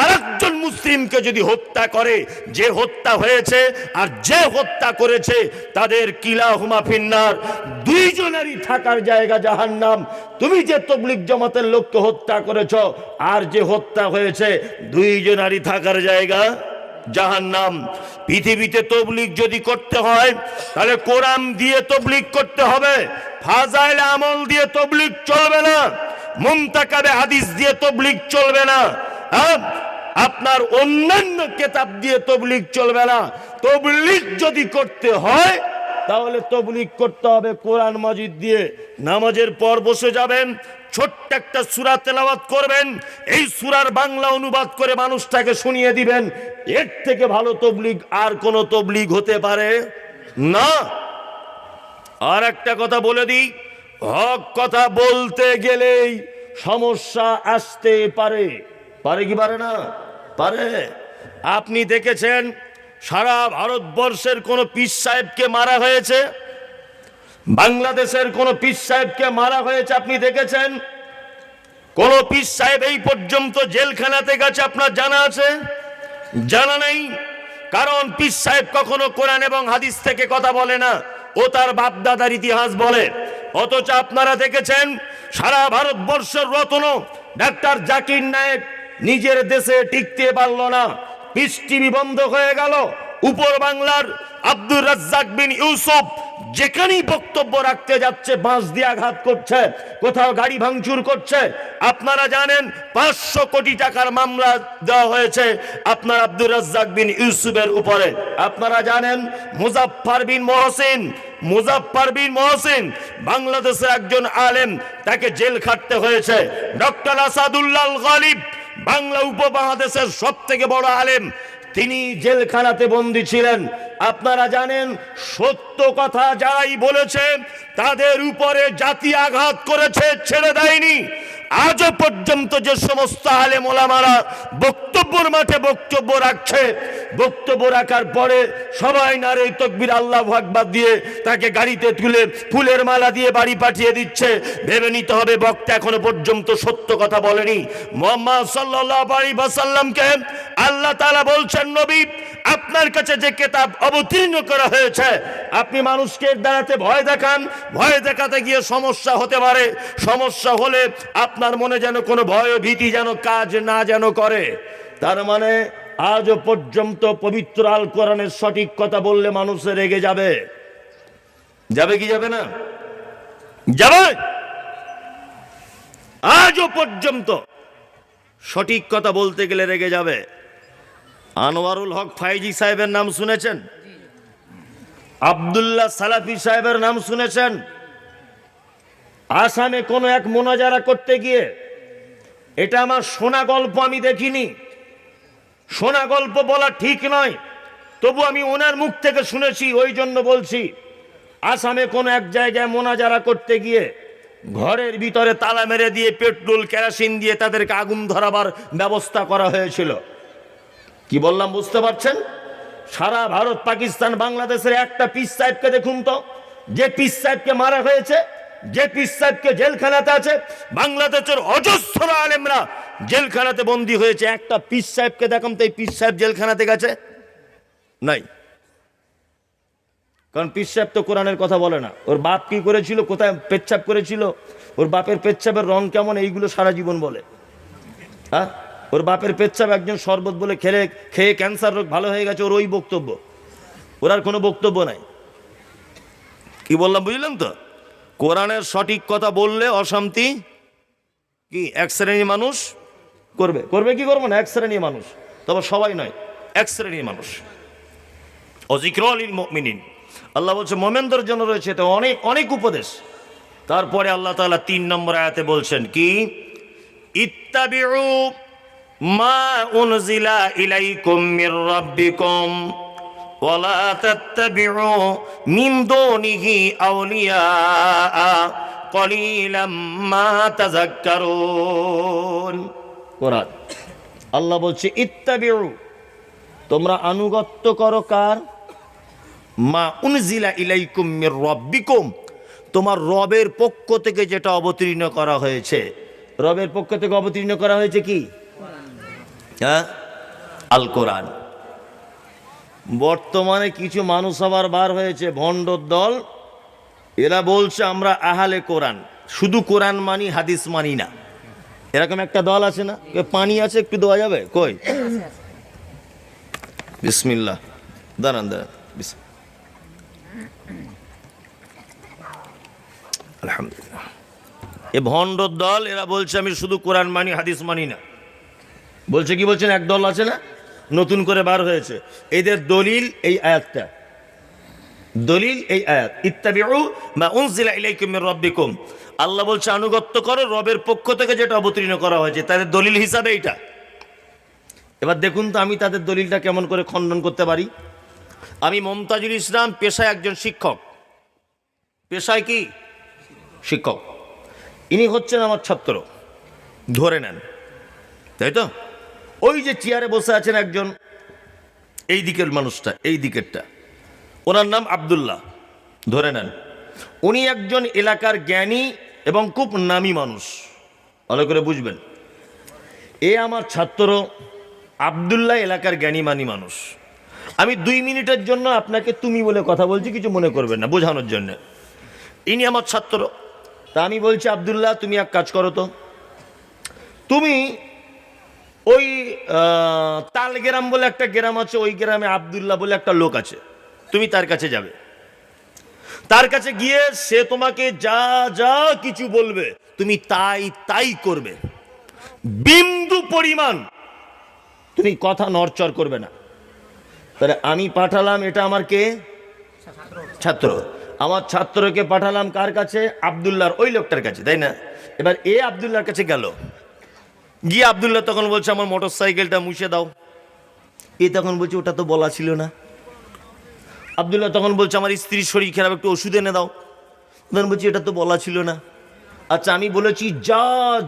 আরেকজন মুসলিমকে যদি হত্যা করে, যে হত্যা হয়েছে আর যে হত্যা করেছে তাদের কিলাহুমা ফিন্নার, দুইজনেরই থাকার জায়গা জাহান্নাম। তুমি যে তবলিগ জামাতের লোককে হত্যা করেছো আর যে হত্যা হয়েছে দুইজনেরই থাকার জায়গা জাহান্নাম। পৃথিবীতে তবলিগ যদি করতে হয় তাহলে কোরআন দিয়ে তবলিগ করতে হবে, ফাজাইল আমল দিয়ে তবলিগ চলবে না, মুনতাকাবে হাদিস দিয়ে তবলিগ চলবে না, আপনার অন্যান্য কিতাব দিয়ে তবলিগ চলবে না। তবলিগ যদি করতে হয় তাহলে তবলিগ করতে হবে কোরআন মাজিদ দিয়ে। নামাজের পর বসে যাবেন, ছোট্ট একটা সূরা তেলাওয়াত করবেন, এই সূরার বাংলা অনুবাদ করে মানুষটাকে শুনিয়ে দিবেন। এর থেকে ভালো তবলিগ আর কোন তবলিগ হতে পারে না। আর একটা কথা বলে দিই, হক কথা বলতে গেলেই সমস্যা আসতে পারে। পারে কি পারে না? পারে। আপনি দেখেছেন সারা ভারতবর্ষের কোন পীর সাহেবকে মারা হয়েছে? বাংলাদেশের কোন পীর সাহেবকে মারা হয়েছে আপনি দেখেছেন? কোন পীর সাহেব এই পর্যন্ত জেলখানাতে গেছে আপনার জানা আছে? জানা নেই। কারণ পীর সাহেব কখনো কোরআন এবং হাদিস থেকে কথা বলে না, ও তার বাপদাদার ইতিহাস বলে। অথচ আপনারা দেখেছেন সারা ভারতবর্ষের রত্ন ডাক্তার জাকির নায়েক নিজের দেশে টিকতে পারল না, পিস টিভি বন্ধ হয়ে গেল। উপর বাংলার আব্দুর রাজ্জাক বিন ইউসুফ যেখানেই বক্তব্য রাখতে যাচ্ছে বাঁশ দিয়ে আঘাত করছে, কোথাও গাড়ি ভাঙচুর করছে। আপনারা জানেন 500 কোটি টাকার মামলা দেওয়া হয়েছে আপনার আব্দুর রাজ্জাক বিন ইউসুফের উপরে। আপনারা জানেন মুজাফফর বিন মহসিন বাংলাদেশের একজন আলেম, তাকে জেল খাটতে হয়েছে। ডক্টর আসাদুল্লাহ গালিব বাংলা উপমহাদেশের সব থেকে বড় আলেম, তিনি জেলখানাতে বন্দী ছিলেন। আপনারা জানেন সত্য কথা যারাই বলেছে তাদের উপরে জাতি আঘাত করেছে, ছেড়ে দেয়নি। আজও পর্যন্ত যে সমস্ত আলেম ওলামারা বক্তব্যের মাঠে বক্তব্য রাখছে, বক্তব্য রাখার পরে সবাই নারে তাকবীর আল্লাহু আকবার দিয়ে তাকে গাড়িতে তুলে ফুলের মালা দিয়ে বাড়ি পাঠিয়ে দিচ্ছে, ভেবে নিতে হবে বক্তা এখনো পর্যন্ত সত্য কথা বলেনি। মুহাম্মদ সাল্লাল্লাহু আলাইহি ওয়াসাল্লামকে আল্লাহ তাআলা বলছেন, নবী আপনার কাছে যে কিতাব অবতীর্ণ করা হয়েছে আপনি মানুষকে দাঁড়াতে ভয় দেখান, ভয় দেখাতে গিয়ে সমস্যা হতে পারে। সমস্যা হলে আপনার মনে যেন কোনো ভয় ভীতি যেন কাজ না যেন করে। তার মানে আজও পর্যন্ত পবিত্র আল কোরআনের সঠিক কথা বললে মানুষে রেগে যাবে। যাবে কি যাবে না? যাবে। আজও পর্যন্ত সঠিক কথা বলতে গেলে রেগে যাবে। আনোয়ারুল হক ফাইজি সাহেবের নাম শুনেছেন? আব্দুল্লাহ সালাফি সাহেবের নাম শুনেছেন? আসামে কোন এক মোনাজারা করতে গিয়ে, এটা আমার শোনা গল্প, আমি দেখিনি, শোনা গল্প বলা ঠিক নয়, তবু আমি ওনার মুখ থেকে শুনেছি ওই জন্য বলছি। আসামে কোন এক জায়গায় মোনাজারা করতে গিয়ে ঘরের ভিতরে তালা মেরে দিয়ে পেট্রোল কেরোসিন দিয়ে তাদেরকে আগুন ধরাবার ব্যবস্থা করা হয়েছিল। কি বললাম বুঝতে পারছেন? সারা ভারত পাকিস্তান বাংলাদেশের একটা পীর সাহেবকে দেখুন তো, যে পীর সাহেবকে মারা হয়েছে, যে পীর সাহেবকে জেলখানাতে আছে। বাংলাদেশের অজস্র আলেমরা জেলখানাতে বন্দী হয়েছে, একটা পীর সাহেবকে দেখাম তো এই পীর সাহেব জেলখানাতে গেছে? নাই। কারণ পীর সাহেব তো কোরআনের কথা বলে না। ওর বাপ কি করেছিল, কোথায় পেচ্ছাপ করেছিল, ওর বাপের পেচ্ছাপের রং কেমন, এইগুলো সারা জীবন বলে। হ্যাঁ, ওর বাপের পেচ্ছাপ একজন শরবত বলে খেয়ে ক্যান্সার রোগ ভালো হয়ে গেছে, ওর ওই বক্তব্য, ওর আর কোনো বক্তব্য নাই। কি বললাম বুঝলেন তো? কোরআনের সঠিক কথা বললে অশান্তি কি এক শ্রেণীর মানুষ করবে, করবে কি করবো না, এক শ্রেণীর মানুষ, তবে সবাই নয়, এক শ্রেণীর মানুষ। অযিকরুল লিল মুমিনিন, আল্লাহ বলছে মোমেনদের জন্য রয়েছে তো অনেক অনেক উপদেশ। তারপরে আল্লাহ তাআলা 3 নম্বর আয়াতে বলছেন কি, ইত্তাবিউ মা উনজিলা ইলাইকুম মির রাব্বিকুম ওয়ালা তাত্তাবিউ মিন দুনিহি আউলিয়া কলিলাম মা তাযাক্কারুন। কোরআন আল্লাহ বলছে ইত্তাবিউ, তোমরা আনুগত্য করো কার, মা উনজিলা ইলাইকুম মির রাব্বিকুম, তোমার রবের পক্ষ থেকে যেটা অবতীর্ণ করা হয়েছে। রবের পক্ষ থেকে অবতীর্ণ করা হয়েছে কি, হ্যাঁ, আল কোরআন। বর্তমানে কিছু মানুষ আবার বার হয়েছে ভণ্ডর দল, এরা বলছে আমরা আহলে কোরআন, শুধু কোরআন মানি হাদিস মানি না। এরকম একটা দল আছে না, পানি আছে একটু দেওয়া যাবে, কই বিসমিল্লাহ, দাঁড়ান দাঁড়ান, আলহামদুলিল্লাহ। এ ভণ্ডর দল, এরা বলছে আমি শুধু কোরআন মানি হাদিস মানি না। বলছে কি বলছেন, এক দল আছে না নতুন করে বার হয়েছে, এদের দলিল এই আয়াতটা, দলিল এই আয়াত, ইত্তাবিউ মা উনজিলা ইলাইকুম মির রাব্বিকুম। আল্লাহ বলছে আনুগত্য করো রবের পক্ষ থেকে যেটা অবতীর্ণ করা হয়েছে, তাদের দলিল হিসাবে এইটা। এবার দেখুন তো আমি তাদের দলিলটা কেমন করে খণ্ডন করতে পারি। আমি মমতাজুল ইসলাম, পেশায় একজন শিক্ষক, পেশায় কি শিক্ষক, ইনি হচ্ছেন আমার ছাত্র, ধরে নেন, তাই তো। ওই যে চেয়ারে বসে আছেন একজন, এই দিকের মানুষটা, এই দিকেরটা, ওনার নাম আব্দুল্লাহ, ধরে নেন। উনি একজন এলাকার জ্ঞানী এবং খুব নামী মানুষ, ভালো করে বুঝবেন। এ আমার ছাত্র আব্দুল্লাহ এলাকার জ্ঞানী মানী মানুষ। আমি 2 মিনিটের জন্য আপনাকে তুমি বলে কথা বলছি, কিছু মনে করবেন না, বোঝানোর জন্য। ইনি আমার ছাত্র, তা আমি বলছি আব্দুল্লাহ তুমি এক কাজ করো তো, তুমি ওই তালগ্রাম বলে একটা গ্রাম আছে, ওই গ্রামে আব্দুল্লাহ বলে একটা লোক আছে, তুমি তার কাছে যাবে। তার কাছে গিয়ে সে তোমাকে যা যা কিছু বলবে তুমি তাই তাই করবে, বিন্দু পরিমাণ তুমি কথা নড়চড় করবে না। তাহলে আমি পাঠালাম, এটা আমার কে, ছাত্র, আমার ছাত্রকে পাঠালাম কার কাছে, আব্দুল্লাহর ওই লোকটার কাছে, তাই না। এবার এ আব্দুল্লাহর কাছে গেল, গিয়ে আব্দুল্লাহ তখন বলছে আমার মোটর সাইকেলটা মুছে দাও। এ তখন বলছে ওটা তো বলা ছিল না। আব্দুল্লাহ তখন বলছে আমার স্ত্রীর শরীর খারাপ, একটু ওষুধ এনে দাও। তখন বলছি এটা তো বলা ছিল না। আচ্ছা আমি বলেছি যা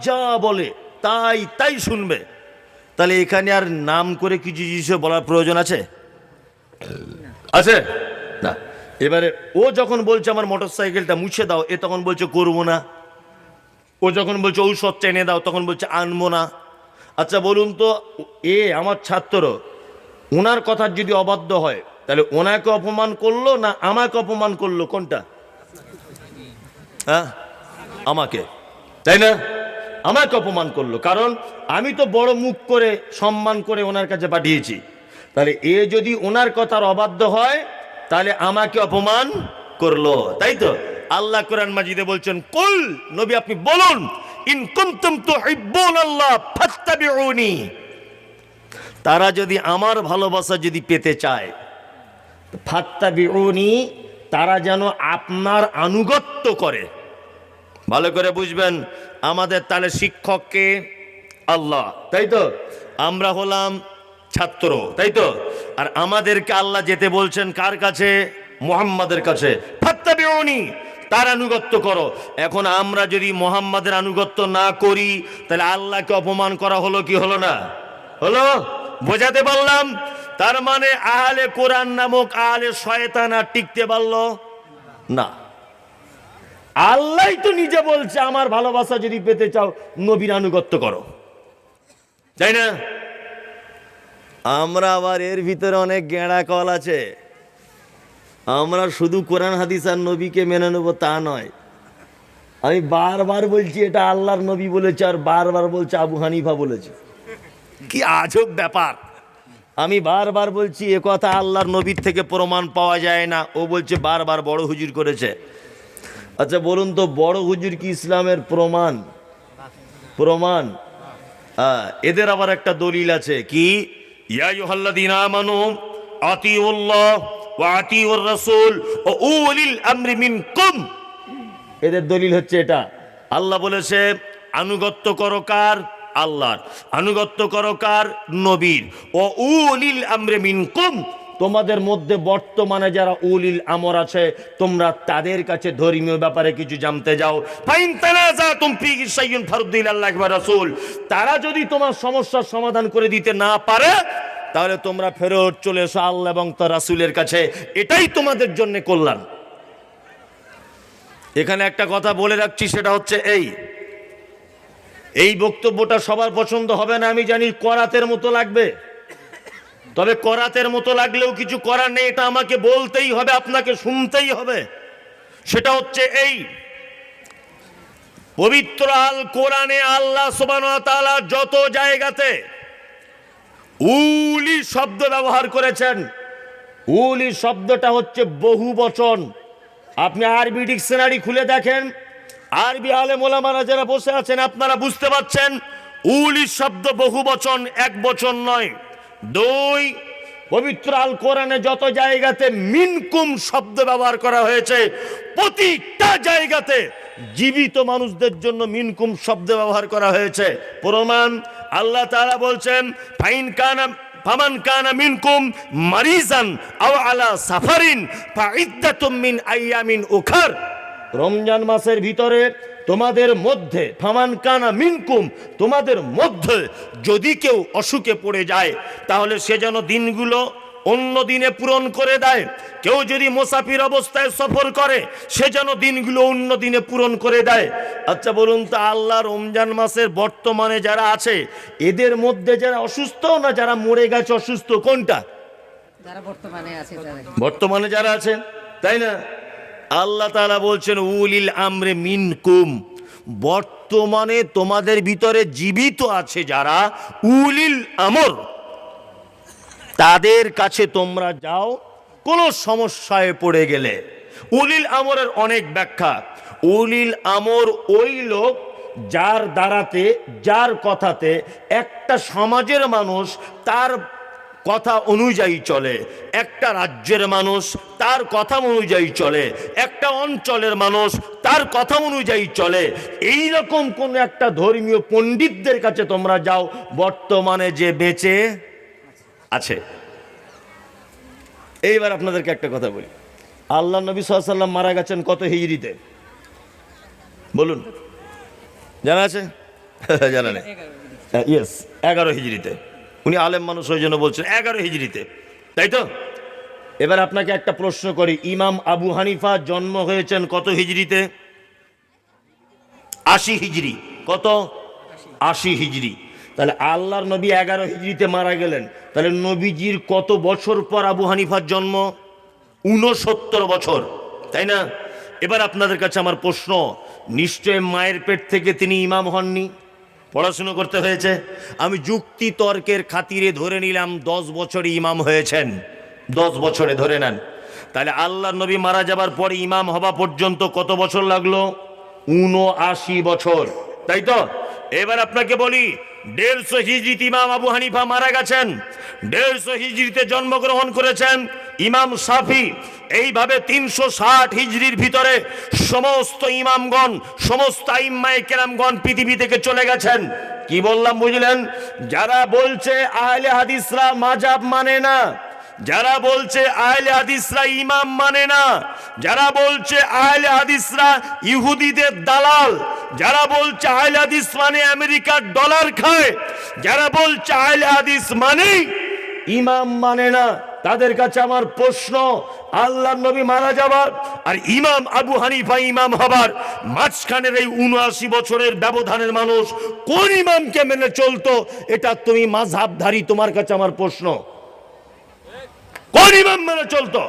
যা বলে তাই তাই শুনবে, তাহলে এখানে আর নাম করে কিছু জিনিস বলার প্রয়োজন আছে, আছে না। এবারে ও যখন বলছে আমার মোটর সাইকেলটা মুছে দাও, এ তখন বলছে করবো না। ও যখন বলছে ঔষধটা এনে দাও, তখন বলছে আনবো না। আচ্ছা বলুন তো, এ আমার ছাত্র, ওনার কথার যদি অবাধ্য হয় তাহলে ওনাকে অপমান করলো না আমাকে অপমান করলো, কোনটা, হ্যাঁ আমাকে, তাই না, আমাকে অপমান করলো। কারণ আমি তো বড় মুখ করে সম্মান করে ওনার কাছে পাঠিয়েছি। তাহলে এ যদি ওনার কথার অবাধ্য হয় তাহলে আমাকে অপমান করলো, তাই তো। আল্লাহ কোরআন মাজিদে বলছেন কুল, নবী আপনি বলুন, ইন কুনতুম তুহিব্বুনাল্লাহ ফাত্তাবিউনি, তারা যদি আমার ভালোবাসা যদি পেতে চায়, ফাত্তাবিউনি, তারা যেন আপনার আনুগত্য করে। ভালো করে বুঝবেন, আমাদের তাহলে শিক্ষককে আল্লাহ, তাই তো, আমরা হলাম ছাত্র, তাই তো। আর আমাদেরকে আল্লাহ যেতে বলছেন কার কাছে, মুহাম্মাদের কাছে, ফাত্তাবিউনি, তার আনুগত্য করো। এখন আমরা যদি মুহাম্মাদের আনুগত্য না করি তাহলে আল্লাহকে অপমান করা হলো কি হলো না, হলো। বোঝাতে পারলাম? তার মানে আহলে কোরআন নামক আহলে শয়তান আর টিকতে পারলো না। আল্লাহ তো নিজে বলছে আমার ভালোবাসা যদি পেতে চাও নবীর আনুগত্য করো, তাই না। আমরা আবার এর ভিতরে অনেক গেঁড়া কল আছে, আমরা শুধু কোরআন হাদিস আর নবীকে মেনে নেবো তা নয়। আমি বারবার বলছি এটা আল্লাহর নবী বলেছে, আর বারবার বলছে আবু হানিফা বলেছে। কি আজব ব্যাপার। আমি বারবার বলছি এ কথা আল্লাহর নবীর থেকে প্রমাণ পাওয়া যায় না, ও বলছে বারবার বড় হুজুর করেছে। আচ্ছা বলুন তো, বড় হুজুর কি ইসলামের প্রমাণ? প্রমাণ। এদের আবার একটা দলিল আছে কি, ইয়া আইয়ুহাল্লাযীনা আমানু আতিউল্লাহ ওয়া আতিউর রাসূল ওয়া উলিল আমরি মিনকুম। এদের দলিল হচ্ছে এটা। আল্লাহ বলেছে আনুগত্য করো কার? আল্লাহর। আনুগত্য করো কার? নবীর। ও উলিল আমরি মিনকুম, তোমাদের মধ্যে বর্তমানে যারা উলিল আমর আছে তোমরা তাদের কাছে ধর্মীয় ব্যাপারে কিছু জানতে যাও। ফাইন তানাযাতুম ফী শাইইন ফারুদ্দু ইলাল্লাহি ওয়া রাসূল, তারা যদি তোমার সমস্যার সমাধান করে দিতে না পারে তাহলে তোমরা ফেরত চলে এসো আল্লাহ এবং তার রাসূলের কাছে, এটাই তোমাদের জন্য কল্যাণ। এখানে একটা কথা বলে রাখছি, সেটা হচ্ছে এই বক্তব্যটা সবার পছন্দ হবে না আমি জানি, করাতের মতো লাগবে, তবে করাতের মতো লাগলেও কিছু করার নেই, এটা আমাকে বলতেই হবে, আপনাকে শুনতেই হবে। সেটা হচ্ছে এই পবিত্র আল কোরআনে আল্লাহ সুবহানাহু ওয়া তাআলা যত জায়গাতে উলি শব্দ ব্যবহার করেছেন, উলি শব্দটা হচ্ছে বহু বচন। আপনি আরবি ডিকশনারি খুলে দেখেন, আরবি আলেম ওলামারা যারা বসে আছেন আপনারা বুঝতে পারছেন উলি শব্দ বহু বচন, এক বচন নয়। দুই, পবিত্র আল কোরআনে যত জায়গাতে মিনকুম শব্দ ব্যবহার করা হয়েছে প্রতিটা জায়গাতে জীবিত মানুষদের জন্য মিনকুম শব্দ ব্যবহার করা হয়েছে। প্রমাণ, আল্লাহ তাআলা বলছেন ফামান কানা মিনকুম মারিজান আও আলা সাফারিন ফাইদ্দাতুম মিন আইয়ামিন উখার। রমজান মাসের ভিতরে তোমাদের মধ্যে, ফামান কানা মিনকুম, তোমাদের মধ্যে যদি কেউ অসুখে পড়ে যায় তাহলে সে যেন দিনগুলো অন্য দিনে পূরণ করে দেয়। কেউ যদি মুসাফির অবস্থায় সফর করে সে যেন দিনগুলো অন্য দিনে পূরণ করে দেয়। আচ্ছা বলুন তো, আল্লাহ রমজান মাসের বর্তমানে যারা আছে এদের মধ্যে যারা অসুস্থ না যারা মরে গেছে অসুস্থ, কোনটা? যারা বর্তমানে আছে, বর্তমানে যারা আছে, তাই না? আল্লাহ তাআলা বলছেন উলিল আমরে মিনকুম, বর্তমানে তোমাদের ভিতরে জীবিত আছে যারা উলিল আমর, তাদের কাছে তোমরা যাও কোনো সমস্যায় পড়ে গেলে। উলিল আমরের অনেক ব্যাখ্যা। উলিল আমর ওই লোক যার দ্বারাতে, যার কথাতে একটা সমাজের মানুষ তার কথা অনুযায়ী চলে, একটা রাজ্যের মানুষ তার কথা অনুযায়ী চলে, একটা অঞ্চলের মানুষ তার কথা অনুযায়ী চলে। এই রকম কোন একটা ধর্মীয় পণ্ডিতদের কাছে তোমরা যাও বর্তমানে যে বেঁচে আছে। এইবার আপনাদেরকে একটা কথা বলি, আল্লাহ নবী সাল্লাল্লাহু আলাইহি ওয়াসাল্লাম মারা গেছেন কত হিজরিতে বলুন? জানা আছে? জানা নেই? ইয়েস, 11 হিজরিতে। উনি আলেম মানুষ ওই জন্য বলছেন 11 হিজরিতে, তাই তো? এবার আপনাকে একটা প্রশ্ন করি, ইমাম আবু হানিফা জন্ম হয়েছেন কত হিজরিতে? 80 হিজরি। কত? 80 হিজরি। তাহলে আল্লাহর নবী 11 হিজরিতে মারা গেলেন, তাহলে নবীজির কত বছর পর আবু হানিফার জন্ম? 69 বছর, তাই না? এবার আপনাদের কাছে আমার প্রশ্ন, নিশ্চয় মায়ের পেট থেকে তিনি ইমাম হননি, পড়াশুনো করতে হয়েছে। আমি যুক্তি তর্কের খাতিরে ধরে নিলাম 10 বছরে ইমাম হয়েছেন, 10 বছরে ধরে নেন। তাহলে আল্লাহর নবী মারা যাবার পরে ইমাম হওয়া পর্যন্ত কত বছর লাগলো? 79 বছর, তাই তো? এবার আপনাকে বলি, 150 হিজরিতে ইমাম আবু হানিফা মারা গেছেন, 150 হিজরিতে জন্মগ্রহণ করেছেন ইমাম শাফি। এইভাবে 360 হিজরির ভিতরে সমস্ত ইমামগণ, সমস্ত আইম্মায়ে কেরামগণ পৃথিবী থেকে চলে গেছেন। কি বললাম বুঝলেন? যারা বলছে আহলে হাদিসরা মাযহাব মানে না, যারা বলছে আহলে হাদিসরা ইমাম মানে না, যারা বলছে আহলে হাদিসরা ইহুদিদের দালাল, যারা বলছে আহলে হাদিস মানে আমেরিকার ডলার খায়, যারা বলছে আহলে হাদিস মানে ইমাম মানে না, তাদের কাছে আমার প্রশ্ন, আল্লাহর নবী মারা যাবার আর ইমাম আবু হানিফা ইমাম হবার মাঝখানের এই 79 বছরের ব্যবধানের মানুষ কোন ইমামকে মেনে চলতো? এটা তুমি মাযহাবধারী, তোমার কাছে আমার প্রশ্ন, কোন ইমাম মেনে চলতো?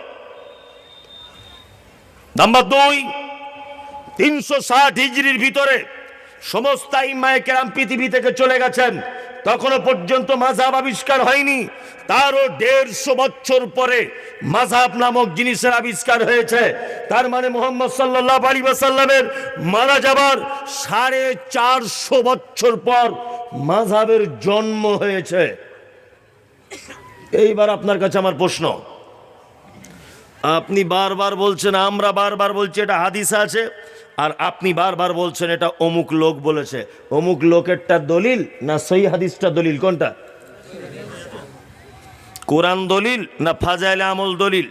নাম্বার 2, 360 হিজরির ভিতরে সমস্ত ইমামে কেরাম পৃথিবী থেকে চলে গেছেন। তখনো পর্যন্ত মাযহাব আবিষ্কার হয়নি, তারও 150 বছর পরে মাযহাব নামক জিনিসের আবিষ্কার হয়েছে। তার মানে মুহাম্মদ সাল্লাল্লাহু আলাইহি ওয়াসাল্লামের মারা যাবার 450 বছর পর মাযহাবের জন্ম হয়েছে। এইবার আপনার কাছে আমার প্রশ্ন, আপনি বারবার বলছেন, আমরা বারবার বলছি এটা হাদিসে আছে, আর আপনি বারবার বলছেন এটা অমুক লোক বলেছে। অমুক লোকেরটা দলিল না সহি হাদিসটা দলিল, কোনটা? কোরআন দলিল না ফাজাইলে আমল দলিল?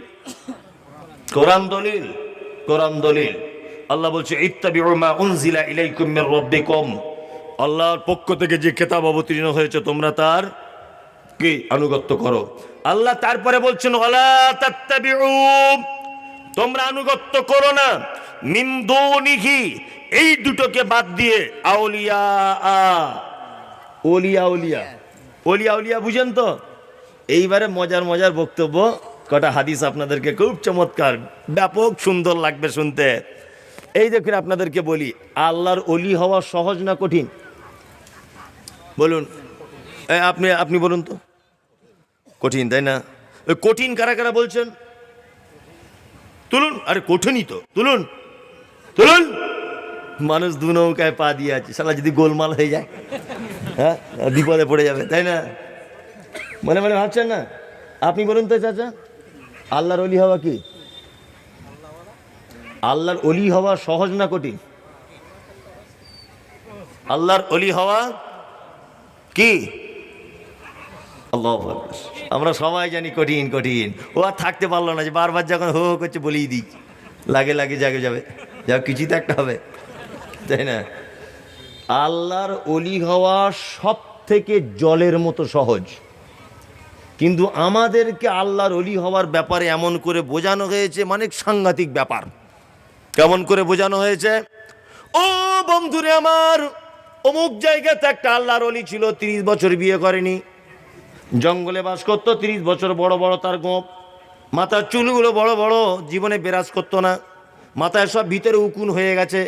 কোরআন দলিল, কোরআন দলিল। আল্লাহ বলছে ইত্তাবিউ মা উনজিলা ইলাইকুম মির রাব্বিকুম, আল্লাহর পক্ষ থেকে যে কিতাব অবতীর্ণ হয়েছে তোমরা তার কি আনুগত্য করো। আল্লাহ তারপরে বলছেন ওয়ালা তাত্তাবিউ, তোমরা আনুগত্য করো না, মিন দুনিহি, এই দুটোকে বাদ দিয়ে, আউলিয়া, ওলিয়া ওলিয়া, ওলিয়া ওলিয়া বুঝেন তো? এইবারে মজার মজার বক্তব্য, কটা হাদিস আপনাদেরকে খুব চমৎকার, ব্যাপক সুন্দর লাগবে শুনতে। এই দেখুন আপনাদেরকে বলি, আল্লাহর ওলি হওয়া সহজ না কঠিন? বলুন, আপনি আপনি বলুন তো। কঠিন, তাই না? কঠিন কারা কারা বলছেন? তুলুন। আরে কঠিনই তো, তুলুন তুলুন। মানুষ দু নৌকায় পা দিয়ে আছে, সালা যদি গোলমাল হয়ে যায়, হ্যাঁ বিপদে পড়ে যাবে, তাই না? মনে মনে ভাবছেন না? আপনি বলুন তো চাচা, আল্লাহর ওলি হওয়া কি? আল্লাহর ওলি হওয়া সহজ না কঠিন? আল্লাহর ওলি হওয়া কি? আল্লাহু আকবার। আমরা সবাই জানি কঠিন কঠিন। ও আর থাকতে পারলো না, যে বারবার যখন হো হো করছে বলেই দিই, লাগে লাগে জাগে যাবে, যা কিছু তো একটা হবে, তাই না? আল্লাহর ওলি হওয়া সব থেকে জলের মতো সহজ, কিন্তু আমাদেরকে আল্লাহর ওলি হওয়ার ব্যাপারে এমন করে বোঝানো হয়েছে, মানে সাংঘাতিক ব্যাপার। কেমন করে বোঝানো হয়েছে? ও বন্ধুরে আমার, অমুক জায়গাতে একটা আল্লাহর ওলি ছিল, 30 বছর বিয়ে করেনি, জঙ্গলে বাস করতো, 30 বছর, বড় বড় তার গোঁপ, মাথার চুলগুলো বড় বড়, জীবনে বেরাজ করতো না, মাথায় সব ভিতরে উকুন হয়ে গেছে,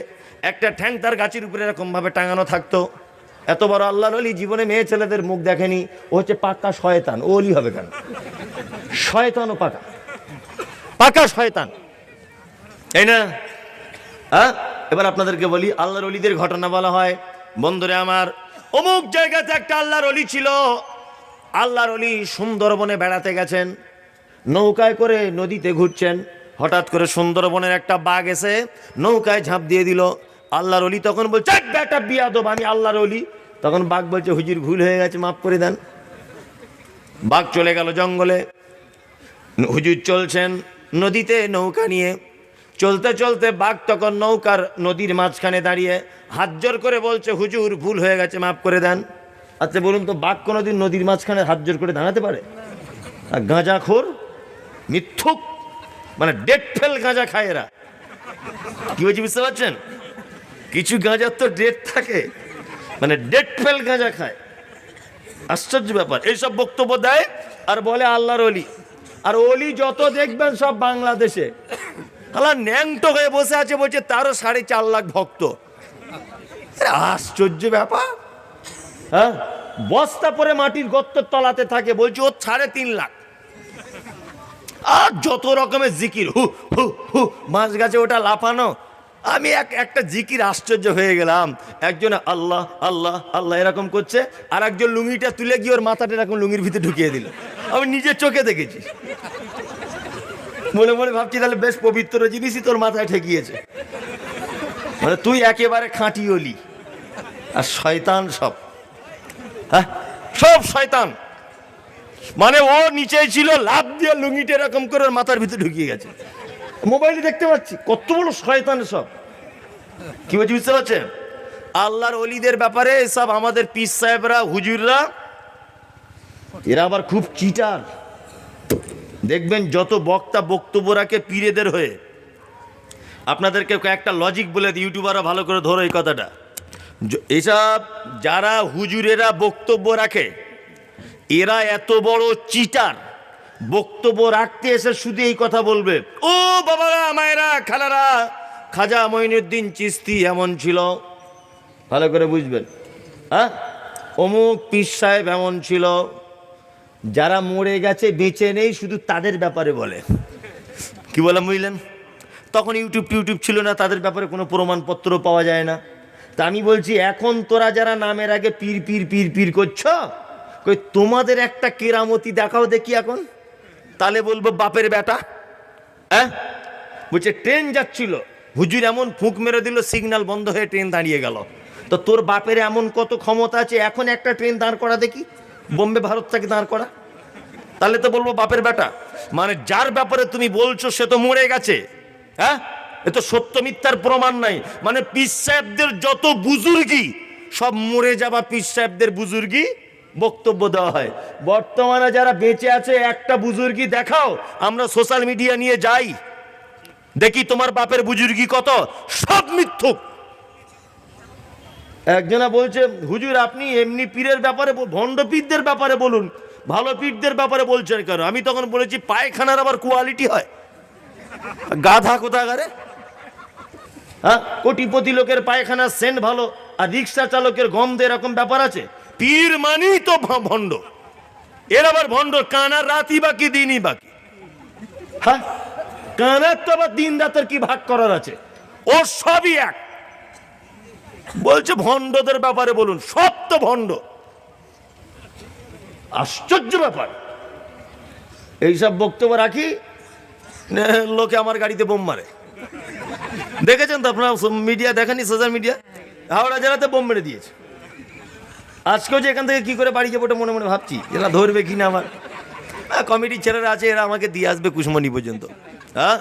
একটা ঠ্যাং তার গাছের উপরে এরকমভাবে টাঙানো থাকতো। এত বড় আল্লাহর ওলি, জীবনে মেয়ে ছেলেদের মুখ দেখেনি, ও হচ্ছে পাক্কা শয়তান। ও ওলি হবে কেন? শয়তানও পাকা, পাকা শয়তান, তাই না? হ্যাঁ, এবার আপনাদেরকে বলি, আল্লাহর ওলিদের ঘটনা বলা হয়। বন্ধুরে আমার, অমুক জায়গাতে একটা আল্লাহর ওলি ছিল। আল্লাহর ওলি সুন্দরবনে বেড়াতে গেছেন, নৌকায় করে নদীতে ঘুরছেন, হঠাৎ করে সুন্দরবনের একটা বাঘ এসে নৌকায় ঝাঁপ দিয়ে দিল। আল্লাহর ওলি তখন বলছে বেটা বিয়াদব, আমি আল্লাহর ওলি। তখন বাঘ বলছে হুজুর ভুল হয়ে গেছে, মাফ করে দেন। বাঘ চলে গেল জঙ্গলে। হুজুর চলছেন নদীতে নৌকা নিয়ে, চলতে চলতে বাঘ তখন নৌকার নদীর মাঝখানে দাঁড়িয়ে হাত জোর করে বলছে হুজুর ভুল হয়ে গেছে, মাফ করে দেন। আচ্ছা বলুন তো, বাঘ কোনোদিন নদীর মাঝখানে হাত জোর করে দাঁড়াতে পারে? আর গাঁজাখোর, মিথ্যুক, মানে ডেট ফেল গাঁজা খায় এরা। কি বলছি বুঝতে পারছেন? কিছু গাঁজার তো ডেট থাকে, মানে ডেট ফেল গাঁজা খায়। আশ্চর্য ব্যাপার। এইসব বক্তব্য দেয় আর বলে আল্লাহর ওলি। আর ওলি যত দেখবেন সব বাংলাদেশে। আল্লাহ ন্যাংটো হয়ে বসে আছে, বলছে তারও 4.5 লাখ ভক্ত। আশ্চর্য ব্যাপার। হ্যাঁ, বস্তা পরে মাটির গর্তের তলাতে থাকে, বলছে ওর 3.5 লাখ। আর যত রকমের জিকির, হু হু হু, মাছ গাছে ওটা লাফানো। আমি একটা জিকির আশ্চর্য হয়ে গেলাম। একজন আল্লাহ আল্লাহ আল্লাহ এরকম করছে, আর একজন লুঙ্গিটা তুলে গিয়ে ওর মাথাটা এরকম লুঙ্গির ভিতরে ঢুকিয়ে দিল। আমি নিজের চোখে দেখেছি। মনে মনে ভাবছি তাহলে বেশ পবিত্র জিনিসই তোর মাথায় ঠেকিয়েছে, মানে তুই একেবারে খাঁটি ওলি। আর শয়তান সব, হ্যাঁ সব শয়তান। মানে ও নিচে ছিল, লাফ দিয়ে লুঙ্গিটা এরকম করে ওর মাথার ভিতরে ঢুকিয়ে গেছে। মোবাইলে দেখতে পাচ্ছি কত বড় শয়তান সব। কি বলছি বুঝতে পারছেন? আল্লাহর ওলিদের ব্যাপারে সব আমাদের পীর সাহেবরা, হুজুররা, এরা আবার খুব চিটার। দেখবেন যত বক্তা বক্তব্য রাখে পীরেদের হয়ে। আপনাদেরকে কয়েকটা লজিক বলে দিই, ইউটিউবাররা ভালো করে ধরো এই কথাটা। এসব যারা হুজুরেরা বক্তব্য রাখে, এরা এত বড় চিটার, বক্তব্য রাখতে এসে শুধু এই কথা বলবে, ও বাবারা মায়েরা খালারা, খাজা মঈনুদ্দিন চিশতি এমন ছিল। ভালো করে বুঝবেন। হ্যাঁ, অমুক পীর সাহেব এমন ছিল, যারা মরে গেছে বেঁচে নেই শুধু তাদের ব্যাপারে বলে। কি বললাম বুঝলেন? তখন ইউটিউব ছিল না, তাদের ব্যাপারে কোনো প্রমাণপত্র পাওয়া যায় না। তা আমি বলছি, এখন তোরা যারা নামের আগে পীর পীর পীর পীর করছ, কই তোমাদের একটা কেরামতি দেখাও দেখি এখন, তাহলে বলবো বাপের বেটা। হ্যাঁ, বলছে ট্রেন যাচ্ছিল, হুজুর এমন ফুঁক মেরে দিল, সিগন্যাল বন্ধ হয়ে ট্রেন দাঁড়িয়ে গেল। তো তোর বাপের এমন কত ক্ষমতা আছে, এখন একটা ট্রেন দাঁড় করা দেখি, বোম্বে ভারত থেকে দাঁড় করা, তাহলে তো বলবো বাপের বেটা। মানে যার ব্যাপারে তুমি বলছো সে তো মরে গেছে। হ্যাঁ, এ তো সত্য মিথ্যার প্রমাণ নাই। মানে পীর সাহেবদের যত বুজুর্গি সব মরে যাওয়া পীর সাহেবদের বুজুর্গি বক্তব্য দেওয়া হয়। বর্তমানে যারা বেঁচে আছে একটা বুজুর্গি দেখাও, আমরা সোশ্যাল মিডিয়া নিয়ে যাই, দেখি তোমার বাপের বুজুর্গি কত, সব মিথ্যুক। একজনা বলছে, হুজুর আপনি এমনি পীরের ব্যাপারে, ভণ্ড পীরদের ব্যাপারে বলুন, ভালো পীরদের ব্যাপারে বলছেন কেন? আমি তখন বলেছি, পায়খানার আবার কোয়ালিটি হয়, গাধা কোথাকারে। হ্যাঁ, কোটিপতি লোকের পায়খানার সেন্ট ভালো, আর রিক্সা চালকের গন্ধে এরকম ব্যাপার আছে? পীর মানেই তো ভণ্ড, এর আবার ভণ্ড, কানার রাতই বাকি দিনই বাকি। হ্যাঁ, কানার তো আবার দিন রাতের কি ভাগ করার আছে? ও সবই এক। বলছে ভণ্ডদের ব্যাপারে বলুন, সব তো ভণ্ড। আশ্চর্য ব্যাপার। এইসব বক্তব্য রাখি, লোকে আমার গাড়িতে বোম মারে। দেখেছেন তো আপনারা, মিডিয়া দেখেনি? সোশ্যাল মিডিয়া হাওড়া জেলাতে বোম মেরে দিয়েছে। আজকেও যে এখান থেকে কি করে বাড়ি যাবো ওটা মনে মনে ভাবছি, এরা ধরবে কিনা আমার। কমিটির ছেলেরা আছে, এরা আমাকে দিয়ে আসবে কুশমনি পর্যন্ত। হ্যাঁ,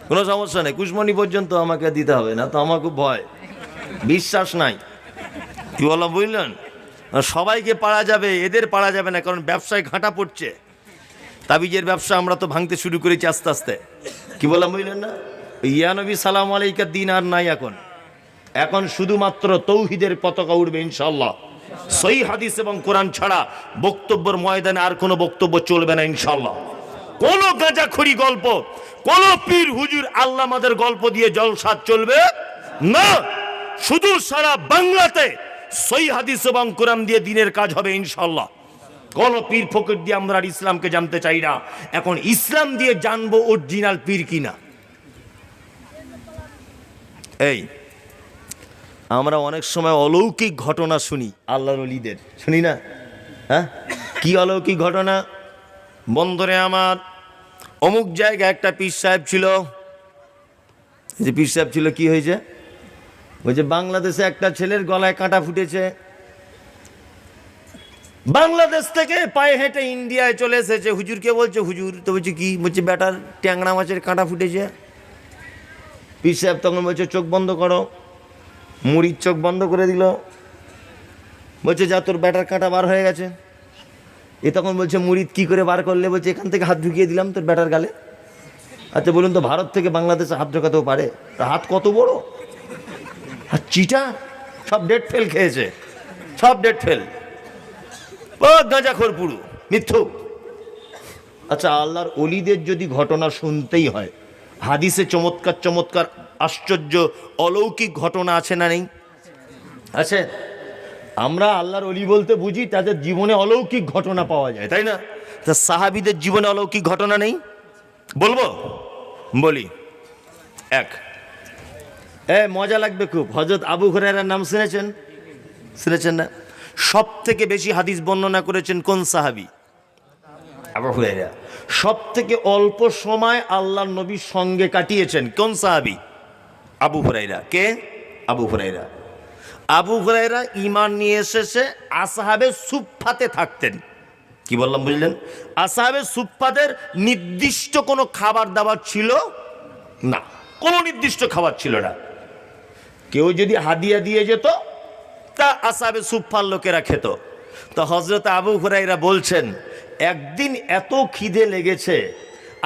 কোনো সমস্যা নেই, কুশমনি পর্যন্ত আমাকে দিতে হবে না, তো আমার খুব ভয়, বিশ্বাস নাই। কি বললাম বুঝলেন? সবাইকে পারা যাবে, এদের পারা যাবে না, কারণ ব্যবসায় ঘাটা পড়ছে। তাবিজের ব্যবসা আমরা তো ভাঙতে শুরু করেছি আস্তে আস্তে। কি বললাম বুঝলেন না? ইয়া নবী সালাম আলাইকার দিন আর নাই এখন। এখন শুধুমাত্র তৌহিদের পতাকা উঠবে ইনশাল্লাহ। সহিহ হাদিস এবং কোরআন ছাড়া বক্তব্যের ময়দানে আর কোনো বক্তব্য চলবে না ইনশাল্লাহ। কোন গাঁজাখড়ি গল্প, কোন পীর হুজুর আল্লামাদের গল্প দিয়ে জলসা চলবে না। শুধু সারা বাংলাতে সহিহ হাদিস এবং কোরআন দিয়ে দিনের কাজ হবে ইনশাল্লাহ। কোন পীর ফকির দিয়ে আমরা আর ইসলামকে জানতে চাই না। এখন ইসলাম দিয়ে জানবো অরিজিনাল পীর কিনা। এই আমরা অনেক সময় অলৌকিক ঘটনা শুনি আল্লাহর ওলিদের, শুনি না? হ্যাঁ, কি অলৌকিক ঘটনা? বন্ধুরে আমার, অমুক জায়গায় একটা পীর সাহেব ছিল। যে পীর সাহেব ছিল, কি হয়েছে? বলছে বাংলাদেশে একটা ছেলের গলায় কাঁটা ফুটেছে, বাংলাদেশ থেকে পায়ে হেঁটে ইন্ডিয়ায় চলে এসেছে। হুজুরকে বলছে, হুজুর তো। বলছে কি? বলছে বেটার ট্যাংরা মাছের কাঁটা ফুটেছে। পীর সাহেব তখন বলছে চোখ বন্ধ করো। মুড়ির চোখ বন্ধ করে দিল। বলছে যা, তোর বেটার কাঁটা বার হয়ে গেছে। এ তখন বলছে মুড়িদ কি করে বার করলে? বলছে এখান থেকে হাত ঢুকিয়ে দিলাম তোর বেটার গালে। আচ্ছা বলুন তো, ভারত থেকে বাংলাদেশে হাত ঢোকাতেও পারে? তা হাত কত বড়! আর চিটা সব ডেট ফেল খেয়েছে, সব ডেট ফেল। ও গাঁজাখোর পুরু মিথ্যুক। আচ্ছা, আল্লাহর ওলিদের যদি ঘটনা শুনতেই হয়, হাদিসে চমৎকার চমৎকার আশ্চর্য অলৌকিক ঘটনা আছে না নেই? আছে। আমরা আল্লাহর ওলি বলতে বুঝি তাদের জীবনে অলৌকিক ঘটনা পাওয়া যায়, তাই না? তা সাহাবীদের জীবনে অলৌকিক ঘটনা নেই? বলবো, বলি। এক, মজা লাগবে খুব। হযরত আবু হুরায়রার নাম শুনেছেন? শুনেছেন না? সব থেকে বেশি হাদিস বর্ণনা করেছেন কোন সাহাবী? আবু হুরায়রা। সব থেকে অল্প সময় আল্লাহর নবীর সঙ্গে কাটিয়েছেন কোন সাহাবী? আবু হুরায়রা। কে? আবু হুরায়রা। আবু হুরায়রা ঈমান নিয়ে এসেছে আসহাবে সুফফাতে থাকতেন। কি বললাম বুঝলেন? আসহাবে সুফফাদের নির্দিষ্ট কোনো খাবার দাবার ছিল না, কোনো নির্দিষ্ট খাবার ছিল না। কেউ যদি হাদিয়া দিয়ে যেত তা আসহাবে সুফফার লোকেরা খেত। তো হযরত আবু হুরায়রা বলছেন, একদিন এত খিদে লেগেছে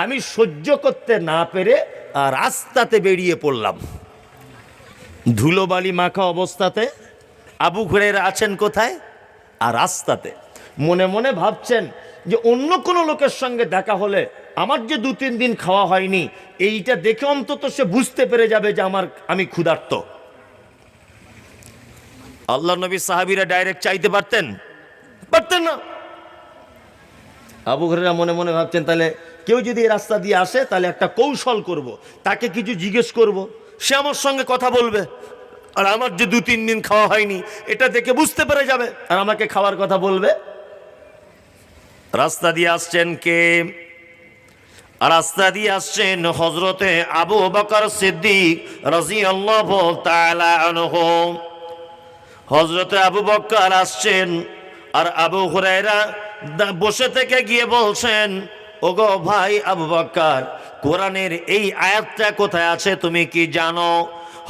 আমি সহ্য করতে না পেরে রাস্তাতে বেরিয়ে পড়লাম। ধুলোবালি মাখা অবস্থাতে আবু হুরায়রা আছেন কোথায়? আর রাস্তাতে। মনে মনে ভাবছেন যে অন্য কোনো লোকের সঙ্গে দেখা হলে আমার যে 2-3 দিন খাওয়া হয়নি, এইটা দেখে অন্তত সে বুঝতে পেরে যাবে যে আমি ক্ষুধার্ত। আল্লাহ নবী সাহাবীরা ডাইরেক্ট চাইতে পারতেন? পারতেন না। আবু হুরায়রা মনে মনে ভাবছেন, তাহলে কেউ যদি এই রাস্তা দিয়ে আসে তাহলে একটা কৌশল করব, তাকে কিছু জিজ্ঞেস করব, সে আমার সঙ্গে কথা বলবে, আর আমার যে 2-3 দিন খাওয়া হয়নি এটা দেখে বুঝতে পেরে যাবে, আর আমাকে খাওয়ার কথা বলবে। রাস্তা দিয়ে আসছেন কে? রাস্তা দিয়ে আসছেন হযরতে আবু বকর সিদ্দিক রাদিয়াল্লাহু তাআলা আনহু। হযরতে আবু বকর আসছেন, আর আবু হুরায়রা বসে থেকে গিয়ে বলছেন, ওগো ভাই আবু বকর, কোরআনের এই আয়াতটা কোথায় আছে তুমি কি জানো?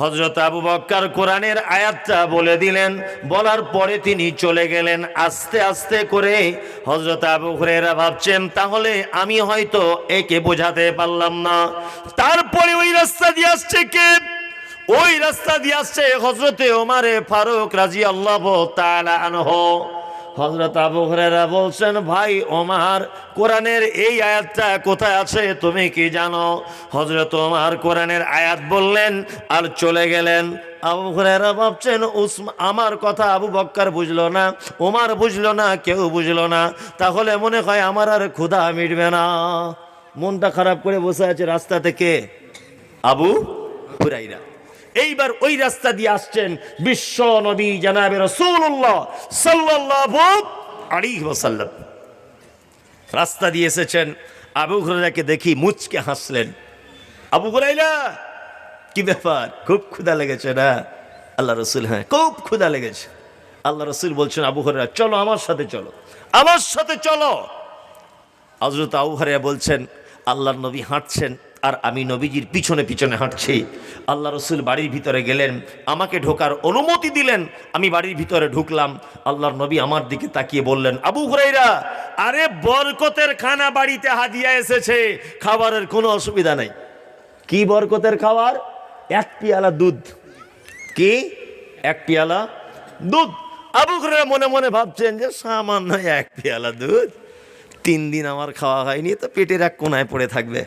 হযরত আবু বকর কোরআনের আয়াতটা বলে দিলেন, বলার পরে তিনি চলে গেলেন। আস্তে আস্তে করে হযরত আবু হুরায়রা ভাবছেন, তাহলে আমি হয়তো একে বোঝাতে পারলাম না। তারপরে ওই রাস্তা দিয়ে আসছে কে? ওই রাস্তা দিয়ে আসছে হযরতে ওমর ফারুক রাদিয়াল্লাহু তাআলা আনহু। হযরত আবু হুরায়রা বলছেন, ভাই ওমর, কোরআনের এই আয়াতটা কোথায় আছে তুমি কি জানো? হযরত ওমর কোরআনের আয়াত বললেন আর চলে গেলেন। আবু হুরায়রা ভাবছেন, আমার কথা আবু বকর বুঝলো না, ওমর বুঝলো না, কেউ বুঝলো না, তাহলে মনে হয় আমার আর ক্ষুধা মিটবে না। মনটা খারাপ করে বসে আছে রাস্তা থেকে আবু হুরায়রা। এইবার ওই রাস্তা দিয়ে আসছেন বিশ্ব নবী জনাবে রাসূলুল্লাহ সাল্লাল্লাহু আলাইহি ওয়াসাল্লাম। রাস্তা দিয়ে এসেছেন, আবু হুরায়রাকে দেখি মুচকে হাসলেন। আবু হুরায়রা, কি ব্যাপার, খুব ক্ষুধা লেগেছে না? আল্লাহ রাসূল, হ্যাঁ খুব ক্ষুধা লেগেছে। আল্লাহ রাসূল বলছেন, আবু হুরায়রা চলো আমার সাথে, চলো আমার সাথে চলো। হযরত আবু হুরায়রা বলছেন, আল্লাহর নবী হাঁটছেন আর আমি নবীজির পিছনে পিছনে হাঁটছি। আল্লাহ রসুল বাড়ির ভিতরে গেলেন, আমাকে ঢোকার অনুমতি দিলেন, আমি বাড়ির ভিতরে ঢুকলাম। আল্লাহর নবী আমার দিকে তাকিয়ে বললেন, আবু হুরায়রা, আরে বরকতের খানা বাড়িতে হাদিয়া এসেছে, খাবারের কোনো অসুবিধা নেই। কি বরকতের খাবার? 1 পেয়ালা দুধ। কি? 1 পেয়ালা দুধ। আবু হুরায়রা মনে মনে ভাবছেন যে সামান্য 1 পেয়ালা দুধ, 3 দিন আমার খাওয়া হয়নি, তো পেটের এক কোনায় পড়ে থাকবে,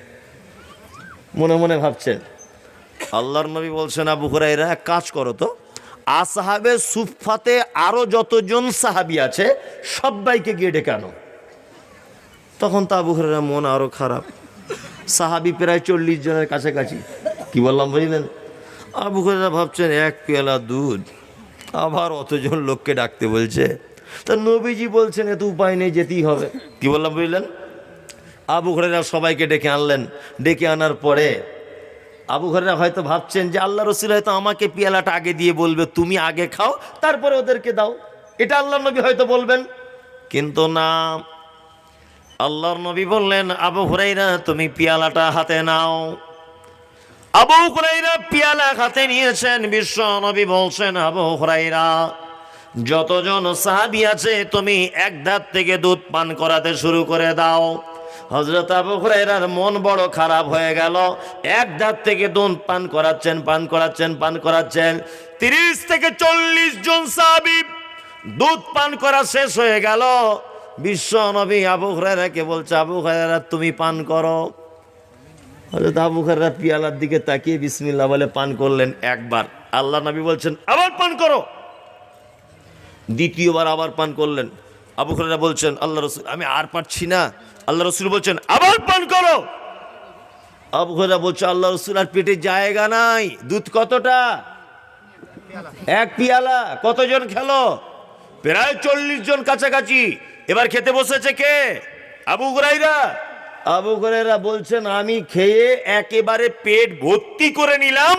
মনে মনে ভাবছেন। আল্লাহর নবী বলছেন, আবু হুরায়রা এক কাজ করো তো, আসহাবে সুফফাতে আরো যতজন সাহাবী আছে সবাইকে গিয়ে ডেকে আনো। তখন তো আবু হুরায়রা মন আরো খারাপ, সাহাবী প্রায় 40 জনের কাছাকাছি। কি বললাম বুঝলেন? আবু হুরায়রা ভাবছেন 1 পেয়ালা দুধ, আবার অতজন লোককে ডাকতে বলছে, তা নবীজি বলছেন এত উপায় নেই, যেতেই হবে। কি বললাম বুঝলেন? আবু হুরায়রা সবাইকে ডেকে আনলেন। ডেকে আনার পরে আবু হুরায়রা হয়তো ভাবছেন যে আল্লাহ রাসূল হয়তো আমাকে পেয়ালাটা আগে দিয়ে বলবে, তুমি আগে খাও তারপরে ওদেরকে দাও, এটা আল্লাহর নবী হয়তো বলবেন। কিন্তু না, আল্লাহর নবী বললেন, আবু হুরায়রা তুমি পেয়ালাটা হাতে নাও। আবু হুরায়রা পেয়ালা হাতে নিয়েছেন। বিশ্ব নবী বলছেন, আবু হুরায়রা, যতজন সাহাবী আছে তুমি এক ধার থেকে দুধ পান করাতে শুরু করে দাও। হযরত আবু হুরায়রার মন বড় খারাপ হয়ে গেল। এক ধার থেকে দুধ পান করাচ্ছেন, পান করাচ্ছেন, পান করাচ্ছেন। 30 থেকে 40 জন সাহাবী দুধ পান করা শেষ হয়ে গেল। বিশ্ব নবী আবু হুরায়রাকে বলছে, আবু হুরায়রা তুমি পান করো। হযরত আবু হুরায়রা পিয়ালার দিকে তাকিয়ে বিসমিল্লাহ বলে পান করলেন একবার। আল্লাহ নবী বলছেন, আবার পান করো। দ্বিতীয়বার আবার পান করলেন। আবু হুরায়রা বলছেন, আল্লাহ রাসূল আমি আর পারছি না। আল্লাহ রাসূল বলছেন, আবার পান করো। আবু হুরায়রা বলছে, আল্লাহ রাসূল আর পেটে জায়গা নাই। দুধ কতটা? 1 পেয়ালা। কতজন খেলো? প্রায় 40 জন কাছাকাছি। এবার খেতে বসেছে কে? আবু হুরায়রা। আবু হুরায়রা বলছেন, আমি খেয়ে একেবারে পেট ভর্তি করে নিলাম,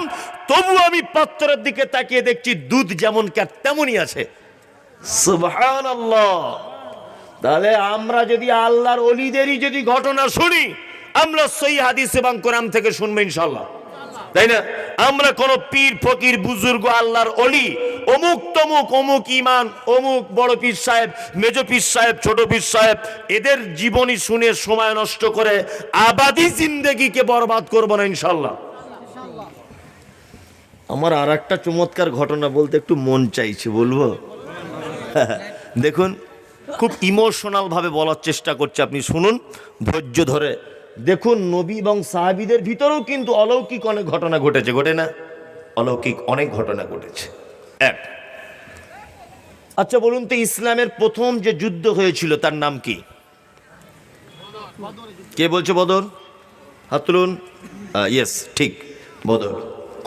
তবু আমি পাত্রের দিকে তাকিয়ে দেখছি দুধ যেমন তেমনই আছে। সুবহানাল্লাহ। তাহলে আমরা যদি আল্লাহর ওলিদেরই যদি ঘটনা শুনি, আমরা সহিহ হাদিস এবং কোরআন থেকে শুনবো ইনশাআল্লাহ, তাই না? আমরা কোন পীর ফকির বুজুর্গ আল্লাহর ওলি, অমুক তমুক, অমুক ইমান, অমুক বড় পীর সাহেব, মেজ পীর সাহেব, ছোট পীর সাহেব, এদের জীবনী শুনে সময় নষ্ট করে আবাদি জিন্দেগিকে বরবাদ করবো না ইনশাআল্লাহ। আমার আর একটা চমৎকার ঘটনা বলতে একটু মন চাইছে, বলবো? দেখুন, খুব ইমোশনাল ভাবে বলার চেষ্টা করছে, আপনি শুনুন ধৈর্য ধরে। দেখুন, নবী এবং সাহাবীদের ভিতরেও কিন্তু অলৌকিক অনেক ঘটনা ঘটেছে, ঘটে না? অলৌকিক অনেক ঘটনা ঘটেছে। এক, আচ্ছা বলুন তো, ইসলামের প্রথম যে যুদ্ধ হয়েছিল তার নাম কি? কে বলছে বদর? হাত তুলুন। ইয়েস, ঠিক, বদর।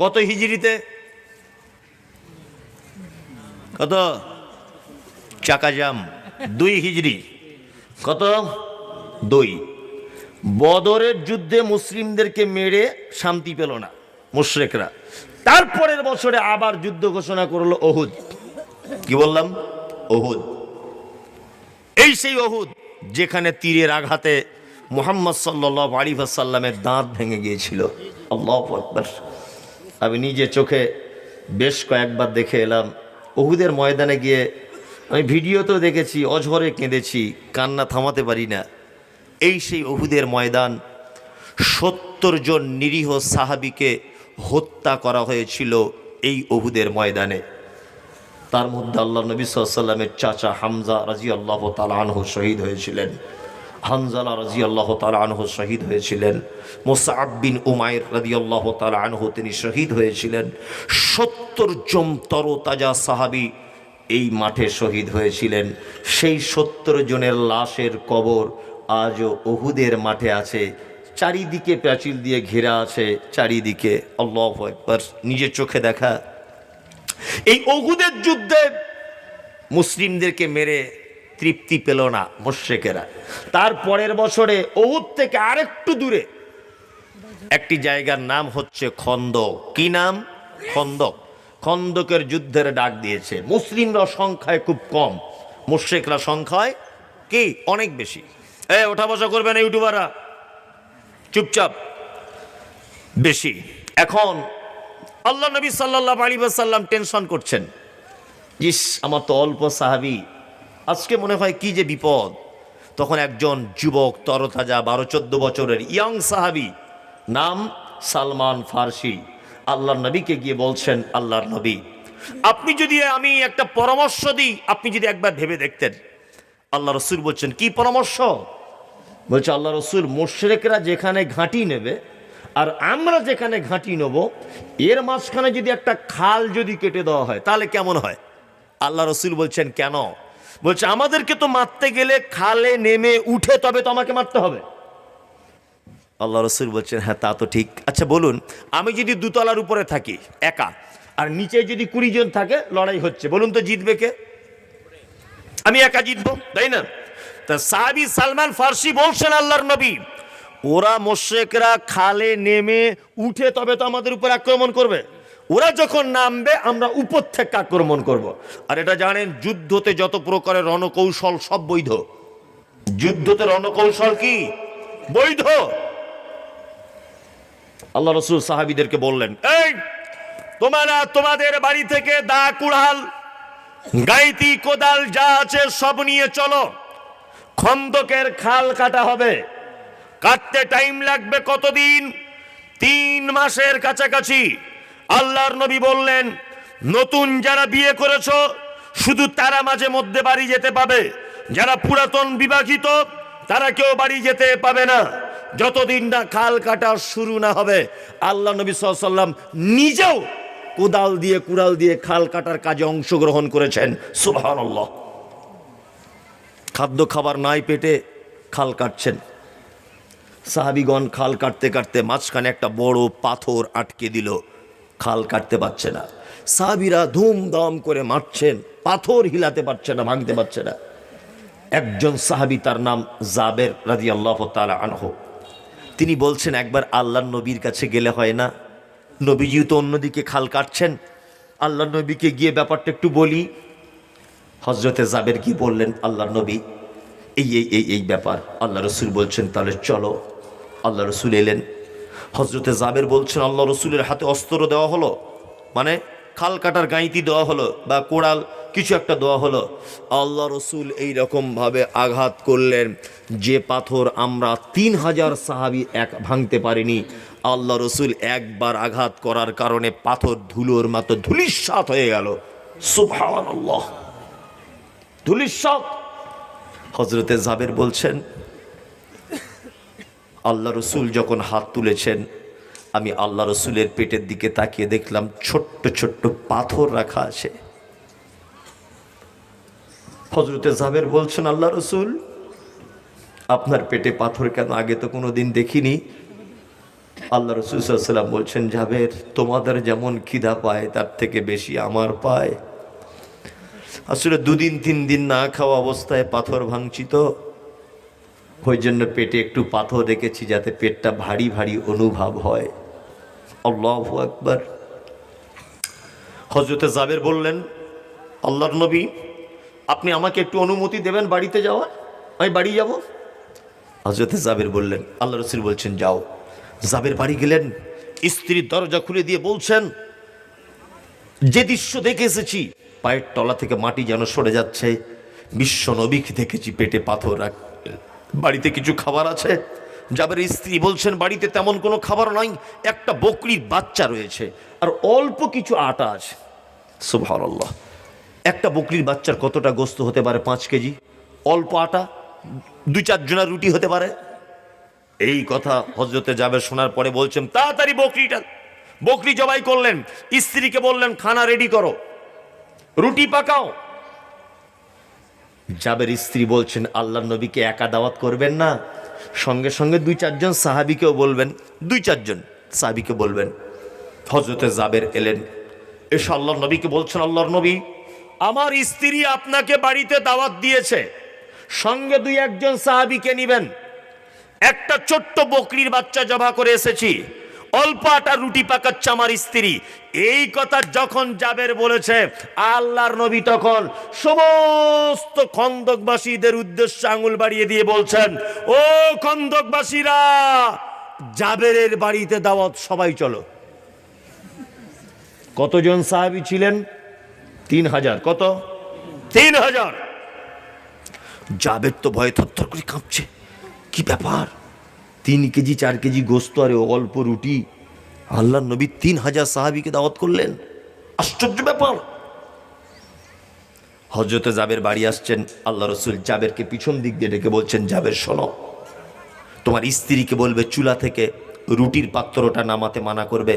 কত হিজরিতে? কত? চাকাজাম 2 হিজরি। কত? 2। বদরের যুদ্ধে মুসলিমদেরকে মেরে শান্তি পেল না মুশরিকরা। তারপরের বছরে আবার যুদ্ধ ঘোষণা করলো ওহুদ। কি বললাম? ওহুদ। এই সেই ওহুদ যেখানে তীরের আঘাতে মুহাম্মদ সাল্লাল্লাহু আলাইহি ওয়াসাল্লামের দাঁত ভেঙে গিয়েছিল। আল্লাহু আকবার। আমি নিজে চোখে বেশ কয়েকবার দেখে এলাম। ওহুদের ময়দানে গিয়ে আমি ভিডিওতেও দেখেছি, অঝরে কেঁদেছি, কান্না থামাতে পারি না। এই সেই ওহুদের ময়দান। 70 জন নিরীহ সাহাবীকে হত্যা করা হয়েছিল এই ওহুদের ময়দানে। তার মধ্যে আল্লাহ নবী সাল্লাল্লাহু আলাইহি ওয়াসাল্লামের চাচা হামজা রাদিয়াল্লাহু তাআলা আনহু শহীদ হয়েছিলেন। হানজালা রাদিয়াল্লাহু তাআলা আনহু শহীদ হয়েছিলেন। মুসআব বিন উমাইর রাদিয়াল্লাহু তাআলা আনহু তিনি শহীদ হয়েছিলেন। 70 জন তরতাজা সাহাবী এই মাঠে শহীদ হয়েছিলেন। সেই 70 জনের লাশের কবর আজও ওহুদের মাঠে আছে। চারিদিকে প্রাচীর দিয়ে ঘেরা আছে, চারিদিকে। আল্লাহু আকবার। নিজের চোখে দেখা। এই ওহুদের যুদ্ধে মুসলিমদেরকে মেরে তৃপ্তি পেল না মুশরিকেরা। তার পরের বছরে ওহুদ থেকে আরেকটু দূরে একটি জায়গার নাম হচ্ছে খন্দক। কি নাম? খন্দক। খন্দকের যুদ্ধের ডাক দিয়েছে। মুসলিমরা সংখ্যায় খুব কম, মুশরিকরা সংখ্যায় কি অনেক বেশি। ওঠা বসা করবে না ইউটিউবাররা, চুপচাপ। বেশি। এখন আল্লাহ নবী সাল্লাল্লাহু আলাইহি ওয়াসাল্লাম টেনশন করছেন, ইস আমার তো অল্প সাহাবী, আজকে মনে হয় কি যে বিপদ। তখন একজন যুবক তরতাজা 12-14 বছরের ইয়াং সাহাবী, নাম সালমান ফারসি, আল্লাহর নবীকে গিয়ে বলছেন, আল্লাহর নবী আপনি যদি আমি একটা পরামর্শ দিই, আপনি যদি একবার ভেবে দেখতেন। আল্লাহ রসুল বলছেন, কি পরামর্শ? বলছে, আল্লাহ রসুল মুশরিকরা যেখানে ঘাঁটি নেবে আর আমরা যেখানে ঘাঁটি নেব, এর মাঝখানে যদি একটা খাল যদি কেটে দেওয়া হয় তাহলে কেমন হয়? আল্লাহ রসুল বলছেন, কেন? বলছে, আমাদেরকে তো মারতে গেলে খালে নেমে উঠে তবে তো আমাকে মারতে হবে। আল্লাহ রসুল বলছেন, হ্যাঁ তা তো ঠিক। আচ্ছা বলুন, আমি যদি 2 তলার উপরে থাকি একা, আর নিচে যদি 20 জন থাকে, লড়াই হচ্ছে, বলুন তো জিতবে কে? আমি একা জিতবো, তাই না? তা সাহাবী সালমান ফারসি বলছেন, আল্লাহর নবী ওরা মুশরিকরা খালে নেমে উঠে তবে তো আমাদের উপর আক্রমণ করবে। ওরা যখন নামবে আমরা উপর থেকে আক্রমণ করব। আর এটা জানেন, যুদ্ধতে যত প্রকারের রণকৌশল সব বৈধ। যুদ্ধতে রণকৌশল কি বৈধ। আল্লাহ রসুল সাহাবীদেরকে বললেন, এই তোমরা তোমাদের বাড়ি থেকে দা, কুড়াল, গাইতি, কোদাল যা আছে সব নিয়ে চলো, খন্দকের খাল কাটা হবে। কাটতে টাইম লাগবে কতদিন? 3 মাসের কাছাকাছি। আল্লাহর নবী বললেন, নতুন যারা বিয়ে করেছো শুধু তারা মাঝে মধ্যে বাড়ি যেতে পাবে, যারা পুরাতন বিবাহিত তারা কেউ বাড়ি যেতে পাবে না, যতদিন না খাল কাটা শুরু না হবে। আল্লাহ নবী সাল্লাল্লাহু আলাইহি ওয়াসাল্লাম নিজেও কোদাল দিয়ে কুড়াল দিয়ে খাল কাটার কাজে অংশগ্রহণ করেছেন। সুবহানাল্লাহ। খাদ্য খাবার নাই পেটে, খাল কাটছেন। সাহাবীগণ খাল কাটতে কাটতে মাঝখানে একটা বড় পাথর আটকে দিল, খাল কাটতে পারছে না। সাহাবীরা ধুমধাম করে মারছেন, পাথর হিলাতে পারছে না, ভাঙতে পারছে না। একজন সাহাবী, তার নাম জাবের রাদিয়াল্লাহু তাআলা আনহু, তিনি বলছেন, একবার আল্লাহর নবীর কাছে গেলে হয় না? নবীজি তো অন্যদিকে খাল কাটছেন, আল্লাহর নবীকে গিয়ে ব্যাপারটা একটু বলি। হযরতে জাবের কি বললেন, আল্লাহর নবী এই এই এই এই ব্যাপার। আল্লাহ রসুল বলছেন, তাহলে চলো। আল্লাহ রসুল এলেন। হযরতে জাবের বলছেন, আল্লাহ রসুলের হাতে অস্ত্র দেওয়া হলো, মানে খাল কাটার গাঁইতি দেওয়া হলো বা কোড়াল কিছু একটা দেওয়া হলো। আল্লাহ রসুল এইরকমভাবে আঘাত করলেন যে পাথর আমরা 3000 সাহাবী এক ভাঙতে পারিনি। আল্লাহ রসুল একবার আঘাত করার কারণে পাথর ধুলোর মতো ধূলিসাৎ হয়ে গেল। সুবহানাল্লাহ, ধূলিসাৎ। হযরতে জাবের বলছেন, আল্লাহ রসুল যখন হাত তুলেছেন, আমি আল্লাহ রসুলের পেটের দিকে তাকিয়ে দেখলাম ছোট্ট ছোট্ট পাথর রাখা আছে। হযরতে জাবের বলছেন, আল্লাহ রসুল আপনার পেটে পাথর কেন? আগে তো কোনোদিন দেখিনি। আল্লাহ রসুল সাল্লাল্লাহু আলাইহি ওয়াসাল্লাম বলছেন, জাবের তোমাদের যেমন খিদা পায় তার থেকে বেশি আমার পায়। আসলে 2 দিন 3 দিন না খাওয়া অবস্থায় পাথর ভাঙছি তো, ওই জন্য পেটে একটু পাথর রেখেছি যাতে পেটটা ভারী ভারী অনুভব হয়। আল্লাহু আকবার। হযরতে জাবের বললেন, আল্লাহর নবী আপনি আমাকে একটু অনুমতি দেবেন বাড়িতে যাওয়ার, আমি বাড়ি যাব। হযরতে জাবের বললেন, আল্লাহ রাসূল বলছেন যাও। জাবের বাড়ি গেলেন, স্ত্রীর দরজা খুলে দিয়ে বলছেন, যে দৃশ্য দেখে এসেছি পায়ের তলা থেকে মাটি যেন সরে যাচ্ছে। বিশ্ব নবীকে দেখেছি পেটে পাথর রাখ, বাড়িতে কিছু খাবার আছে? জাবেরের স্ত্রী বলছেন, বাড়িতে তেমন কোনো খাবার নাই, একটা বকরির বাচ্চা রয়েছে আর অল্প কিছু আটা আছে। সুবহানাল্লাহ, একটা বকরির বাচ্চার কতটা গোস্ত হতে পারে? 5 কেজি। অল্প আটা 2-4 জনের রুটি হতে পারে। এই কথা হযরতে জাবের শোনার পরে বলছেন, তাড়াতাড়ি বকরি জবাই করলেন। স্ত্রীকে বললেন, খানা রেডি করো, রুটি পাকাও। জাবের স্ত্রী বলছেন, আল্লাহর নবীকে একা দাওয়াত করবেন না, সঙ্গে সঙ্গে 2-4 জন সাহাবীকেও বলবেন, 2-4 জন সাহাবীকে বলবেন। হযরতে জাবের এলেন, এসে আল্লাহর নবীকে বলছেন, আল্লাহর নবী আমার স্ত্রী আপনাকে বাড়িতে দাওয়াত দিয়েছে, সঙ্গে 2-1 জন সাহাবীকে নিবেন। একটা ছোট্ট বকরির বাচ্চা জবাই করে এসেছি, অল্প আটা রুটি পাকাচ্ছে আমার স্ত্রী। এই কথা যখন জাবের বলেছে, আল্লাহর নবী তখন সমস্ত খন্দকবাসীদের উদ্দেশ্যে আঙুল বাড়িয়ে দিয়ে বলছেন, ও খন্দকবাসীরা, জাবেরের বাড়িতে দাওয়াত, সবাই চলো। কতজন সাহাবী ছিলেন? 3000। কত? 3000। জাবের তো ভয়ে থরথর করে কাঁপছে, কি ব্যাপার? 3 কেজি 4 কেজি গোস্ত আর অল্প রুটি, আল্লাহর নবী 3000 সাহাবীকে দাওয়াত করলেন, আশ্চর্য ব্যাপার। হযরতে জাবের বাড়ি আসছেন, আল্লাহ রসুল জাবেরকে পিছন দিক দিয়ে ডেকে বলছেন, জাবের শোনো, তোমার স্ত্রীকে বলবে চুলা থেকে রুটির পাত্রটা নামাতে মানা করবে,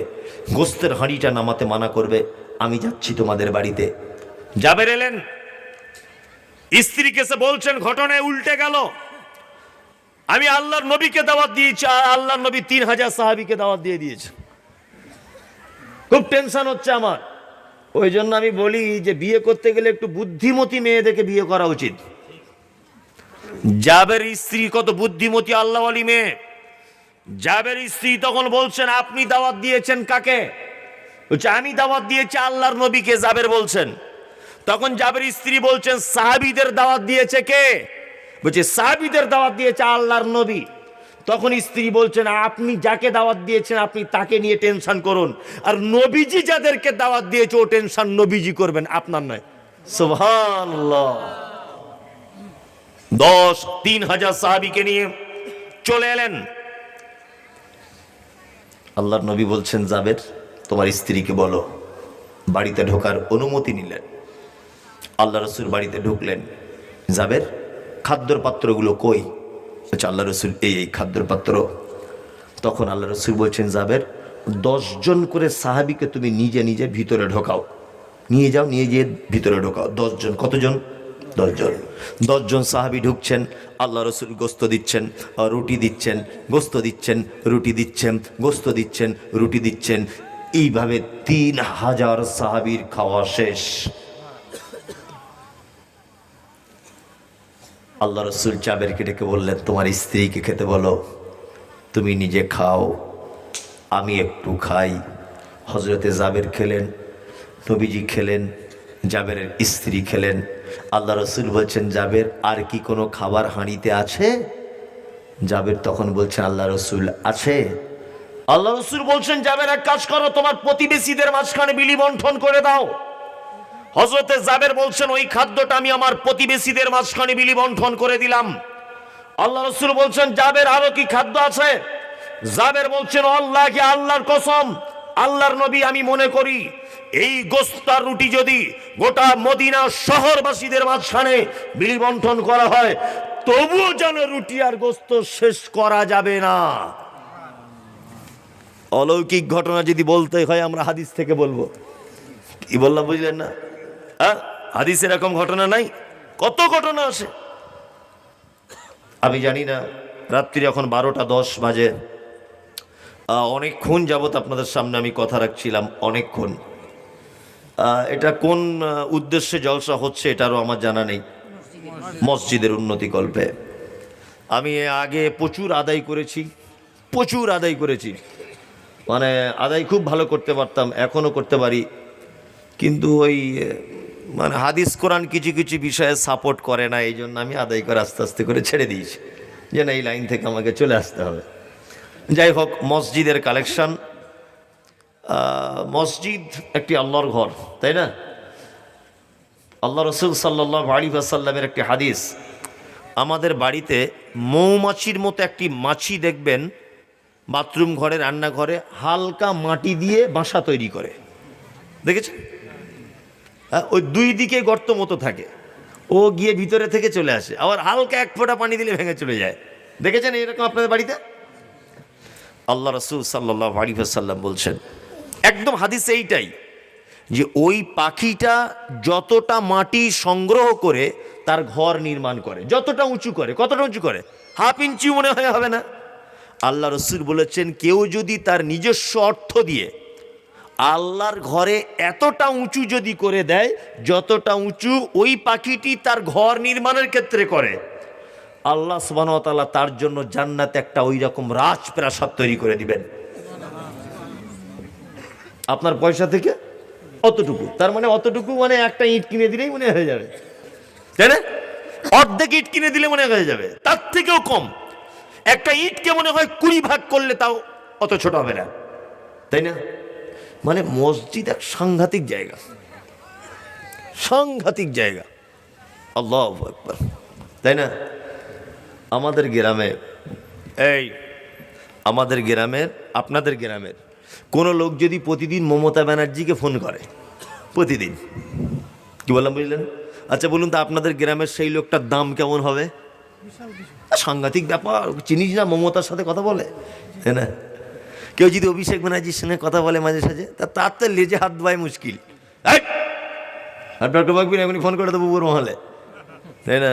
গোস্তের হাঁড়িটা নামাতে মানা করবে, আমি যাচ্ছি তোমাদের বাড়িতে। জাবের এলেন, স্ত্রীকে সে বলছেন, ঘটনায় উল্টে গেল, আমি আল্লাহর নবীকে দাওয়াত দিয়েছি আর আল্লাহর নবী 3000 সাহাবীকে দাওয়াত দিয়ে দিয়েছে। খুব টেনশন হচ্ছে আমার। ওই জন্য আমি বলি যে বিয়ে করতে গেলে একটু বুদ্ধিমতী মেয়ে দেখে বিয়ে করা উচিত। জাবের স্ত্রী কত বুদ্ধিমতী, আল্লাহওয়ালি মেয়ে। জাবের স্ত্রী তখন বলছেন, আপনি দাওয়াত দিয়েছেন কাকে? বলছে, আমি দাওয়াত দিয়েছি আল্লাহর নবীকে। জাবের বলছেন, তখন জাবের স্ত্রী বলছেন, সাহাবীদের দাওয়াত দিয়েছে কে? বলছে, সাহাবীদের দাওয়াত দিয়েছে আল্লাহর নবী। তখন স্ত্রী বলছেন, আপনি যাকে দাওয়াত দিয়েছেন আপনি তাকে নিয়ে টেনশন করুন, আর নবীজি যাদেরকে দাওয়াত দিয়েছে ও টেনশন নবীজি করবেন, আপনার নয়। সুবহানাল্লাহ। 3000 সাহাবীকে নিয়ে চলে এলেন। আল্লাহর নবী বলছেন, জাবের তোমার স্ত্রীকে বলো। বাড়িতে ঢোকার অনুমতি নিলেন। আল্লাহ রসুল বাড়িতে ঢুকলেন। জাবের, খাদ্যর পাত্রগুলো কই? বলছে, আল্লাহ রসুল এই খাদ্যর পাত্র। তখন আল্লাহ রসুল বলছেন, জাবের 10 জন করে সাহাবীকে তুমি নিজে নিজে ভিতরে ঢোকাও, নিয়ে যাও, নিয়ে গিয়ে ভিতরে ঢোকাও। 10 জন। কতজন? 10 জন। 10 জন সাহাবী ঢুকছেন, আল্লাহ রসুল গোস্ত দিচ্ছেন, রুটি দিচ্ছেন, গোস্ত দিচ্ছেন, রুটি দিচ্ছেন, গোস্ত দিচ্ছেন, রুটি দিচ্ছেন। এইভাবে 3000 সাহাবীর খাওয়া শেষ। আল্লাহ রসুল জাবেরকে ডেকে বললেন, তোমার স্ত্রীকে খেতে বলো, তুমি নিজে খাও, আমি একটু খাই। হযরতে জাবের খেলেন, নবীজি খেলেন, জাবেরের স্ত্রী খেলেন। আল্লাহ রসুল বলছেন, জাবের আর কি কোনো খাবার হাঁড়িতে আছে? জাবের তখন বলছেন, আল্লাহ রসুল আছে। আল্লাহ রসুল বলছেন, জাবের এক কাজ করো, তোমার প্রতিবেশীদের মাঝখানে বিলি বন্টন করে দাও। হযরতে জাবের বলছেন, ওই খাদ্যটা আমি আমার প্রতিবেশীদের মাঝখানে বিলি বন্টন করে দিলাম। আল্লাহ রসুল বলছেন, জাবের আরো কি খাদ্য আছে? জাবের বলছেন, আল্লাহকে, আল্লাহর কসম, আল্লাহর নবী, আমি মনে করি এই গোস্ত আর রুটি যদি গোটা মদিনা শহরবাসীদের মাঝখানে বিলি বন্টন করা হয়, তবুও যেন রুটি আর গোস্ত শেষ করা যাবে না। অলৌকিক ঘটনা যদি বলতে হয় আমরা হাদিস থেকে বলবো। কি বললাম বুঝলেন না? হাদিস এরকম ঘটনা নাই? কত ঘটনা আছে। আমি জানি না, রাত্রি এখন 12:10 বাজে। অনেকক্ষণ যাবৎ আপনাদের সামনে আমি কথা রাখছিলাম, অনেকক্ষণ। এটা কোন উদ্দেশ্যে জলসা হচ্ছে এটারও আমার জানা নেই। মসজিদের উন্নতি কল্পে আমি আগে প্রচুর আদায় করেছি, মানে আদায় খুব ভালো করতে পারতাম, এখনও করতে পারি, কিন্তু ওই মানে হাদিস কোরআন কিছু কিছু বিষয়ে সাপোর্ট করে না, এই জন্য আমি আদায় করে আস্তে আস্তে করে ছেড়ে দিয়েছি যে না, এই লাইন থেকে আমাকে চলে আসতে হবে। যাই হোক, মসজিদের কালেকশন, মসজিদ একটি আল্লাহর ঘর, তাই না? আল্লাহ রসুল সাল্লাল্লাহু আলাইহি ওয়াসাল্লামের একটি হাদিস, আমাদের বাড়িতে মৌমাছির মতো একটি মাছি দেখবেন বাথরুম ঘরে, রান্নাঘরে হালকা মাটি দিয়ে বাসা তৈরি করে, দেখেছেন? ওই দুই দিকে গর্ত মতো থাকে, ও গিয়ে ভিতরে থেকে চলে আসে, আবার হালকা এক ফোঁটা পানি দিলে ভেঙে চলে যায়। দেখেছেন এরকম আপনাদের বাড়িতে? আল্লাহ রসুল সাল্লাল্লাহু আলাইহি ওয়াসাল্লাম বলছেন, একদম হাদিসে এইটাই, যে ওই পাখিটা যতটা মাটি সংগ্রহ করে তার ঘর নির্মাণ করে, যতটা উঁচু করে, কতটা উঁচু করে, 1/2 ইঞ্চি মনে হয় হবে না। আল্লাহ রসুল বলেছেন, কেউ যদি তার নিজস্ব অর্থ দিয়ে আল্লাহর ঘরে এতটা উঁচু যদি করে দেয়, যতটা উঁচু ওই পাখিটি তার ঘর নির্মাণের ক্ষেত্রে করে, আল্লাহ সুবহানাহু ওয়া তাআলা তার জন্য জান্নাতে একটা ওই রকম রাজপ্রাসাদ তৈরি করে দিবেন। আপনার পয়সা থেকে অতটুকু, তার মানে অতটুকু মানে একটা ইট কিনে দিলেই মনে হয়ে যাবে, তাই না? অর্ধেক ইট কিনে দিলে মনে হয়ে যাবে, তার থেকেও কম। একটা ইটকে মনে হয় 20 ভাগ করলে তাও অত ছোট হবে না, তাই না? মানে মসজিদ এক সাংঘাতিক জায়গা, সাংঘাতিক জায়গা। আল্লাহু আকবার, তাই না? আমাদের গ্রামে, আমাদের গ্রামের, আপনাদের গ্রামের কোনো লোক যদি প্রতিদিন মমতা ব্যানার্জিকে ফোন করে, প্রতিদিন, কি বললাম বুঝলেন? আচ্ছা বলুন তো, আপনাদের গ্রামের সেই লোকটার দাম কেমন হবে? সাংঘাতিক ব্যাপার, চিনিস না, মমতার সাথে কথা বলে, তাই না? কেউ যদি অভিষেক ব্যানার্জির সঙ্গে কথা বলে মাঝে সাঝে, তার তো লেজে হাত দেওয়াই মুশকিল। আর ডক্টর বাকবিন এখনই ফোন করে দেবো পুরো মহলে, তাই না?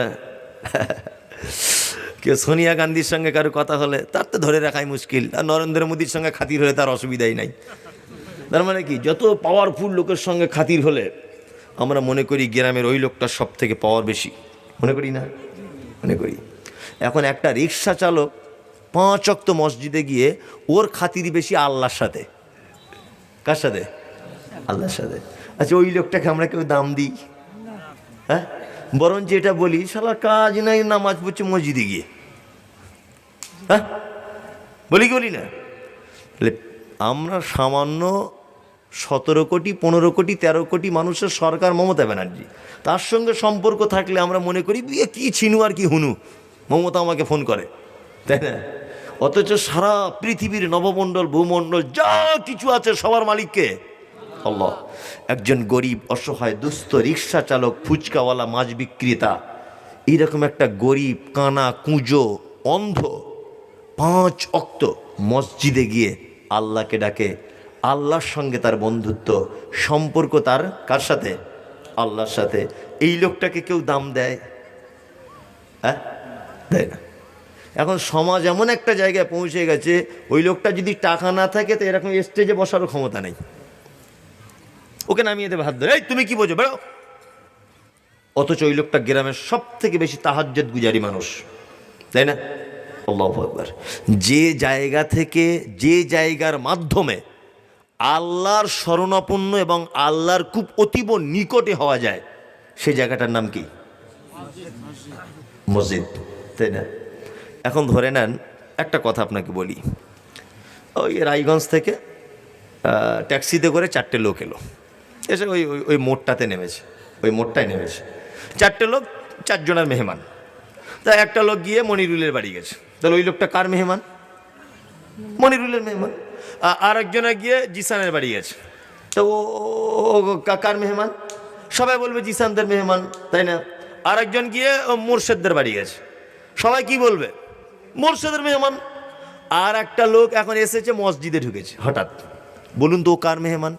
কেউ সোনিয়া গান্ধীর সঙ্গে কারো কথা হলে তার তো ধরে রাখাই মুশকিল, আর নরেন্দ্র মোদীর সঙ্গে খাতির হলে তার অসুবিধাই নাই। তার মানে কি, যত পাওয়ারফুল লোকের সঙ্গে খাতির হলে আমরা মনে করি গ্রামের ওই লোকটার সব থেকে পাওয়ার বেশি, মনে করি না? মনে করি। এখন একটা রিক্সা চালক 5 ওয়াক্ত মসজিদে গিয়ে ওর খাতির বেশি আল্লাহর সাথে। কার সাথে? আল্লাহর সাথে। আচ্ছা ওই লোকটাকে আমরা কেউ দাম দিই? হ্যাঁ, বরঞ্চ এটা বলি, শালা কাজ নাই, নামাজ পড়ছে মসজিদে গিয়ে, হ্যাঁ বলি কি বলি না? আমরা সামান্য 17 কোটি 15 কোটি 13 কোটি মানুষের সরকার মমতা ব্যানার্জি, তার সঙ্গে সম্পর্ক থাকলে আমরা মনে করি কি ছিনু আর কি হুনু, মমতা আমাকে ফোন করে, তাই না? অথচ সারা পৃথিবীর নবমণ্ডল ভূমণ্ডল যা কিছু আছে সবার মালিককে আল্লাহ। একজন গরিব অসহায় দুস্থ রিক্সা চালক, ফুচকাওয়ালা, মাছ বিক্রেতা, এইরকম একটা গরিব কানা কুঁজো অন্ধ 5 ওয়াক্ত মসজিদে গিয়ে আল্লাহকে ডাকে, আল্লাহর সঙ্গে তার বন্ধুত্ব সম্পর্ক, তার কার সাথে? আল্লাহর সাথে। এই লোকটাকে কেউ দাম দেয়? হ্যাঁ, দেয় না। এখন সমাজ এমন একটা জায়গায় পৌঁছে গেছে, ওই লোকটা যদি টাকা না থাকে তো এরকম স্টেজে বসারও ক্ষমতা নেই, ওকে নামিয়ে দেবে হাত ধরে, এই তুমি কি বোঝো, বেরো। অথচ ওই লোকটা গ্রামের সব থেকে বেশি তাহাজ্জুদ গুজারি মানুষ, তাই না? আল্লাহু আকবার। যে জায়গা থেকে, যে জায়গার মাধ্যমে আল্লাহর শরণাপন্ন এবং আল্লাহর খুব অতীব নিকটে হওয়া যায়, সেই জায়গাটার নাম কি? মসজিদ, তাই না? এখন ধরে নেন, একটা কথা আপনাকে বলি, ওই রায়গঞ্জ থেকে ট্যাক্সিতে করে 4টে লোক এলো, এসে ওই ওই মোড়টাতে নেমেছে, ওই মোড়টায় নেমেছে 4টে লোক, 4 জনের মেহমান। তা একটা লোক গিয়ে মনিরুলের বাড়ি গেছে, তাহলে ওই লোকটা কার মেহমান? মনিরুলের মেহমান। আর একজনে গিয়ে জিসানের বাড়ি গেছে, তো ও কার মেহমান? সবাই বলবে জিসানদের মেহমান, তাই না? আর একজন গিয়ে মোর্শেদদের বাড়ি গেছে, সবাই কি বলবে? মোর্শেদের মেহমান। আর একটা লোক এখন এসেছে মসজিদে ঢুকেছে হঠাৎ, বলুন তো ও কার মেহমান?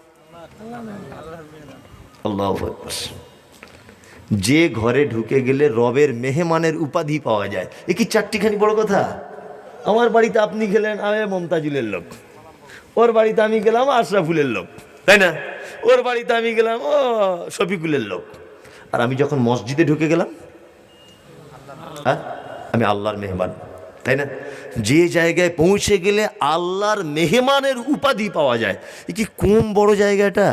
আল্লাহু আকবার। যে ঘরে ঢুকে গেলে রবের মেহমানের উপাধি পাওয়া যায়, এ কি চারটিখানি বড় কথা? আমার বাড়িতে আপনি গেলেন, আমি মমতাজুলের লোক। ওর বাড়িতে আমি গেলাম, আশরাফুলের লোক, তাই না? ওর বাড়িতে আমি গেলাম, ও শফিকুলের লোক। আর আমি যখন মসজিদে ঢুকে গেলাম, হ্যাঁ, আমি আল্লাহর মেহমান, তাই না? যে জায়গায় পৌঁছে গেলে আল্লাহর মেহমানের উপাধি পাওয়া যায়, এ কি কম বড় জায়গাটা?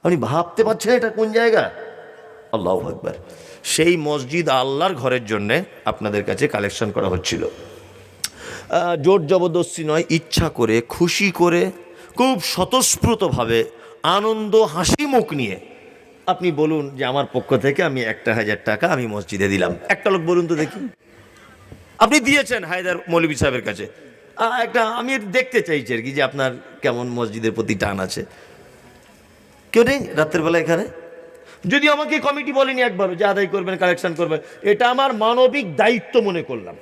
আপনি ভাবতে পারছেন এটা কোন জায়গা? আল্লাহু আকবার। সেই মসজিদ আল্লাহর ঘরের জন্যে আপনাদের কাছে কালেকশন করা হচ্ছিল। জোর জবরদস্তি নয়, ইচ্ছা করে, খুশি করে, খুব স্বতঃস্ফূর্তভাবে, আনন্দ হাসি মুখ নিয়ে আপনি বলুন যে আমার পক্ষ থেকে আমি 1,000 টাকা আমি মসজিদে দিলাম। একটা লোক বলুন তো দেখি, আপনি দিয়েছেন হায়দার মৌলভী সাহেবের কাছে। একটা আমি দেখতে চাইছি আর কি যে আপনার কেমন মসজিদের প্রতি টান আছে। কেউ নেই রাত্রের বেলা এখানে? যদি আমাকে কমিটি বলেনি একবারও যে আদায় করবেন, কালেকশন করবেন, এটা আমার মানবিক দায়িত্ব মনে করলাম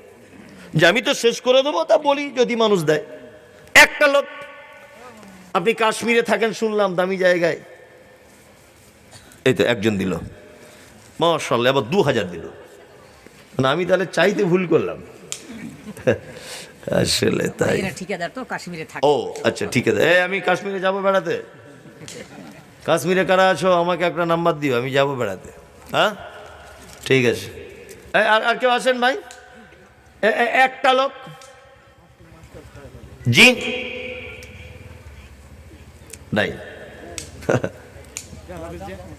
যে আমি তো শেষ করে দেবো, তা বলি যদি মানুষ দেয়। একটা লোক, আপনি কাশ্মীরে থাকেন শুনলাম দামি জায়গায়, এই তো একজন দিল, মাশাআল্লাহ, আবার 2,000 দিল। মানে আমি তাহলে চাইতে ভুল করলাম আসলে তাই। এরা ঠিকাদার তো কাশ্মীরে থাকে। ও আচ্ছা, ঠিক আছে। আমি কাশ্মীরে যাব বেড়াতে। কাশ্মীরে কারা আছো আমাকে একটা নাম্বার দিও, আমি যাব বেড়াতে। হ্যাঁ ঠিক আছে। আর আর কেউ আসেন ভাই? একটা লোক। জি নাই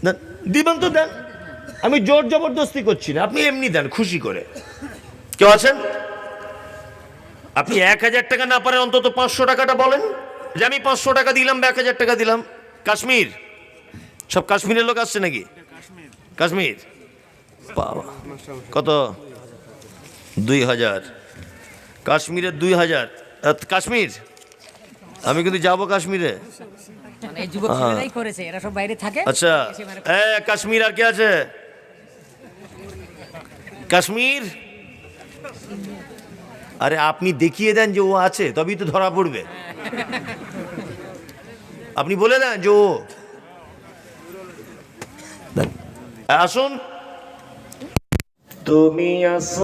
না, দিবেন তো দেন, আমি জোর জবরদস্তি করছি না, আপনি এমনি দেন খুশি করে। কেউ আছেন? আপনি 1,000 টাকা না পারেন অন্তত 500 টাকাটা বলেন যে আমি 500 টাকা দিলাম বা 1,000 টাকা দিলাম। কাশ্মীর, সব কাশ্মীরের লোক আসছে নাকি? কাশ্মীর বাবা, কত? 2,000 কাশ্মীরের 2,000। কাশ্মীর, আমি কিন্তু যাবো কাশ্মীরে। মানে এই যুবক ছেলেরাই করেছে, এরা সব বাইরে থাকে। আচ্ছা, এসে মানে কাশ্মীর আর কে আছে? কাশ্মীর, আরে আপনি দেখিয়ে দেন যে ও আছে, তবেই তো ধরা পড়বে। আপনি বলে দেন যে ও, আসুন। তুমি